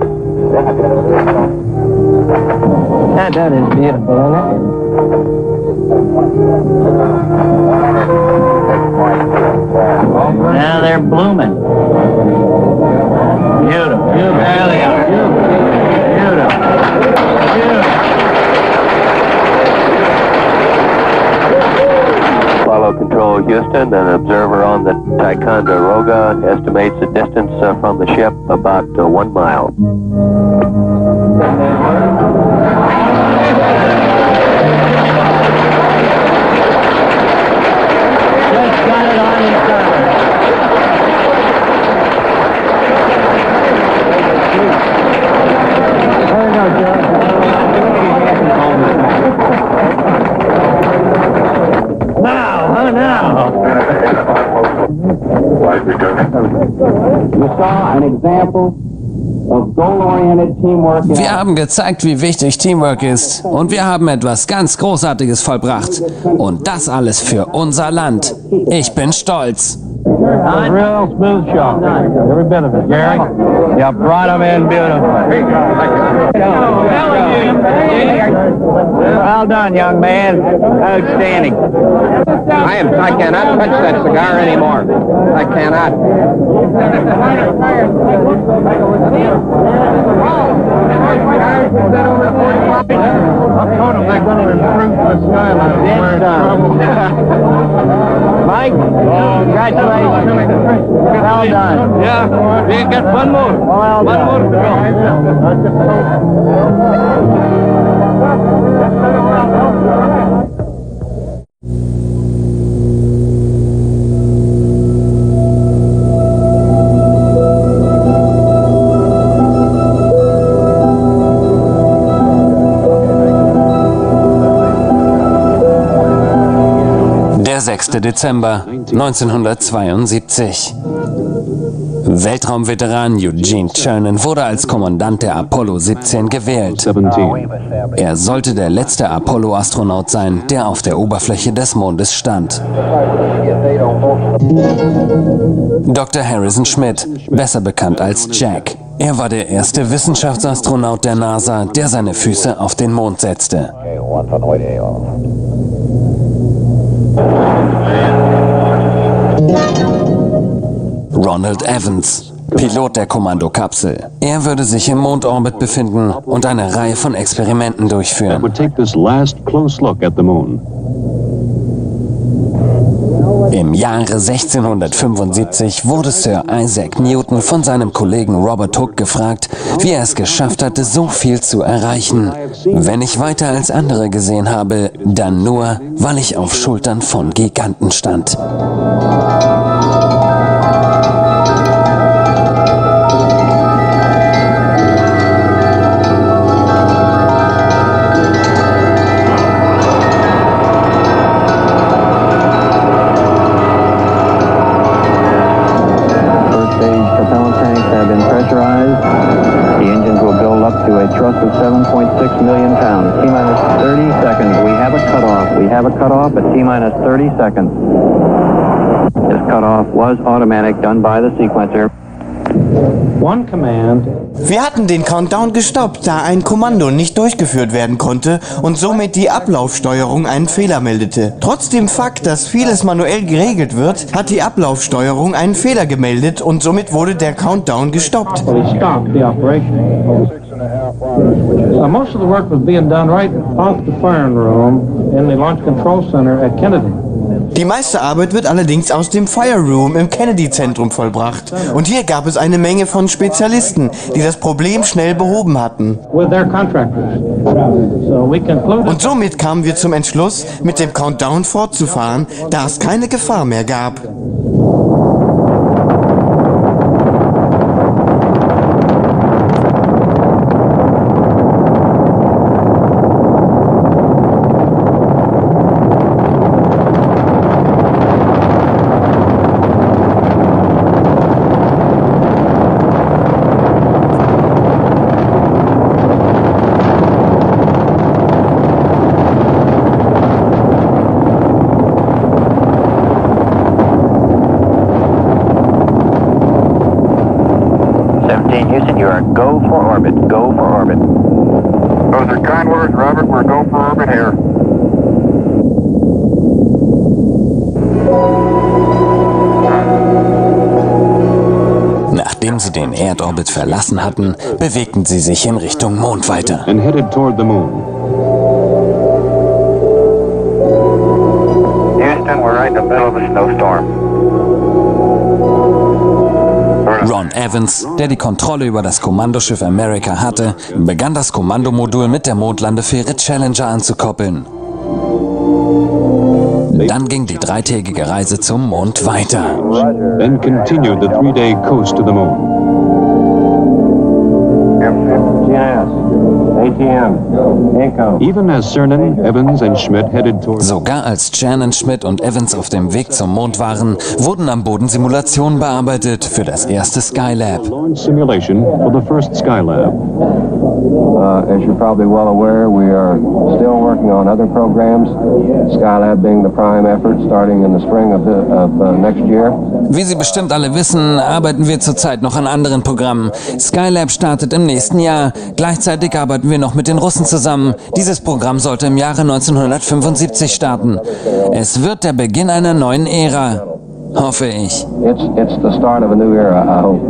That is beautiful, isn't it? Now they're blooming. Beautiful. There they are. Beautiful. Apollo Control Houston, an observer on the Ticonderoga estimates the distance from the ship about 1 mile. Just got it on the cover. There we go, Joe. Now. You saw an example of goal-oriented teamwork. Wir haben gezeigt, wie wichtig Teamwork ist. Und wir haben etwas ganz Großartiges vollbracht. Und das alles für unser Land. Ich bin stolz. Real smooth shot. Every bit of it. Gary? You brought them in beautiful. Well, Well done, young man. Outstanding. I cannot touch that cigar anymore. I cannot. I told him they're going to improve the skyline. Mike, congratulations. Well done. Yeah, we got one more. Well One more to Der 6. Dezember 1972. Weltraumveteran Eugene Cernan wurde als Kommandant der Apollo 17 gewählt. Er sollte der letzte Apollo-Astronaut sein, der auf der Oberfläche des Mondes stand. Dr. Harrison Schmitt, besser bekannt als Jack. Er war der erste Wissenschaftsastronaut der NASA, der seine Füße auf den Mond setzte. Ronald Evans, Pilot der Kommandokapsel. Er würde sich im Mondorbit befinden und eine Reihe von Experimenten durchführen. Im Jahre 1675 wurde Sir Isaac Newton von seinem Kollegen Robert Hooke gefragt, wie er es geschafft hatte, so viel zu erreichen. Wenn ich weiter als andere gesehen habe, dann nur, weil ich auf Schultern von Giganten stand. Thrust of 7.6 million pounds. T-minus 30 seconds. We have a cutoff. We have a cutoff at T-minus 30 seconds. This cutoff was automatic, done by the sequencer. One command. Wir hatten den Countdown gestoppt, da ein Kommando nicht durchgeführt werden konnte und somit die Ablaufsteuerung einen Fehler meldete. Trotz dem Fakt, dass vieles manuell geregelt wird, hat die Ablaufsteuerung einen Fehler gemeldet und somit wurde der Countdown gestoppt. Most of the work was being done right off the firing room in the Launch Control Center at Kennedy. Die meiste Arbeit wird allerdings aus dem Fire Room im Kennedy-Zentrum vollbracht. Und hier gab es eine Menge von Spezialisten, die das Problem schnell behoben hatten. Und somit kamen wir zum Entschluss, mit dem Countdown fortzufahren, da es keine Gefahr mehr gab. Houston, you are go for orbit. Go for orbit. Those are kind words, Robert. We're go for orbit here. Nachdem sie den Erdorbit verlassen hatten, bewegten sie sich in Richtung Mond weiter. And headed toward the moon. Houston, we're right in the middle of a snowstorm. Ron Evans, der die Kontrolle über das Kommandoschiff America hatte, begann das Kommandomodul mit der Mondlandefähre Challenger anzukoppeln. Dann ging die dreitägige Reise zum Mond weiter. Then continued the 3-day coast to the moon. Even as Cernan, Evans and Schmitt headed toward... Sogar als Cernan, Schmitt und Evans auf dem Weg zum Mond waren, wurden am Boden Simulationen bearbeitet für das erste Skylab. Simulation for the first Skylab. As you're probably well aware, we are still working working on other programs, Skylab being the prime effort starting in the spring of next year. Wie Sie bestimmt alle wissen, arbeiten wir zurzeit noch an anderen Programmen. Skylab startet im nächsten Jahr. Gleichzeitig arbeiten wir noch mit den Russen zusammen. Dieses Programm sollte im Jahre 1975 starten. Es wird der Beginn einer neuen Ära. Hoffe ich. It's the start of a new era, I hope.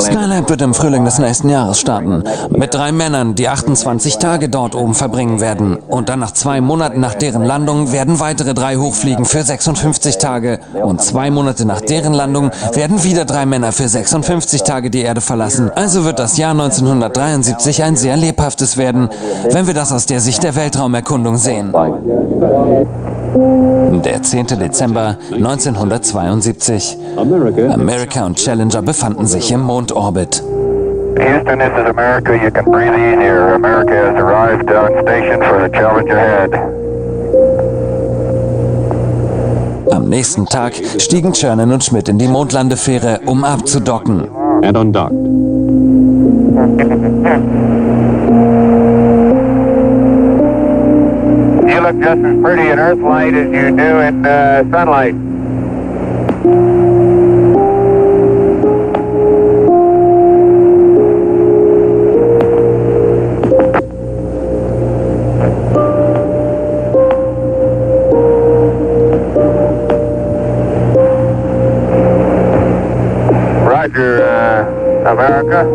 Skylab wird im Frühling des nächsten Jahres starten. Mit 3 Männern, die 28 Tage dort oben verbringen werden. Und dann nach 2 Monaten nach deren Landung werden weitere 3 hochfliegen für 56 Tage. Und 2 Monate nach deren Landung werden wieder 3 Männer für 56 Tage die Erde verlassen. Also wird das Jahr 1973 ein sehr lebhaftes werden, wenn wir das aus der Sicht der Weltraumerkundung sehen. Der 10. Dezember 1972. America und Challenger befanden sich im Mondorbit. Houston, this is America. You can breathe easier. America has arrived on station for the Challenger head. Am nächsten Tag stiegen Chernin und Schmidt in die Mondlandefähre, um abzudocken. And undocked. You look just as pretty in Earthlight as you do in sunlight. Roger, America.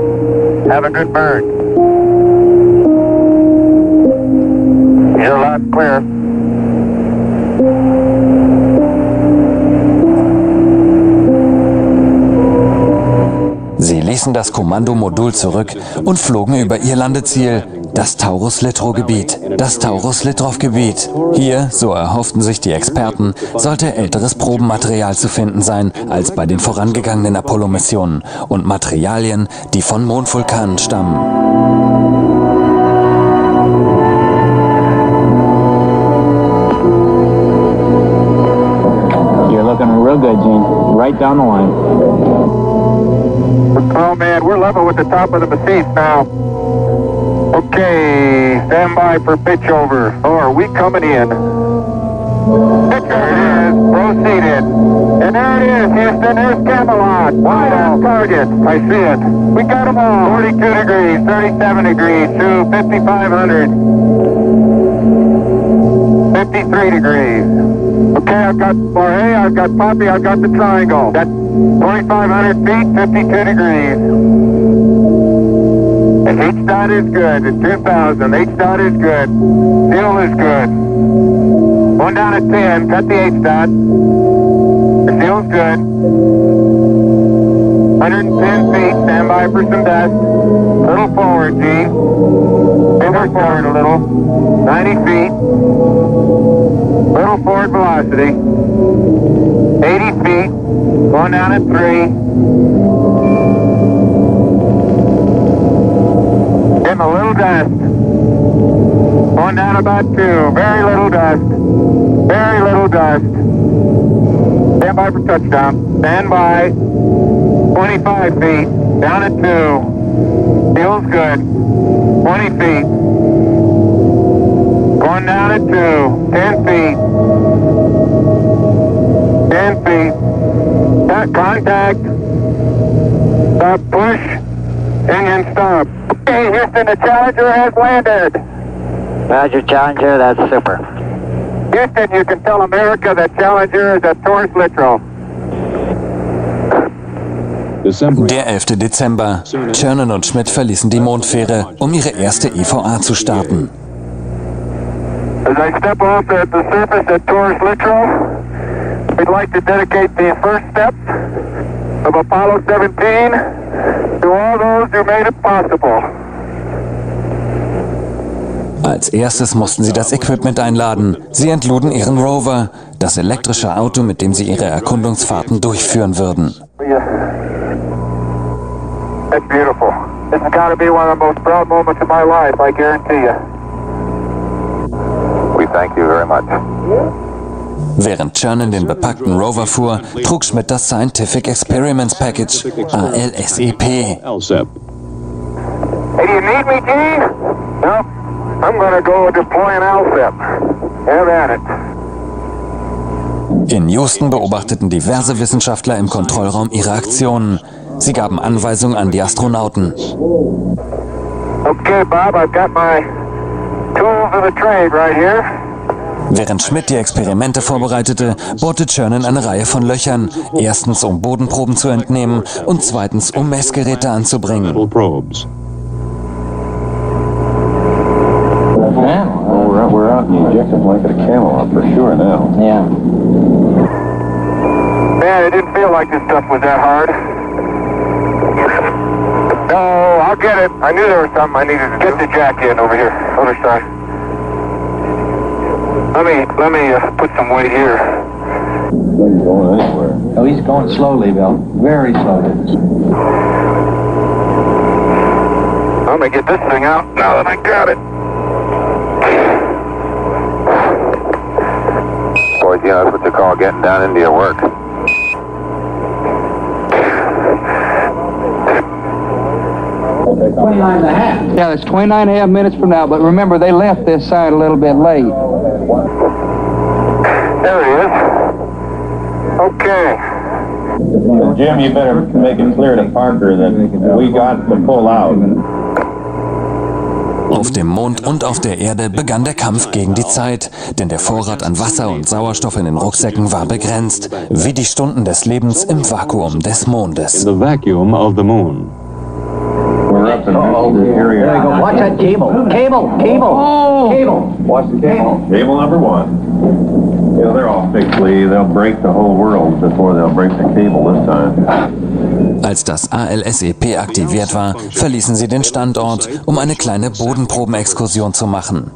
Have a good burn. You're loud and clear. Sie ließen das Kommandomodul zurück und flogen über ihr Landeziel, das Taurus-Littrow-Gebiet. Das Taurus-Littrow-Gebiet. Hier, so erhofften sich die Experten, sollte älteres Probenmaterial zu finden sein als bei den vorangegangenen Apollo-Missionen und Materialien, die von Mondvulkanen stammen. You're looking real good, Gene. Right down the line. Oh man, we're level with the top of the massif now. Okay, stand by for pitch over. Oh, are we coming in? There it is, proceeded. And there it is, Houston, there's Camelot. Wide on target, I see it. We got them all. 42 degrees, 37 degrees, to 5,500. 53 degrees. Okay, I've got Jorge, I've got Poppy, I've got the triangle. That's 2,500 feet, 52 degrees. And H-dot is good at 2,000. H-dot is good. Fuel is good. Going down at 10, cut the H-dot. The fuel's good. 110 feet, stand by for some dust. Little forward, G. Little forward a little. 90 feet. Little forward velocity. 80 feet. Going down at 3. Getting a little dust. Going down about 2. Very little dust. Very little dust. Stand by for touchdown. Stand by. 25 feet. Down at 2. Feels good. 20 feet. Going down at 2. 10 feet. 10 feet. Contact. Stop push. Engine stop. Okay, Houston, the Challenger has landed. Roger, Challenger, that's super. Houston, you can tell America that Challenger is a Taurus Littrow. Der 11. Dezember. Chernin und Schmidt verließen die Mondfähre, um ihre erste EVA zu starten. As I step off at the surface at Taurus Littrow, we'd like to dedicate the first steps of Apollo 17 to all those who made it possible. Als erstes mussten sie das Equipment einladen. Sie entluden ihren Rover, das elektrische Auto, mit dem sie ihre Erkundungsfahrten durchführen würden. That's beautiful. This has got to be one of the most proud moments of my life, I guarantee you. We thank you very much. Während Chernin den bepackten Rover fuhr, trug Schmidt das Scientific Experiments Package, ALSEP. Hey, do you need me, G? No? I'm gonna go deploy an LSEP. Have at it. In Houston beobachteten diverse Wissenschaftler im Kontrollraum ihre Aktionen. Sie gaben Anweisungen an die Astronauten. Okay, Bob, I've got my tools of the trade right here. Während Schmidt die Experimente vorbereitete, bohrte Chernin eine Reihe von Löchern. Erstens, um Bodenproben zu entnehmen und zweitens, um Messgeräte anzubringen. We're out in the ejector blanket of Camelot for sure now. Yeah. Man, it didn't feel like this stuff was that hard. No, I'll get it. I knew there was something I needed to do. Get the jack in over here, other side. Let me put some weight here. He's going anywhere. Oh, he's going slowly, Bill. Very slowly. I'm gonna get this thing out now that I got it. Boys, yeah, that's what you call getting down into your work. Yeah, that's 29.5 minutes from now, but remember, they left this side a little bit late. There he is. Okay. Jim, you better make it clear to Parker that we got to pull out. Auf dem Mond und auf der Erde begann der Kampf gegen die Zeit, denn der Vorrat an Wasser und Sauerstoff in den Rucksäcken war begrenzt, wie die Stunden des Lebens im Vakuum des Mondes. The vacuum of the moon. We're up in the area. There you go. Watch that cable. Cable. Cable. Watch the cable. Cable number 1. You know, they're all fixed, Lee. They'll break the whole world before they'll break the cable this time. Als das ALSEP aktiviert war, verließen sie den Standort, um eine kleine Bodenprobenexkursion zu machen.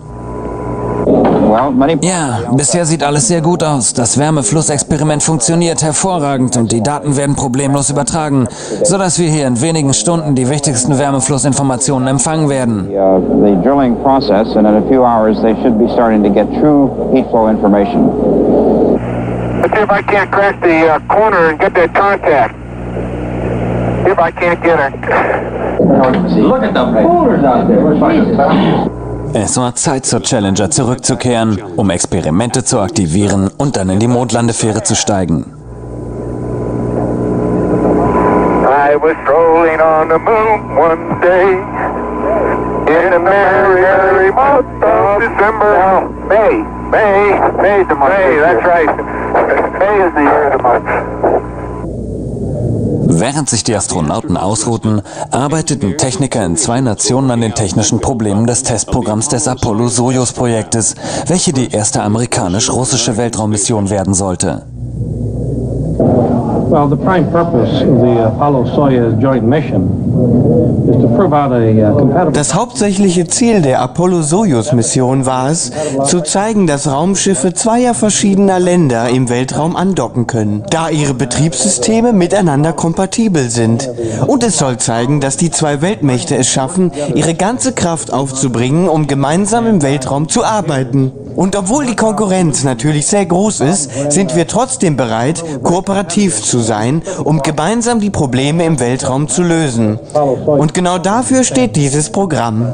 Ja, bisher sieht alles sehr gut aus. Das Wärmeflussexperiment funktioniert hervorragend und die Daten werden problemlos übertragen, sodass wir hier in wenigen Stunden die wichtigsten Wärmeflussinformationen empfangen werden. The drilling process, and in a few hours they should be starting to get true heat flow information. Let's see if I can't crash the corner and get that contact. See if I can't get it. Look at the boulders out there. Es war Zeit, zur Challenger zurückzukehren, um Experimente zu aktivieren und dann in die Mondlandefähre zu steigen. I was strolling on the moon one day in a merry, merry month of December. May is the month. May, that's right. May is the year of the month. Während sich die Astronauten ausruhten, arbeiteten Techniker in 2 Nationen an den technischen Problemen des Testprogramms des Apollo-Sojus-Projektes, welche die erste amerikanisch-russische Weltraummission werden sollte. Well, the prime purpose of the Apollo-Soyuz joint mission is to prove out a compatible... Das hauptsächliche Ziel der Apollo-Sojus-Mission war es, zu zeigen, dass Raumschiffe zweier verschiedener Länder im Weltraum andocken können, da ihre Betriebssysteme miteinander kompatibel sind. Und es soll zeigen, dass die 2 Weltmächte es schaffen, ihre ganze Kraft aufzubringen, um gemeinsam im Weltraum zu arbeiten. Und obwohl die Konkurrenz natürlich sehr groß ist, sind wir trotzdem bereit, kooperativ zu sein, um gemeinsam die Probleme im Weltraum zu lösen. Und genau dafür steht dieses Programm.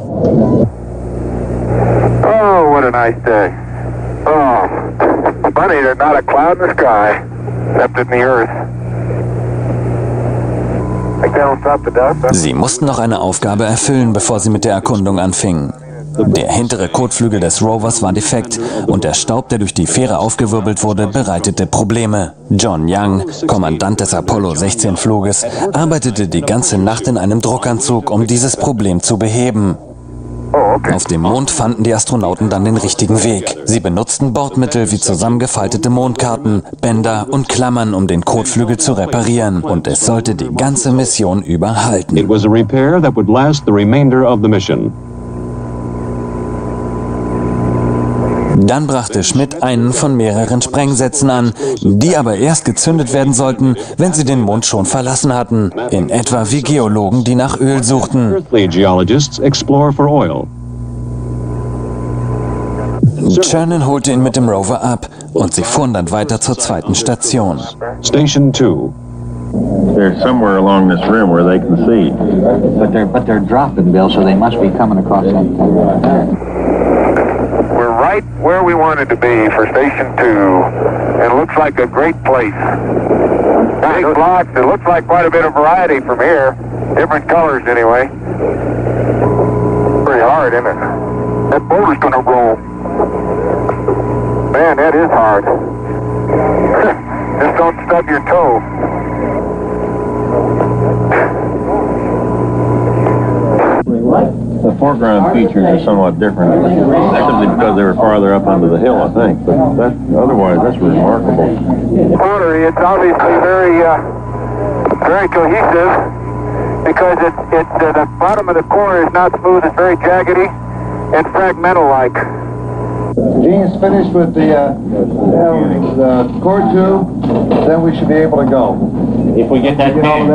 Oh, what a nice day. Oh, funny, there's not a cloud in the sky, except in the earth. Sie mussten noch eine Aufgabe erfüllen, bevor sie mit der Erkundung anfingen. Der hintere Kotflügel des Rovers war defekt und der Staub, der durch die Fähre aufgewirbelt wurde, bereitete Probleme. John Young, Kommandant des Apollo-16-Fluges, arbeitete die ganze Nacht in einem Druckanzug, um dieses Problem zu beheben. Auf dem Mond fanden die Astronauten dann den richtigen Weg. Sie benutzten Bordmittel wie zusammengefaltete Mondkarten, Bänder und Klammern, um den Kotflügel zu reparieren. Und es sollte die ganze Mission über halten. It was a repair that would last the remainder of the mission. Dann brachte Schmidt einen von mehreren Sprengsätzen an, die aber erst gezündet werden sollten, wenn sie den Mond schon verlassen hatten. In etwa wie Geologen, die nach Öl suchten. Chernin holte ihn mit dem Rover ab und sie fuhren dann weiter zur 2. Station. Station 2. They're somewhere along this rim where they can see. But they're dropping, Bill, so they must be coming across that thing. We're right where we wanted to be for Station 2. It looks like a great place. Big blocks. It looks like quite a bit of variety from here. Different colors, anyway. Pretty hard, isn't it? That boulder's going to roll. Man, that is hard. Just don't stub your toe. The foreground features are somewhat different, simply because they were farther up onto the hill, I think. But otherwise, that's remarkable. Rotary, it's obviously very cohesive because the bottom of the core is not smooth. It's very jaggedy and fragmental-like. Gene's finished with the core tube, then we should be able to go. If we get that pan.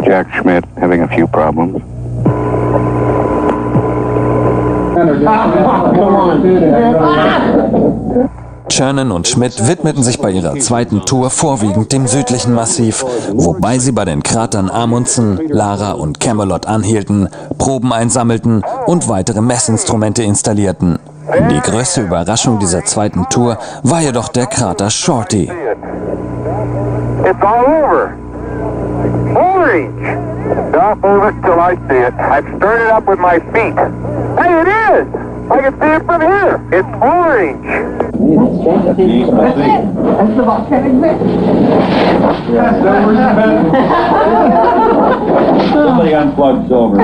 Jack Schmidt having a few problems. Chernin und Schmidt widmeten sich bei ihrer zweiten Tour vorwiegend dem südlichen Massiv, wobei sie bei den Kratern Amundsen, Lara und Camelot anhielten, Proben einsammelten und weitere Messinstrumente installierten. Die größte Überraschung dieser zweiten Tour war jedoch der Krater Shorty. It's all over. Orange. Don't move it till I see it. I've stirred it up with my feet. Hey, it is. I can see it from here. It's orange. That's the volcanic mist. Somebody unplugged silver.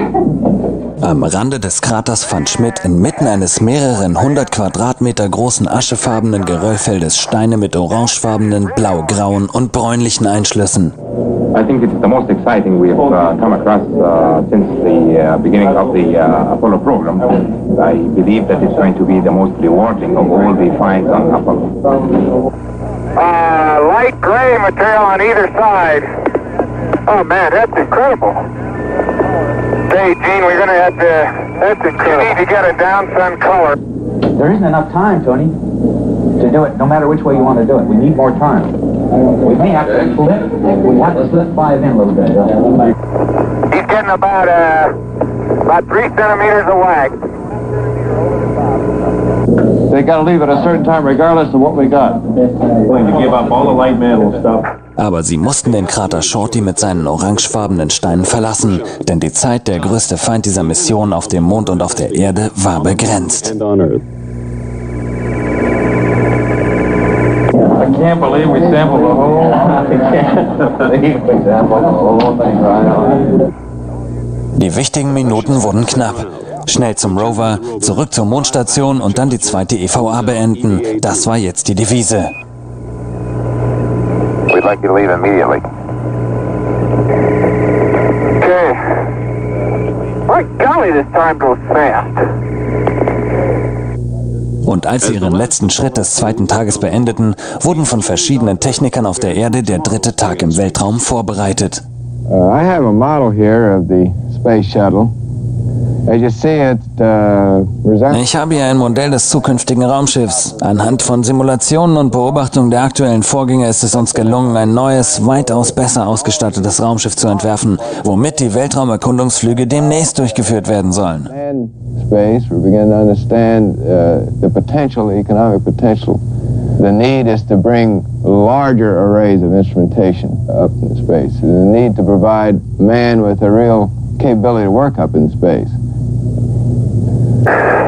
Am Rande des Kraters fand Schmidt inmitten eines mehreren 100 Quadratmeter großen aschefarbenen Geröllfeldes Steine mit orangefarbenen, blau-grauen und bräunlichen Einschlüssen. I think it's the most exciting we have come across since the beginning of the Apollo program. I believe that it's going to be the most rewarding of all the finds on Apollo. Light gray material on either side. Oh man, that's incredible. Hey, Gene, we're going to have to, that's incredible. You need to get a down sun color. There isn't enough time, Tony, to do it, no matter which way you want to do it. We need more time. We may have to slip 5 in a little bit. He's getting about 3 centimeters of wax. They got to leave at a certain time regardless of what we got. Going to give up all the light mantle stuff. Aber sie mussten den Krater Shorty mit seinen orangefarbenen Steinen verlassen, denn die Zeit, der größte Feind dieser Mission auf dem Mond und auf der Erde, war begrenzt. I can't believe we sampled the whole thing. Die wichtigen Minuten wurden knapp. Schnell zum Rover, zurück zur Mondstation und dann die zweite EVA beenden. Das war jetzt die Devise. We'd like you to leave immediately. Okay. My golly, this time goes fast. Und als sie ihren letzten Schritt des zweiten Tages beendeten, wurden von verschiedenen Technikern auf der Erde der dritte Tag im Weltraum vorbereitet. I have a model here of the space shuttle. As you see it, Ich habe hier ein Modell des zukünftigen Raumschiffs. Anhand von Simulationen und Beobachtungen der aktuellen Vorgänge ist es uns gelungen, ein neues, weitaus besser ausgestattetes Raumschiff zu entwerfen, womit die Weltraumerkundungsflüge demnächst durchgeführt werden sollen. Space, we're beginning to understand the potential, the economic potential. The need is to bring larger arrays of instrumentation up in space. The need to provide man with a real capability to work up in space.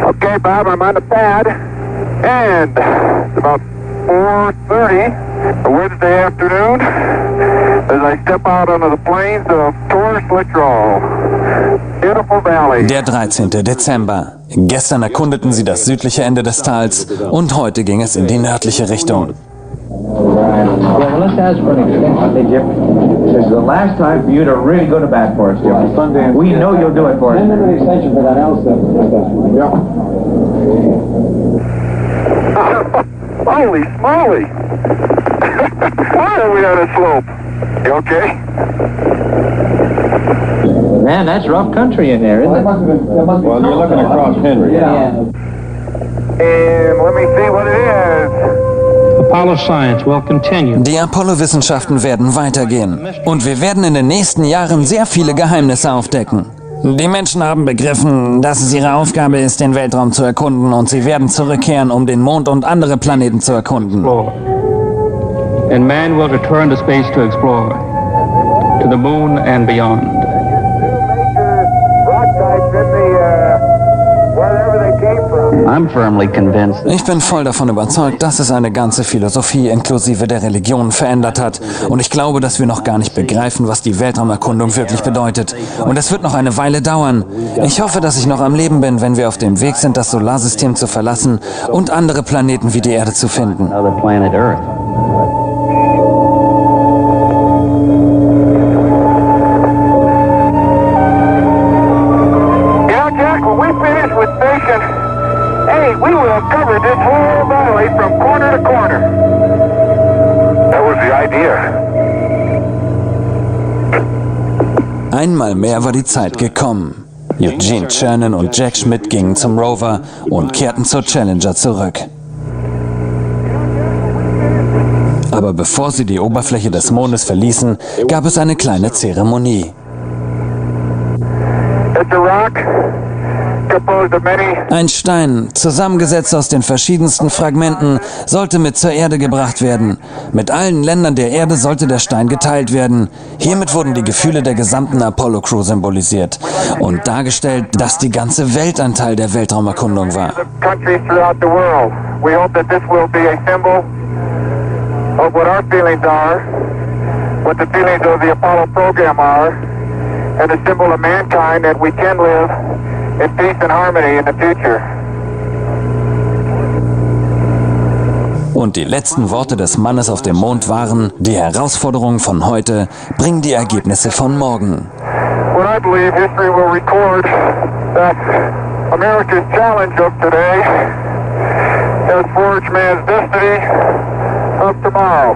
Okay, Bob, I'm on the pad, and it's about 4:30 Wednesday afternoon as I step out onto the plains of Torres Littrell. Beautiful valley. Der 13. Dezember. Gestern erkundeten sie das südliche Ende des Tals und heute ging es in die nördliche Richtung. Yeah, well, let's ask for an extension. Hey, Jim, this is the last time for you to really go to bat for us, Jim. We know you'll do it for us. Send them an extension for that else. Yeah. Holy smoly! Why are we on a slope? You okay? Man, that's rough country in there, isn't it? Well, you're looking across Henry. Yeah. And let me see what it is. Apollo science will continue. Die Apollo-Wissenschaften werden weitergehen. Und wir werden in den nächsten Jahren sehr viele Geheimnisse aufdecken. Die Menschen haben begriffen, dass es ihre Aufgabe ist, den Weltraum zu erkunden, und sie werden zurückkehren, um den Mond und andere Planeten zu erkunden. And man will return to space to explore, to the moon and beyond. I'm firmly convinced. Ich bin voll davon überzeugt, dass es eine ganze Philosophie inklusive der Religion verändert hat. Und ich glaube, dass wir noch gar nicht begreifen, was die Weltraumerkundung wirklich bedeutet. Und es wird noch eine Weile dauern. Ich hoffe, dass ich noch am Leben bin, wenn wir auf dem Weg sind, das Solarsystem zu verlassen und andere Planeten wie die Erde zu finden. Hey, we will have covered this whole valley from corner to corner. That was the idea. Einmal mehr war die Zeit gekommen. Eugene Cernan und Jack Schmitt gingen zum Rover und kehrten zur Challenger zurück. Aber bevor sie die Oberfläche des Mondes verließen, gab es eine kleine Zeremonie. It's a rock. Ein Stein, zusammengesetzt aus den verschiedensten Fragmenten, sollte mit zur Erde gebracht werden. Mit allen Ländern der Erde sollte der Stein geteilt werden. Hiermit wurden die Gefühle der gesamten Apollo-Crew symbolisiert und dargestellt, dass die ganze Welt ein Teil der Weltraumerkundung war. And a symbol of mankind that we can live in peace and harmony in the future. Und die letzten Worte des Mannes auf dem Mond waren: Die Herausforderungen von heute bringen die Ergebnisse von morgen. What I believe history will record that America's challenge of today has forged man's destiny of tomorrow.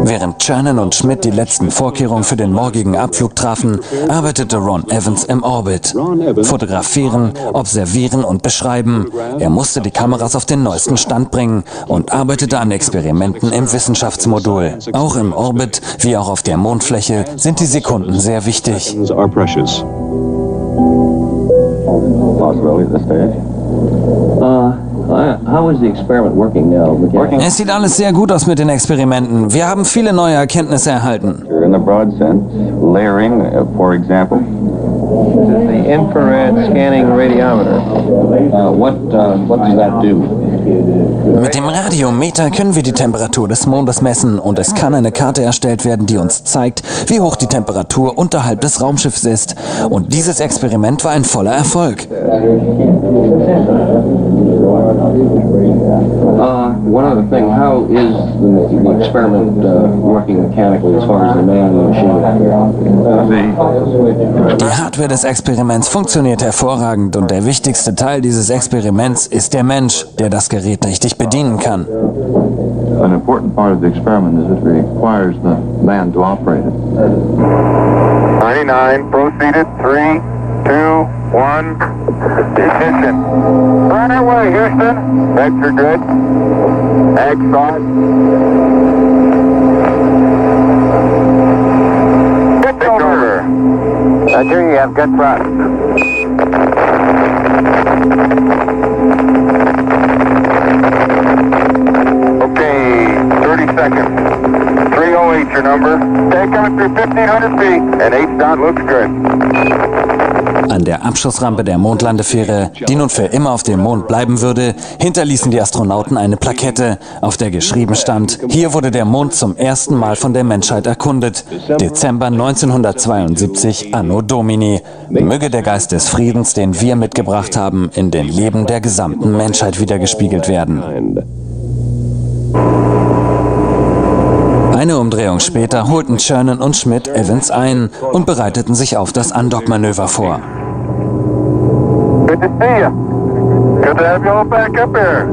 Während Cernan und Schmitt die letzten Vorkehrungen für den morgigen Abflug trafen, arbeitete Ron Evans im Orbit. Fotografieren, observieren und beschreiben. Er musste die Kameras auf den neuesten Stand bringen und arbeitete an Experimenten im Wissenschaftsmodul. Auch im Orbit, wie auch auf der Mondfläche, sind die Sekunden sehr wichtig. Es sieht alles sehr gut aus mit den Experimenten. Wir haben viele neue Erkenntnisse erhalten. In the broad sense, layering, for example. This is the infrared scanning radiometer. What does that do? Mit dem Radiometer können wir die Temperatur des Mondes messen und es kann eine Karte erstellt werden, die uns zeigt, wie hoch die Temperatur unterhalb des Raumschiffs ist. Und dieses Experiment war ein voller Erfolg. One other thing, how is the experiment working mechanically as far as the man and the machine? Die Hardware des Experiments funktioniert hervorragend und der wichtigste Teil dieses Experiments ist der Mensch, der das Gerät richtig bedienen kann. An important part of the experiment is it requires the man to operate it. 99, proceeded, 3, 2, 1, ignition. Right away, Houston. Vector good. Ag thought. Good over. Roger, you have good thrust. Okay, 30 seconds. 308 your number. Take on through 1,500 feet, and H-dot looks good. An der Abschussrampe der Mondlandefähre, die nun für immer auf dem Mond bleiben würde, hinterließen die Astronauten eine Plakette, auf der geschrieben stand: Hier wurde der Mond zum ersten Mal von der Menschheit erkundet. Dezember 1972, Anno Domini. Möge der Geist des Friedens, den wir mitgebracht haben, in den Leben der gesamten Menschheit wiedergespiegelt werden. Eine Umdrehung später holten Cernan und Schmitt Evans ein und bereiteten sich auf das Undock-Manöver vor. Good to see you. Good to have you all back up here.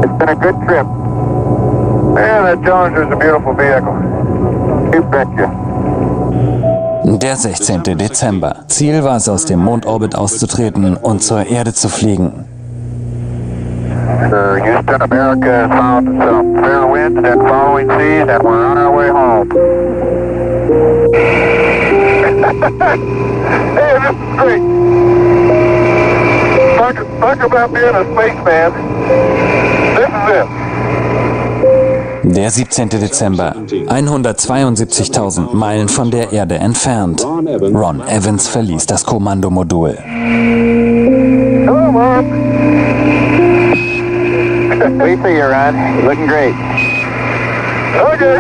It's been a good trip. Yeah, that Challenger's a beautiful vehicle. You betcha. Der 16. Dezember. Ziel war es, aus dem Mondorbit auszutreten und zur Erde zu fliegen. Houston, America has found some fair winds and following seas, and we're on our way home. Hey, this is great. Talk about being a spaceman. This is it. Der 17. Dezember. 172.000 Meilen von der Erde entfernt. Ron Evans verließ das Kommandomodul. Hello, Mom. We see you, Ron. Looking great. Okay.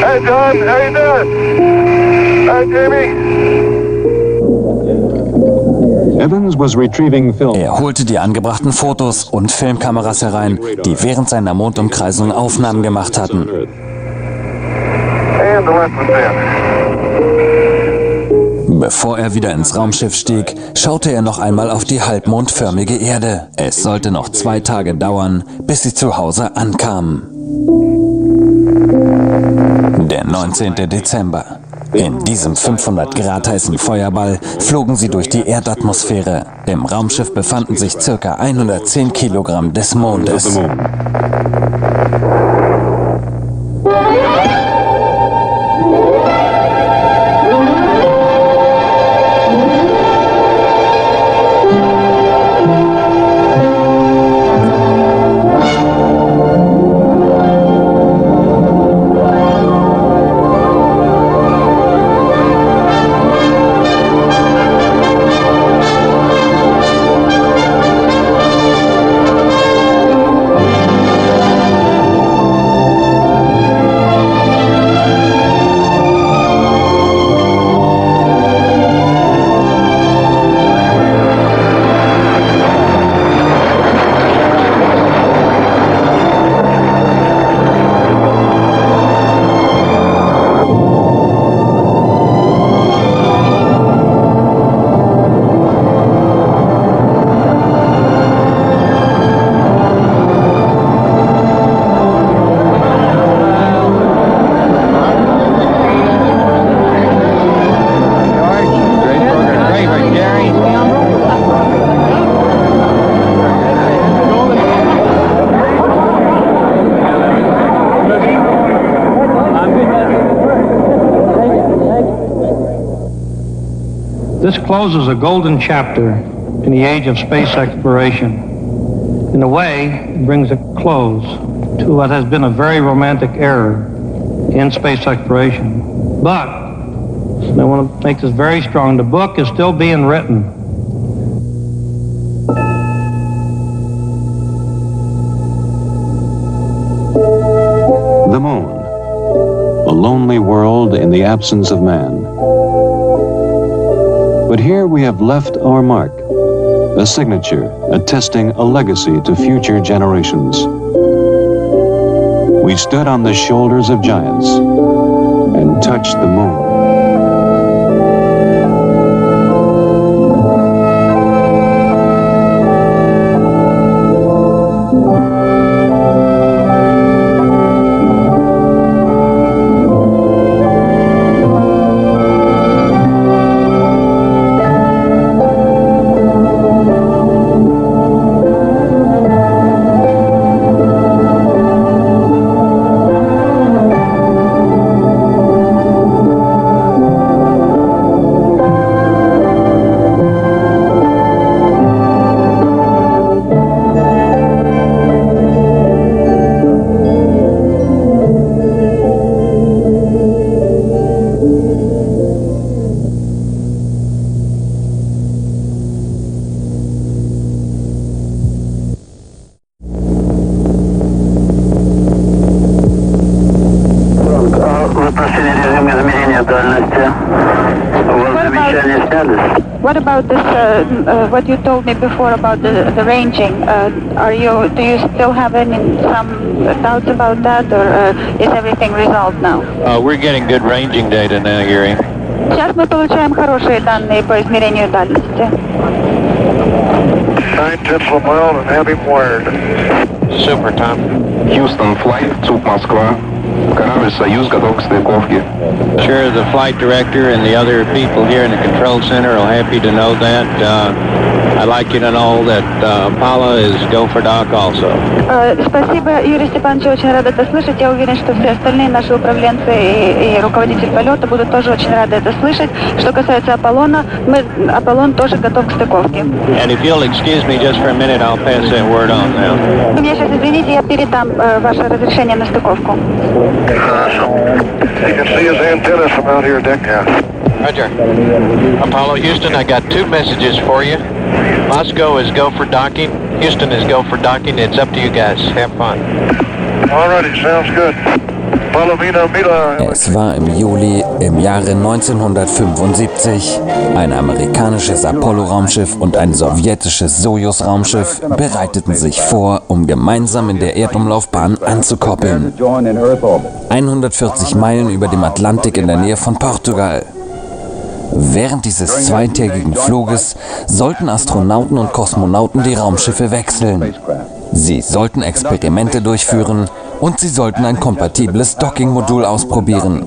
Hey, John. How you doing? Hi, Jamie. Evans was retrieving film. Er holte die angebrachten Fotos und Filmkameras herein, die während seiner Mondumkreisung Aufnahmen gemacht hatten. And the lesson's in. Bevor er wieder ins Raumschiff stieg, schaute er noch einmal auf die halbmondförmige Erde. Es sollte noch 2 Tage dauern, bis sie zu Hause ankamen. Der 19. Dezember. In diesem 500 Grad heißen Feuerball flogen sie durch die Erdatmosphäre. Im Raumschiff befanden sich ca. 110 Kilogramm des Mondes. This closes a golden chapter in the age of space exploration. In a way, it brings a close to what has been a very romantic era in space exploration. But, and I want to make this very strong, the book is still being written. The moon, a lonely world in the absence of man. But here we have left our mark, a signature attesting a legacy to future generations. We stood on the shoulders of giants and touched the moon. What about this? What you told me before about the ranging? Do you still have some doubts about that, or is everything resolved now? We're getting good ranging data now, Gary. Сейчас мы получаем хорошие данные по измерению дальности. 9/10 of a mile and have him wired. Super, Tom. Houston, flight, Zug Moskva. Корабль «Союз» готов к стыковке. Sure, the flight director and the other people here in the control center are happy to know that. I'd like you to know that Apollo is go for dock also. Спасибо, Юрий Степанович, очень рад это слышать. Я уверен, что все остальные наши управленцы и руководитель полета будут тоже очень рады это слышать. Что касается Аполлона, Аполлон тоже готов к стыковке. And if you'll excuse me just for a minute, I'll pass that word on now. Вы меня сейчас извините, я передам ваше разрешение на стыковку. You can see his antennas from out here, deck gas. Roger. Apollo, Houston, I got two messages for you. Moscow is go for docking. Houston is go for docking. It's up to you guys. Have fun. Alrighty, sounds good. Es war im Juli im Jahre 1975. Ein amerikanisches Apollo-Raumschiff und ein sowjetisches Sojus-Raumschiff bereiteten sich vor, um gemeinsam in der Erdumlaufbahn anzukoppeln. 140 Meilen über dem Atlantik in der Nähe von Portugal. Während dieses zweitägigen Fluges sollten Astronauten und Kosmonauten die Raumschiffe wechseln. Sie sollten Experimente durchführen und sie sollten ein kompatibles Docking-Modul ausprobieren.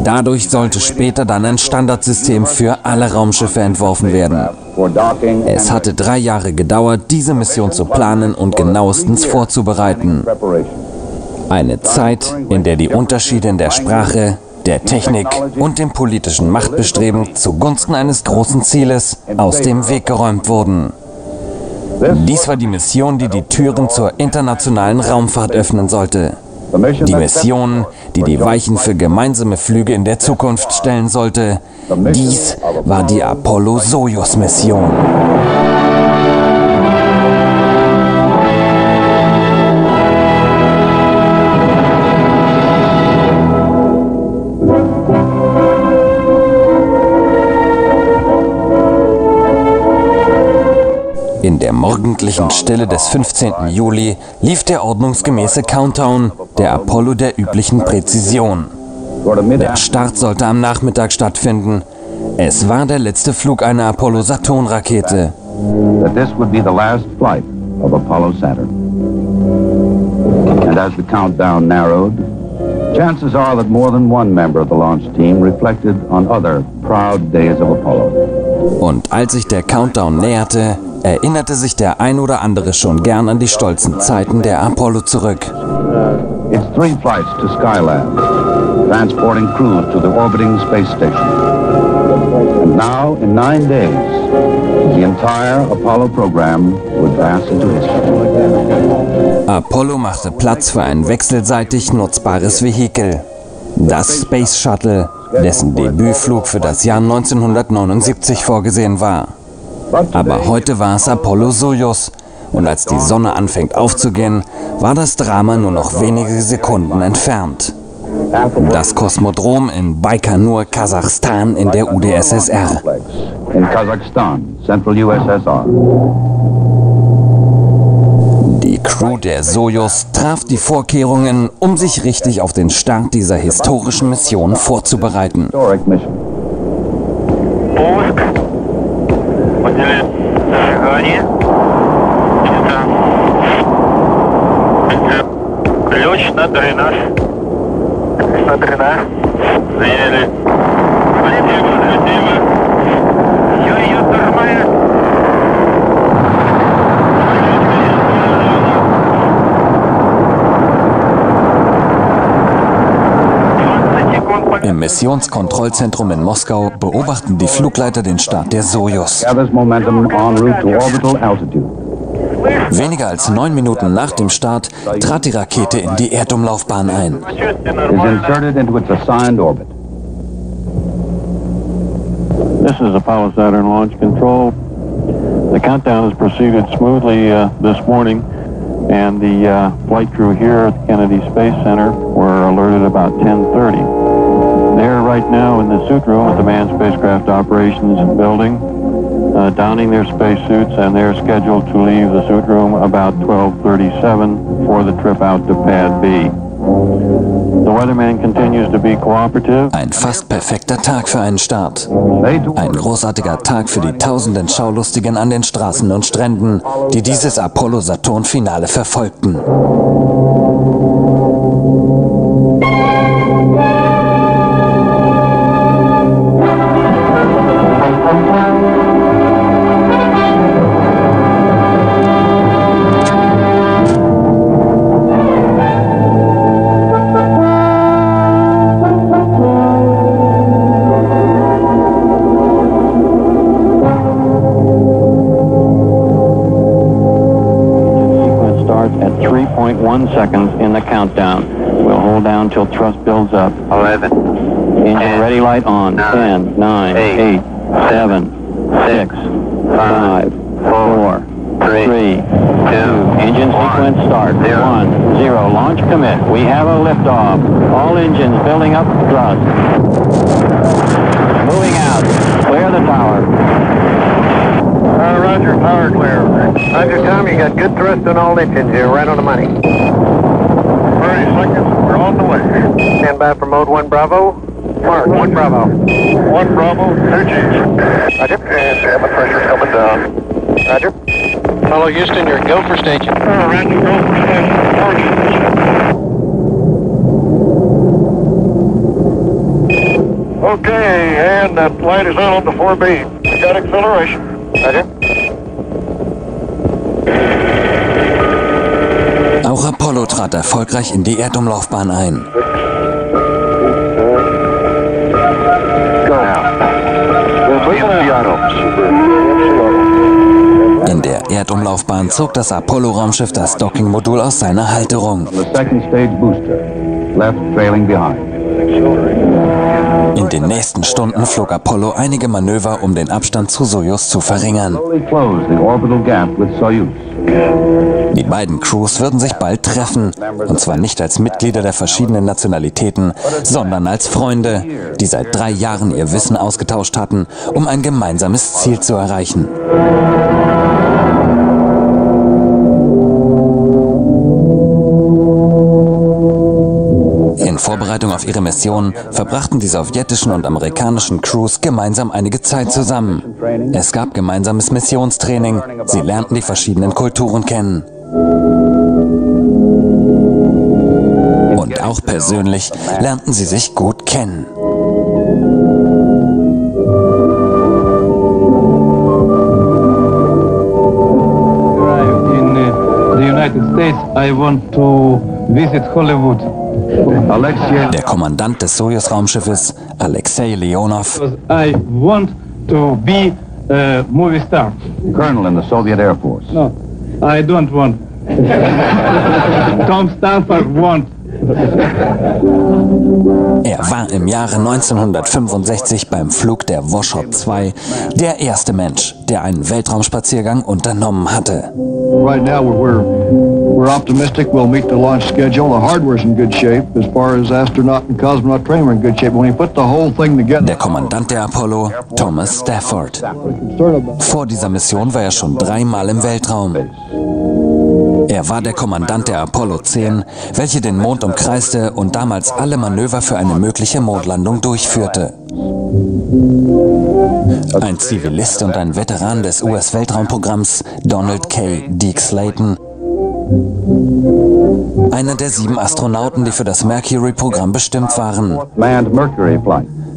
Dadurch sollte später dann ein Standardsystem für alle Raumschiffe entworfen werden. Es hatte 3 Jahre gedauert, diese Mission zu planen und genauestens vorzubereiten. Eine Zeit, in der die Unterschiede in der Sprache, der Technik und dem politischen Machtbestreben zugunsten eines großen Zieles aus dem Weg geräumt wurden. Dies war die Mission, die die Türen zur internationalen Raumfahrt öffnen sollte. Die Mission, die die Weichen für gemeinsame Flüge in der Zukunft stellen sollte. Dies war die Apollo-Sojus-Mission. In der morgendlichen Stille des 15. Juli lief der ordnungsgemäße Countdown, der Apollo der üblichen Präzision. Der Start sollte am Nachmittag stattfinden. Es war der letzte Flug einer Apollo-Saturn-Rakete. This would be the last flight of Apollo Saturn. And as the countdown narrowed, chances are that more than one member of the launch team reflected on other proud days of Apollo. Und als sich der Countdown näherte, erinnerte sich der ein oder andere schon gern an die stolzen Zeiten der Apollo zurück. It's 3 flights to Skylab, transporting crews to the orbiting space station. And now, in 9 days, the entire Apollo program would pass into history. Apollo machte Platz für ein wechselseitig nutzbares Vehikel. Das Space Shuttle, dessen Debütflug für das Jahr 1979 vorgesehen war. Aber heute war es Apollo-Sojus und als die Sonne anfängt aufzugehen, war das Drama nur noch wenige Sekunden entfernt. Das Kosmodrom in Baikonur, Kasachstan in der UdSSR. In Kazakhstan, Central USSR. Die Crew der Sojus traf die Vorkehrungen, um sich richtig auf den Start dieser historischen Mission vorzubereiten. Ключ на дренаж. На дренаж. Заняли. Ее нормально. Im Missionskontrollzentrum in Moskau beobachten die Flugleiter den Start der Sojus. Weniger als 9 Minuten nach dem Start trat die Rakete in die Erdumlaufbahn ein. This is Apollo Saturn Launch Control. The countdown has proceeded smoothly this morning, and the flight crew here at the Kennedy Space Center were alerted about 10:30. They're right now in the suit room at the Manned Spacecraft Operations Building, donning their spacesuits, and they're scheduled to leave the suit room about 12:37 for the trip out to Pad B. weatherman continues to be cooperative. Ein fast perfekter Tag für einen Start. Ein großartiger Tag für die tausenden Schaulustigen an den Straßen und Stränden, die dieses Apollo-Saturn-Finale verfolgten. At 3.1 seconds in the countdown. We'll hold down till thrust builds up. 11. Engine ready light on. 10, 9, 8, 7, 6, 5, 4, 3, 2. Engine sequence start. 1, 0. Launch commit. We have a liftoff. All engines building up thrust. Moving out. Clear the tower. Roger, power clear. Roger, Tom, you got good thrust on all engines. You're right on the money. 30 seconds, we're on the way. Stand by for mode 1 Bravo. Mark, 1 Bravo. 1 Bravo, 2 Gs. Roger. And cabin pressure's coming down. Roger. Apollo Houston, you're go for station. Roger, go for station. Okay, and that light is on the 4B. We got acceleration. Roger. Auch Apollo trat erfolgreich in die Erdumlaufbahn ein. In der Erdumlaufbahn zog das Apollo-Raumschiff das Docking-Modul aus seiner Halterung. In den nächsten Stunden flog Apollo einige Manöver, um den Abstand zu Sojus zu verringern. Die beiden Crews würden sich bald treffen, und zwar nicht als Mitglieder der verschiedenen Nationalitäten, sondern als Freunde, die seit 3 Jahren ihr Wissen ausgetauscht hatten, um ein gemeinsames Ziel zu erreichen. In Vorbereitung auf ihre Mission verbrachten die sowjetischen und amerikanischen Crews gemeinsam einige Zeit zusammen. Es gab gemeinsames Missionstraining, sie lernten die verschiedenen Kulturen kennen. Und auch persönlich lernten sie sich gut kennen. In the United States, I want to visit Hollywood. Der Kommandant des Sojus-Raumschiffes, Alexei Leonov, I want to be a movie star. Colonel in the Soviet Air Force. No, I don't want. Tom Stafford want. Er war im Jahre 1965 beim Flug der Voskhod 2 der erste Mensch, der einen Weltraumspaziergang unternommen hatte. Right now we're optimistic we'll meet the launch schedule. The hardware's in good shape. As far as astronaut and cosmonaut training are in good shape. When you put the whole thing together. Der Kommandant der Apollo, Thomas Stafford. Vor dieser Mission war er schon 3-mal im Weltraum. Er war der Kommandant der Apollo 10, welche den Mond umkreiste und damals alle Manöver für eine mögliche Mondlandung durchführte. Ein Zivilist und ein Veteran des US-Weltraumprogramms, Donald K. Deke Slayton. Einer der 7 Astronauten, die für das Mercury-Programm bestimmt waren.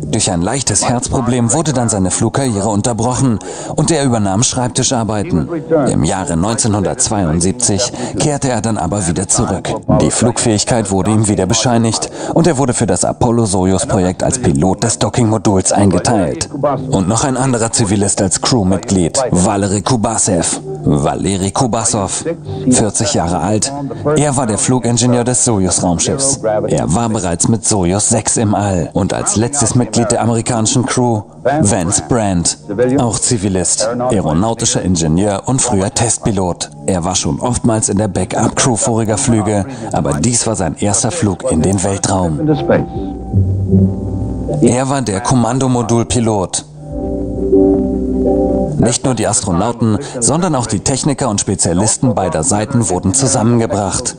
Durch ein leichtes Herzproblem wurde dann seine Flugkarriere unterbrochen und er übernahm Schreibtischarbeiten. Im Jahre 1972 kehrte er dann aber wieder zurück. Die Flugfähigkeit wurde ihm wieder bescheinigt und er wurde für das Apollo-Sojus-Projekt als Pilot des Docking-Moduls eingeteilt. Und noch ein anderer Zivilist als Crewmitglied, Valeri Kubasov, 40 Jahre alt. Er war der Flugingenieur des Sojus-Raumschiffs. Er war bereits mit Sojus 6 im All. Und als letztes Mitglied der amerikanischen Crew, Vance Brand, auch Zivilist, aeronautischer Ingenieur und früher Testpilot. Er war schon oftmals in der Backup-Crew voriger Flüge, aber dies war sein erster Flug in den Weltraum. Er war der Kommandomodulpilot. Nicht nur die Astronauten, sondern auch die Techniker und Spezialisten beider Seiten wurden zusammengebracht.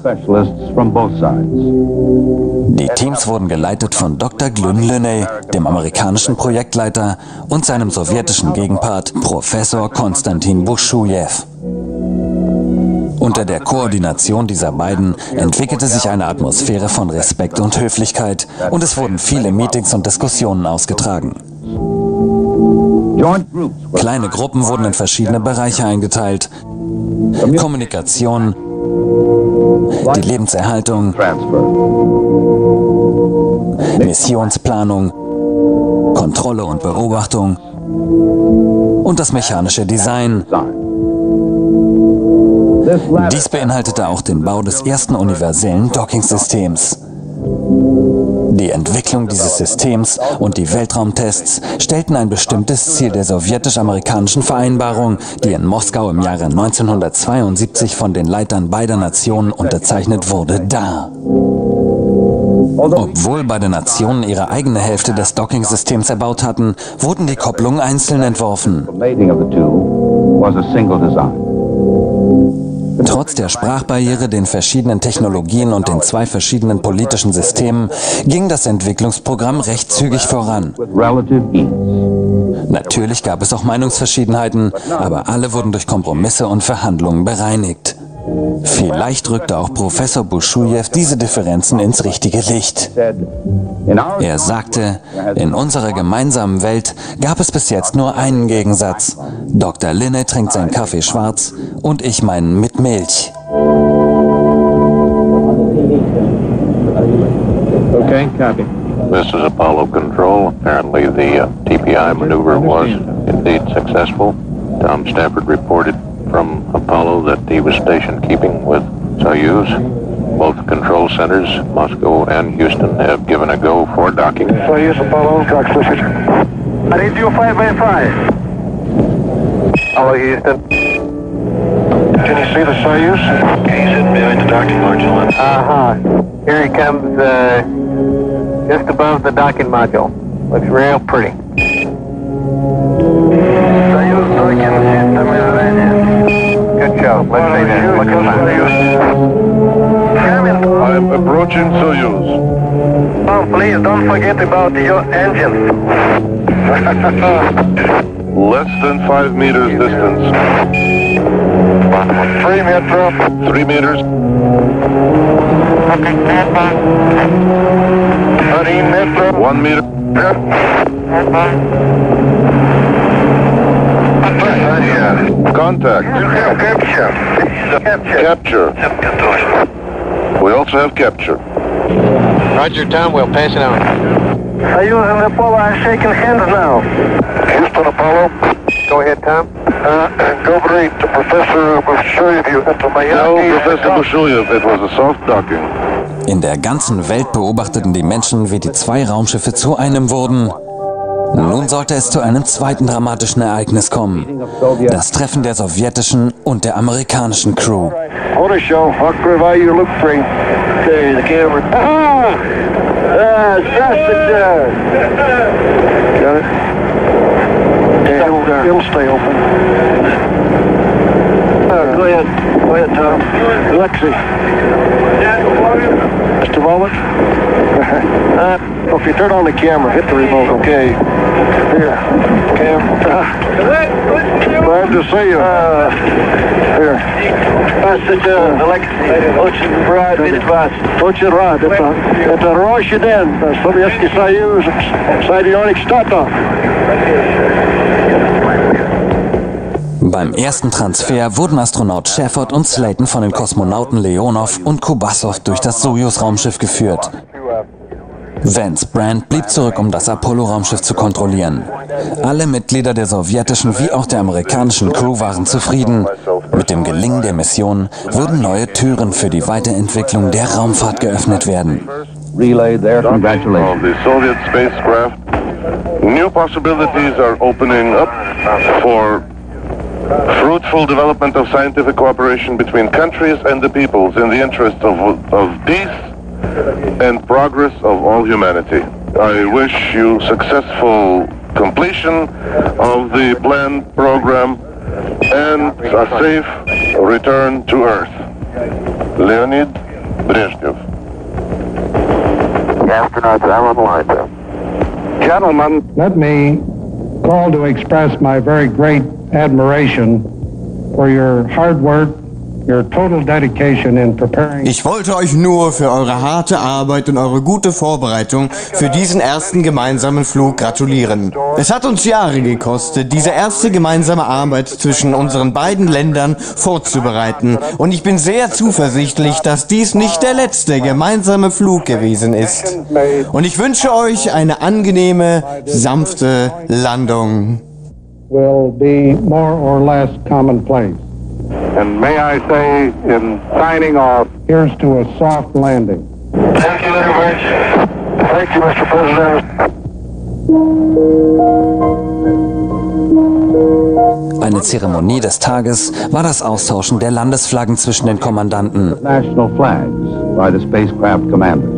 Die Teams wurden geleitet von Dr. Glyn Linney, dem amerikanischen Projektleiter, und seinem sowjetischen Gegenpart Professor Konstantin Buschujew. Unter der Koordination dieser beiden entwickelte sich eine Atmosphäre von Respekt und Höflichkeit und es wurden viele Meetings und Diskussionen ausgetragen. Kleine Gruppen wurden in verschiedene Bereiche eingeteilt. Kommunikation, die Lebenserhaltung, Missionsplanung, Kontrolle und Beobachtung und das mechanische Design. Dies beinhaltete auch den Bau des ersten universellen Dockingsystems. Die Entwicklung dieses Systems und die Weltraumtests stellten ein bestimmtes Ziel der sowjetisch-amerikanischen Vereinbarung, die in Moskau im Jahre 1972 von den Leitern beider Nationen unterzeichnet wurde, dar. Obwohl beide Nationen ihre eigene Hälfte des Dockingsystems erbaut hatten, wurden die Kopplungen einzeln entworfen. Trotz der Sprachbarriere, den verschiedenen Technologien und den zwei verschiedenen politischen Systemen ging das Entwicklungsprogramm recht zügig voran. Natürlich gab es auch Meinungsverschiedenheiten, aber alle wurden durch Kompromisse und Verhandlungen bereinigt. Vielleicht rückte auch Professor Buschujew diese Differenzen ins richtige Licht. Er sagte, in unserer gemeinsamen Welt gab es bis jetzt nur einen Gegensatz. Dr. Linney trinkt seinen Kaffee schwarz und ich meinen mit Milch. Okay, copy. This is Apollo Control. Apparently the TPI maneuver was indeed successful. Tom Stafford reported from Apollo that he was station keeping with Soyuz. Both control centers, Moscow and Houston, have given a go for docking. Soyuz Apollo, track switcher. I need you 5x5. Hello, Houston. Can you see the Soyuz? Okay, he's hidden behind the docking module. Here he comes, just above the docking module. Looks real pretty. Soyuz docking system is ready. Good job. Let's see that. Look at I'm approaching Soyuz. Oh, please don't forget about your engines. Less than 5 meters distance. 3 meters. 3 meters. 13 meters. 1 meter. Contact. Capture. We also have capture. Roger, Tom. We'll pass it on. Soyuz and Apollo are shaking hands now. Houston, Apollo. Go ahead, Tom. Go great to Professor Bushujew. No, Professor Bushujew, it was a soft docking. In der ganzen Welt beobachteten die Menschen, wie die zwei Raumschiffe zu einem wurden. Nun sollte es zu einem zweiten dramatischen Ereignis kommen. Das Treffen der sowjetischen und der amerikanischen Crew. Hold a show. I'll provide you look free. Okay, the camera. Ah! Passenger! Got it? It'll stay open. Go ahead. Go ahead, Tom. Alexei. Just a moment. If you turn on the camera, hit the remote. Okay. Here. Cam. Glad to see you. Here. Passenger. Alexei. Очень рад. Это Роща день. Советский Союз. Соединенных Штатов. Beim ersten Transfer wurden Astronaut Shepard und Slayton von den Kosmonauten Leonov und Kubasov durch das Sojus-Raumschiff geführt. Vance Brand blieb zurück, um das Apollo-Raumschiff zu kontrollieren. Alle Mitglieder der sowjetischen wie auch der amerikanischen Crew waren zufrieden. Mit dem Gelingen der Mission würden neue Türen für die Weiterentwicklung der Raumfahrt geöffnet werden. Relay their congratulations. The Soviet spacecraft. New possibilities are opening up for fruitful development of scientific cooperation between countries and the peoples in the interest of peace and progress of all humanity. I wish you successful completion of the planned program and a safe return to Earth. Leonid Brezhnev. Astronauts are on the line, sir. Gentlemen, let me call to express my very great admiration for your hard work, your total dedication in preparing. Ich wollte euch nur für eure harte Arbeit und eure gute Vorbereitung für diesen ersten gemeinsamen Flug gratulieren. Es hat uns Jahre gekostet, diese erste gemeinsame Arbeit zwischen unseren beiden Ländern vorzubereiten. Und ich bin sehr zuversichtlich, dass dies nicht der letzte gemeinsame Flug gewesen ist. Und ich wünsche euch eine angenehme, sanfte Landung. Will be more or less commonplace. And may I say, in signing off, here's to a soft landing. Thank you very much. Thank you, Mr. President. Eine Zeremonie des Tages war das Austauschen der Landesflaggen zwischen den Kommandanten. National flags by the spacecraft commanders.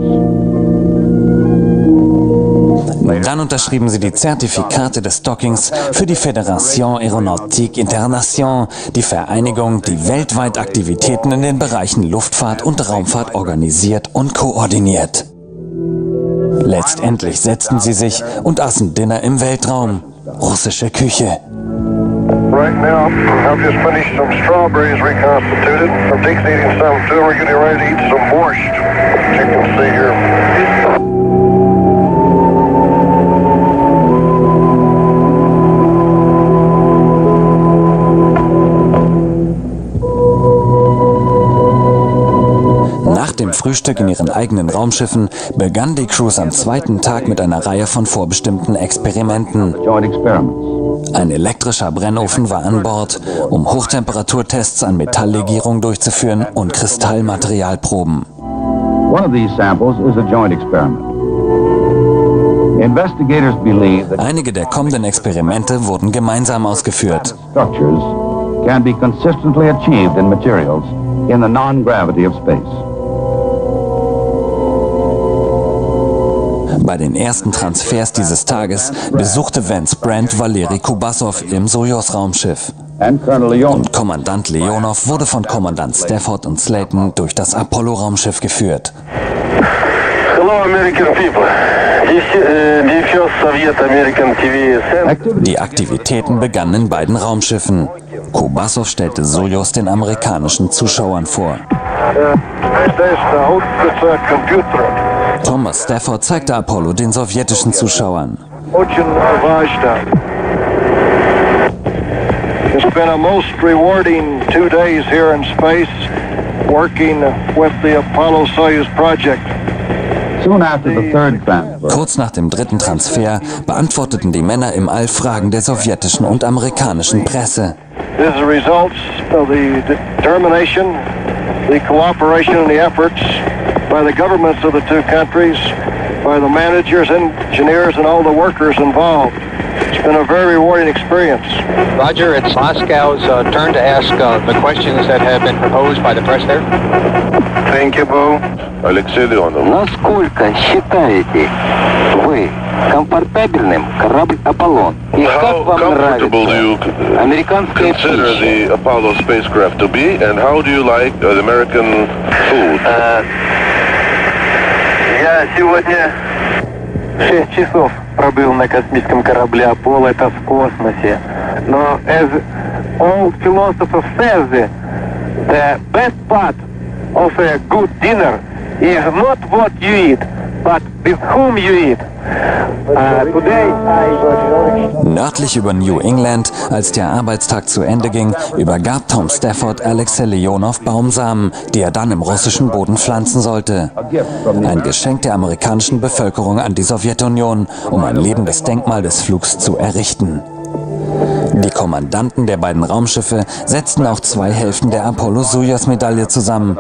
Dann unterschrieben sie die Zertifikate des Dockings für die Fédération Aéronautique Internationale, die Vereinigung, die weltweit Aktivitäten in den Bereichen Luftfahrt und Raumfahrt organisiert und koordiniert. Letztendlich setzten sie sich und aßen Dinner im Weltraum. Russische Küche. Right now, I've just finished some strawberries reconstituted. I'm deep eating some too. We're getting ready to eat some borscht. You can see here. Nach dem Frühstück in ihren eigenen Raumschiffen begann die Crews am zweiten Tag mit einer Reihe von vorbestimmten Experimenten. Ein elektrischer Brennofen war an Bord, um Hochtemperaturtests an Metalllegierung durchzuführen und Kristallmaterialproben. Einige der kommenden Experimente wurden gemeinsam ausgeführt. Can be consistently achieved in materials in the non-gravity of space. Bei den ersten Transfers dieses Tages besuchte Vance Brand Valeri Kubasov im Sojus-Raumschiff. Und Kommandant Leonov wurde von Kommandant Stafford und Slayton durch das Apollo-Raumschiff geführt. Hello, American people. Die Aktivitäten begannen in beiden Raumschiffen. Kubasov stellte Sojus den amerikanischen Zuschauern vor. Thomas Stafford zeigte Apollo den sowjetischen Zuschauern. It's been a most rewarding 2 days here in space, working with the Apollo-Soyuz project. Kurz nach dem dritten Transfer beantworteten die Männer im All Fragen der sowjetischen und amerikanischen Presse. This is the results of the determination, the cooperation and the efforts by the governments of the two countries, by the managers, engineers and all the workers involved. It's been a very rewarding experience. Roger, it's Moscow's turn to ask the questions that have been proposed by the press there. Thank you, Bo. Алексей Леонов. Насколько считаете вы комфортабельным корабль «Аполлон»? И как вам нравится американская пища? Consider the Apollo spacecraft to be, and how do you like the American food? Я сегодня 6 часов пробыл на космическом корабле «Аполло», это в космосе. Но as all philosophers say, the best part of a good dinner is not what you eat, but with whom you eat. Nördlich über New England, als der Arbeitstag zu Ende ging, übergab Tom Stafford Alexei Leonov Baumsamen, die er dann im russischen Boden pflanzen sollte. Ein Geschenk der amerikanischen Bevölkerung an die Sowjetunion, um ein lebendes Denkmal des Flugs zu errichten. Die Kommandanten der beiden Raumschiffe setzten auch 2 Hälften der Apollo-Soyuz-Medaille zusammen.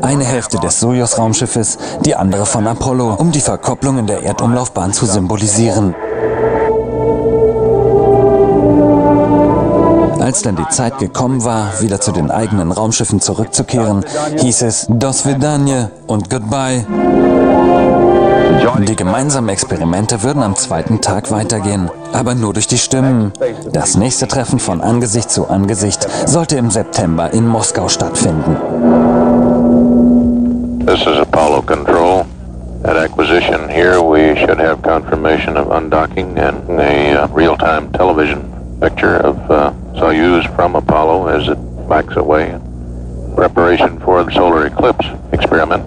Eine Hälfte des Sojus-Raumschiffes, die andere von Apollo, um die Verkopplung in der Erdumlaufbahn zu symbolisieren. Als als dann die Zeit gekommen war, wieder zu den eigenen Raumschiffen zurückzukehren, hieß es Do svidaniya und Goodbye. Die gemeinsamen Experimente würden am zweiten Tag weitergehen, aber nur durch die Stimmen. Das nächste Treffen von Angesicht zu Angesicht sollte im September in Moskau stattfinden. This is Apollo Control. At acquisition here, we should have confirmation of undocking and a real-time television picture of Soyuz from Apollo as it backs away in preparation for the solar eclipse experiment.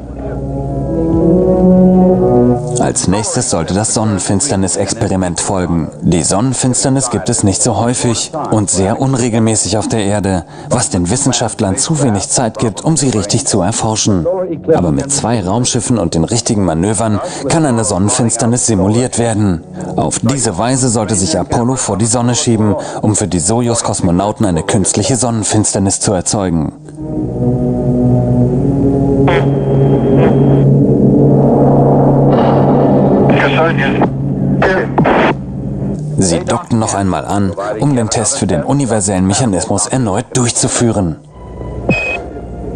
Als nächstes sollte das Sonnenfinsternis-Experiment folgen. Die Sonnenfinsternis gibt es nicht so häufig und sehr unregelmäßig auf der Erde, was den Wissenschaftlern zu wenig Zeit gibt, um sie richtig zu erforschen. Aber mit 2 Raumschiffen und den richtigen Manövern kann eine Sonnenfinsternis simuliert werden. Auf diese Weise sollte sich Apollo vor die Sonne schieben, um für die Sojus-Kosmonauten eine künstliche Sonnenfinsternis zu erzeugen. Sie dockten noch einmal an, um den Test für den universellen Mechanismus erneut durchzuführen.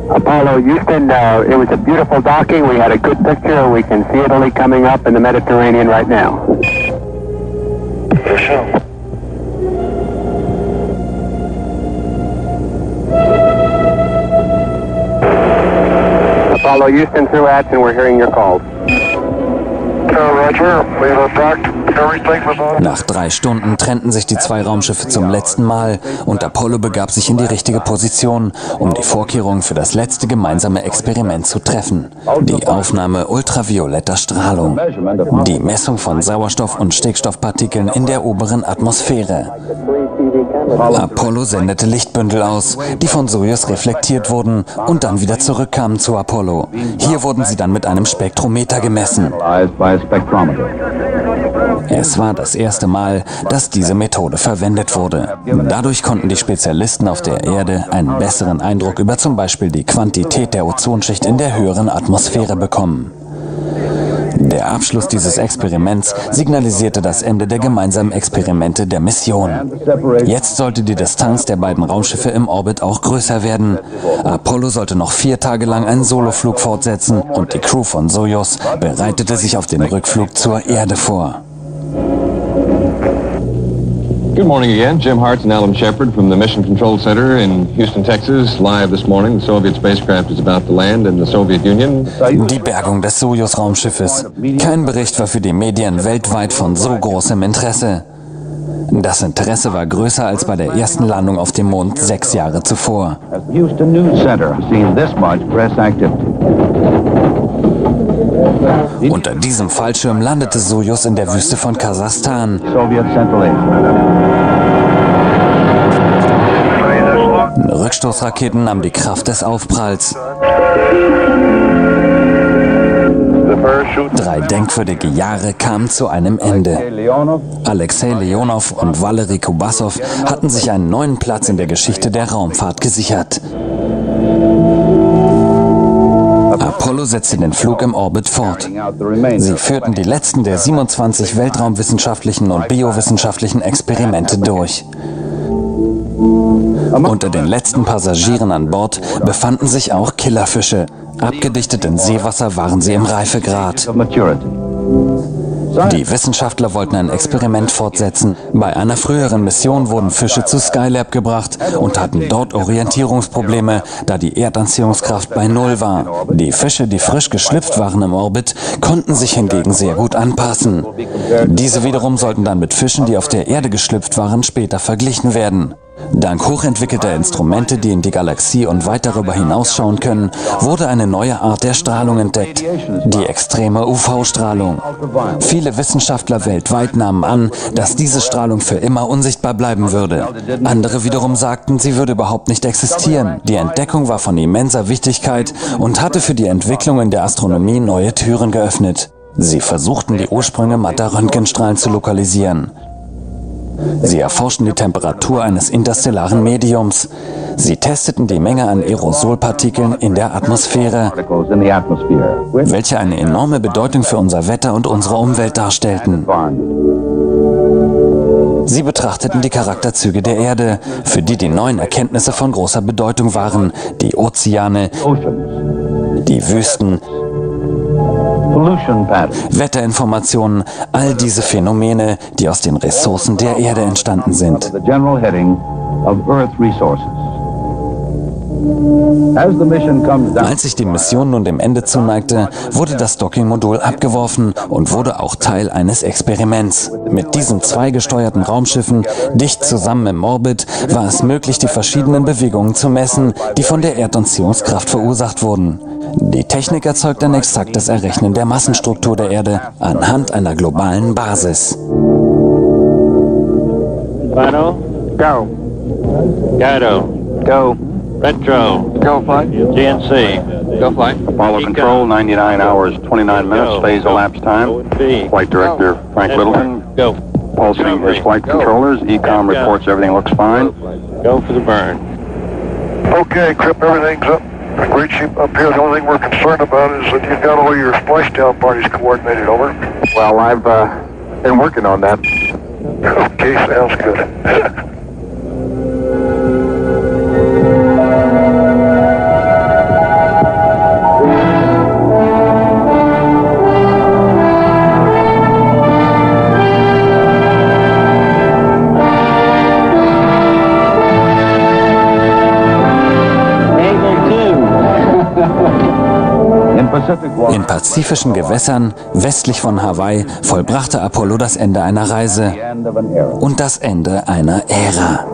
Apollo Houston, it was a beautiful docking. We had a good picture. We can see Italy coming up in the Mediterranean right now. Apollo Houston through ATS, and we're hearing your calls. Roger, we've docked. Nach 3 Stunden trennten sich die 2 Raumschiffe zum letzten Mal und Apollo begab sich in die richtige Position, um die Vorkehrungen für das letzte gemeinsame Experiment zu treffen. Die Aufnahme ultravioletter Strahlung. Die Messung von Sauerstoff- und Stickstoffpartikeln in der oberen Atmosphäre. Apollo sendete Lichtbündel aus, die von Sojus reflektiert wurden und dann wieder zurückkamen zu Apollo. Hier wurden sie dann mit einem Spektrometer gemessen. Es war das erste Mal, dass diese Methode verwendet wurde. Dadurch konnten die Spezialisten auf der Erde einen besseren Eindruck über zum Beispiel die Quantität der Ozonschicht in der höheren Atmosphäre bekommen. Der Abschluss dieses Experiments signalisierte das Ende der gemeinsamen Experimente der Mission. Jetzt sollte die Distanz der beiden Raumschiffe im Orbit auch größer werden. Apollo sollte noch 4 Tage lang einen Soloflug fortsetzen und die Crew von Sojus bereitete sich auf den Rückflug zur Erde vor. Good morning again. Jim Hartz and Alan Shepard from the Mission Control Center in Houston, Texas. Live this morning. The Soviet spacecraft is about to land in the Soviet Union. Die Bergung des Sojus-Raumschiffes. Kein Bericht war für die Medien weltweit von so großem Interesse. Das Interesse war größer als bei der ersten Landung auf dem Mond 6 Jahre zuvor. Houston News Center has seen this much press activity. Unter diesem Fallschirm landete Sojus in der Wüste von Kasachstan. Rückstoßraketen nahmen die Kraft des Aufpralls. 3 denkwürdige Jahre kamen zu einem Ende. Alexei Leonov und Valery Kubasov hatten sich einen neuen Platz in der Geschichte der Raumfahrt gesichert. Apollo setzte den Flug im Orbit fort. Sie führten die letzten der 27 weltraumwissenschaftlichen und biowissenschaftlichen Experimente durch. Unter den letzten Passagieren an Bord befanden sich auch Killerfische. Abgedichtet in Seewasser waren sie im Reifegrad. Die Wissenschaftler wollten ein Experiment fortsetzen. Bei einer früheren Mission wurden Fische zu Skylab gebracht und hatten dort Orientierungsprobleme, da die Erdanziehungskraft bei 0 war. Die Fische, die frisch geschlüpft waren im Orbit, konnten sich hingegen sehr gut anpassen. Diese wiederum sollten dann mit Fischen, die auf der Erde geschlüpft waren, später verglichen werden. Dank hochentwickelter Instrumente, die in die Galaxie und weit darüber hinausschauen können, wurde eine neue Art der Strahlung entdeckt, die extreme UV-Strahlung. Viele Wissenschaftler weltweit nahmen an, dass diese Strahlung für immer unsichtbar bleiben würde. Andere wiederum sagten, sie würde überhaupt nicht existieren. Die Entdeckung war von immenser Wichtigkeit und hatte für die Entwicklung in der Astronomie neue Türen geöffnet. Sie versuchten, die Ursprünge matter Röntgenstrahlen zu lokalisieren. Sie erforschten die Temperatur eines interstellaren Mediums. Sie testeten die Menge an Aerosolpartikeln in der Atmosphäre, welche eine enorme Bedeutung für unser Wetter und unsere Umwelt darstellten. Sie betrachteten die Charakterzüge der Erde, für die die neuen Erkenntnisse von großer Bedeutung waren. Die Ozeane, die Wüsten, Wetterinformationen, all diese Phänomene, die aus den Ressourcen der Erde entstanden sind. Als sich die Mission nun dem Ende zuneigte, wurde das Docking-Modul abgeworfen und wurde auch Teil eines Experiments. Mit diesen zwei gesteuerten Raumschiffen, dicht zusammen im Orbit, war es möglich, die verschiedenen Bewegungen zu messen, die von der Erdanziehungskraft verursacht wurden. Die Technik erzeugt ein exaktes Errechnen der Massenstruktur der Erde anhand einer globalen Basis. Final, go. Gato, go. Retro, go flight. GNC, go flight. Apollo Control, 99 hours, 29 minutes, phase elapsed time. Flight Director Frank Littleton, go. Pulsing his flight controllers. ECOM reports everything looks fine. Go for the burn. Okay, Crip, everything's up. Great shape up here. The only thing we're concerned about is that you've got all your splashdown parties coordinated, over. Well, I've been working on that. Okay, sounds good. In pazifischen Gewässern westlich von Hawaii vollbrachte Apollo das Ende einer Reise und das Ende einer Ära.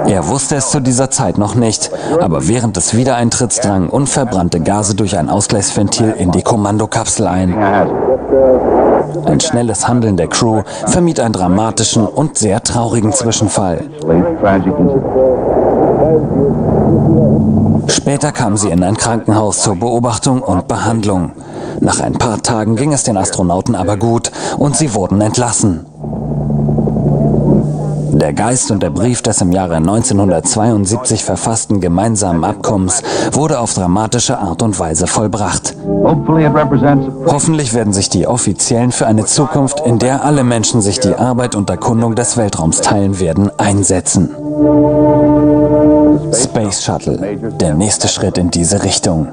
Er wusste es zu dieser Zeit noch nicht, aber während des Wiedereintritts drangen unverbrannte Gase durch ein Ausgleichsventil in die Kommandokapsel ein. Ein schnelles Handeln der Crew vermied einen dramatischen und sehr traurigen Zwischenfall. Später kamen sie in ein Krankenhaus zur Beobachtung und Behandlung. Nach ein paar Tagen ging es den Astronauten aber gut und sie wurden entlassen. Der Geist und der Brief des im Jahre 1972 verfassten gemeinsamen Abkommens wurde auf dramatische Art und Weise vollbracht. Hoffentlich werden sich die Offiziellen für eine Zukunft, in der alle Menschen sich die Arbeit und Erkundung des Weltraums teilen werden, einsetzen. Space Shuttle, der nächste Schritt in diese Richtung.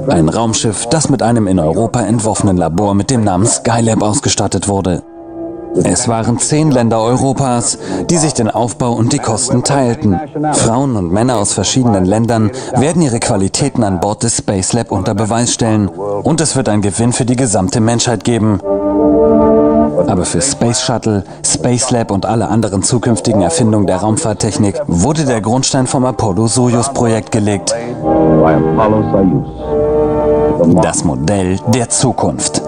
Ein Raumschiff, das mit einem in Europa entworfenen Labor mit dem Namen Skylab ausgestattet wurde. Es waren 10 Länder Europas, die sich den Aufbau und die Kosten teilten. Frauen und Männer aus verschiedenen Ländern werden ihre Qualitäten an Bord des Space Lab unter Beweis stellen und es wird einen Gewinn für die gesamte Menschheit geben. Aber für Space Shuttle, Space Lab und alle anderen zukünftigen Erfindungen der Raumfahrttechnik wurde der Grundstein vom Apollo-Soyuz-Projekt gelegt. Das Modell der Zukunft.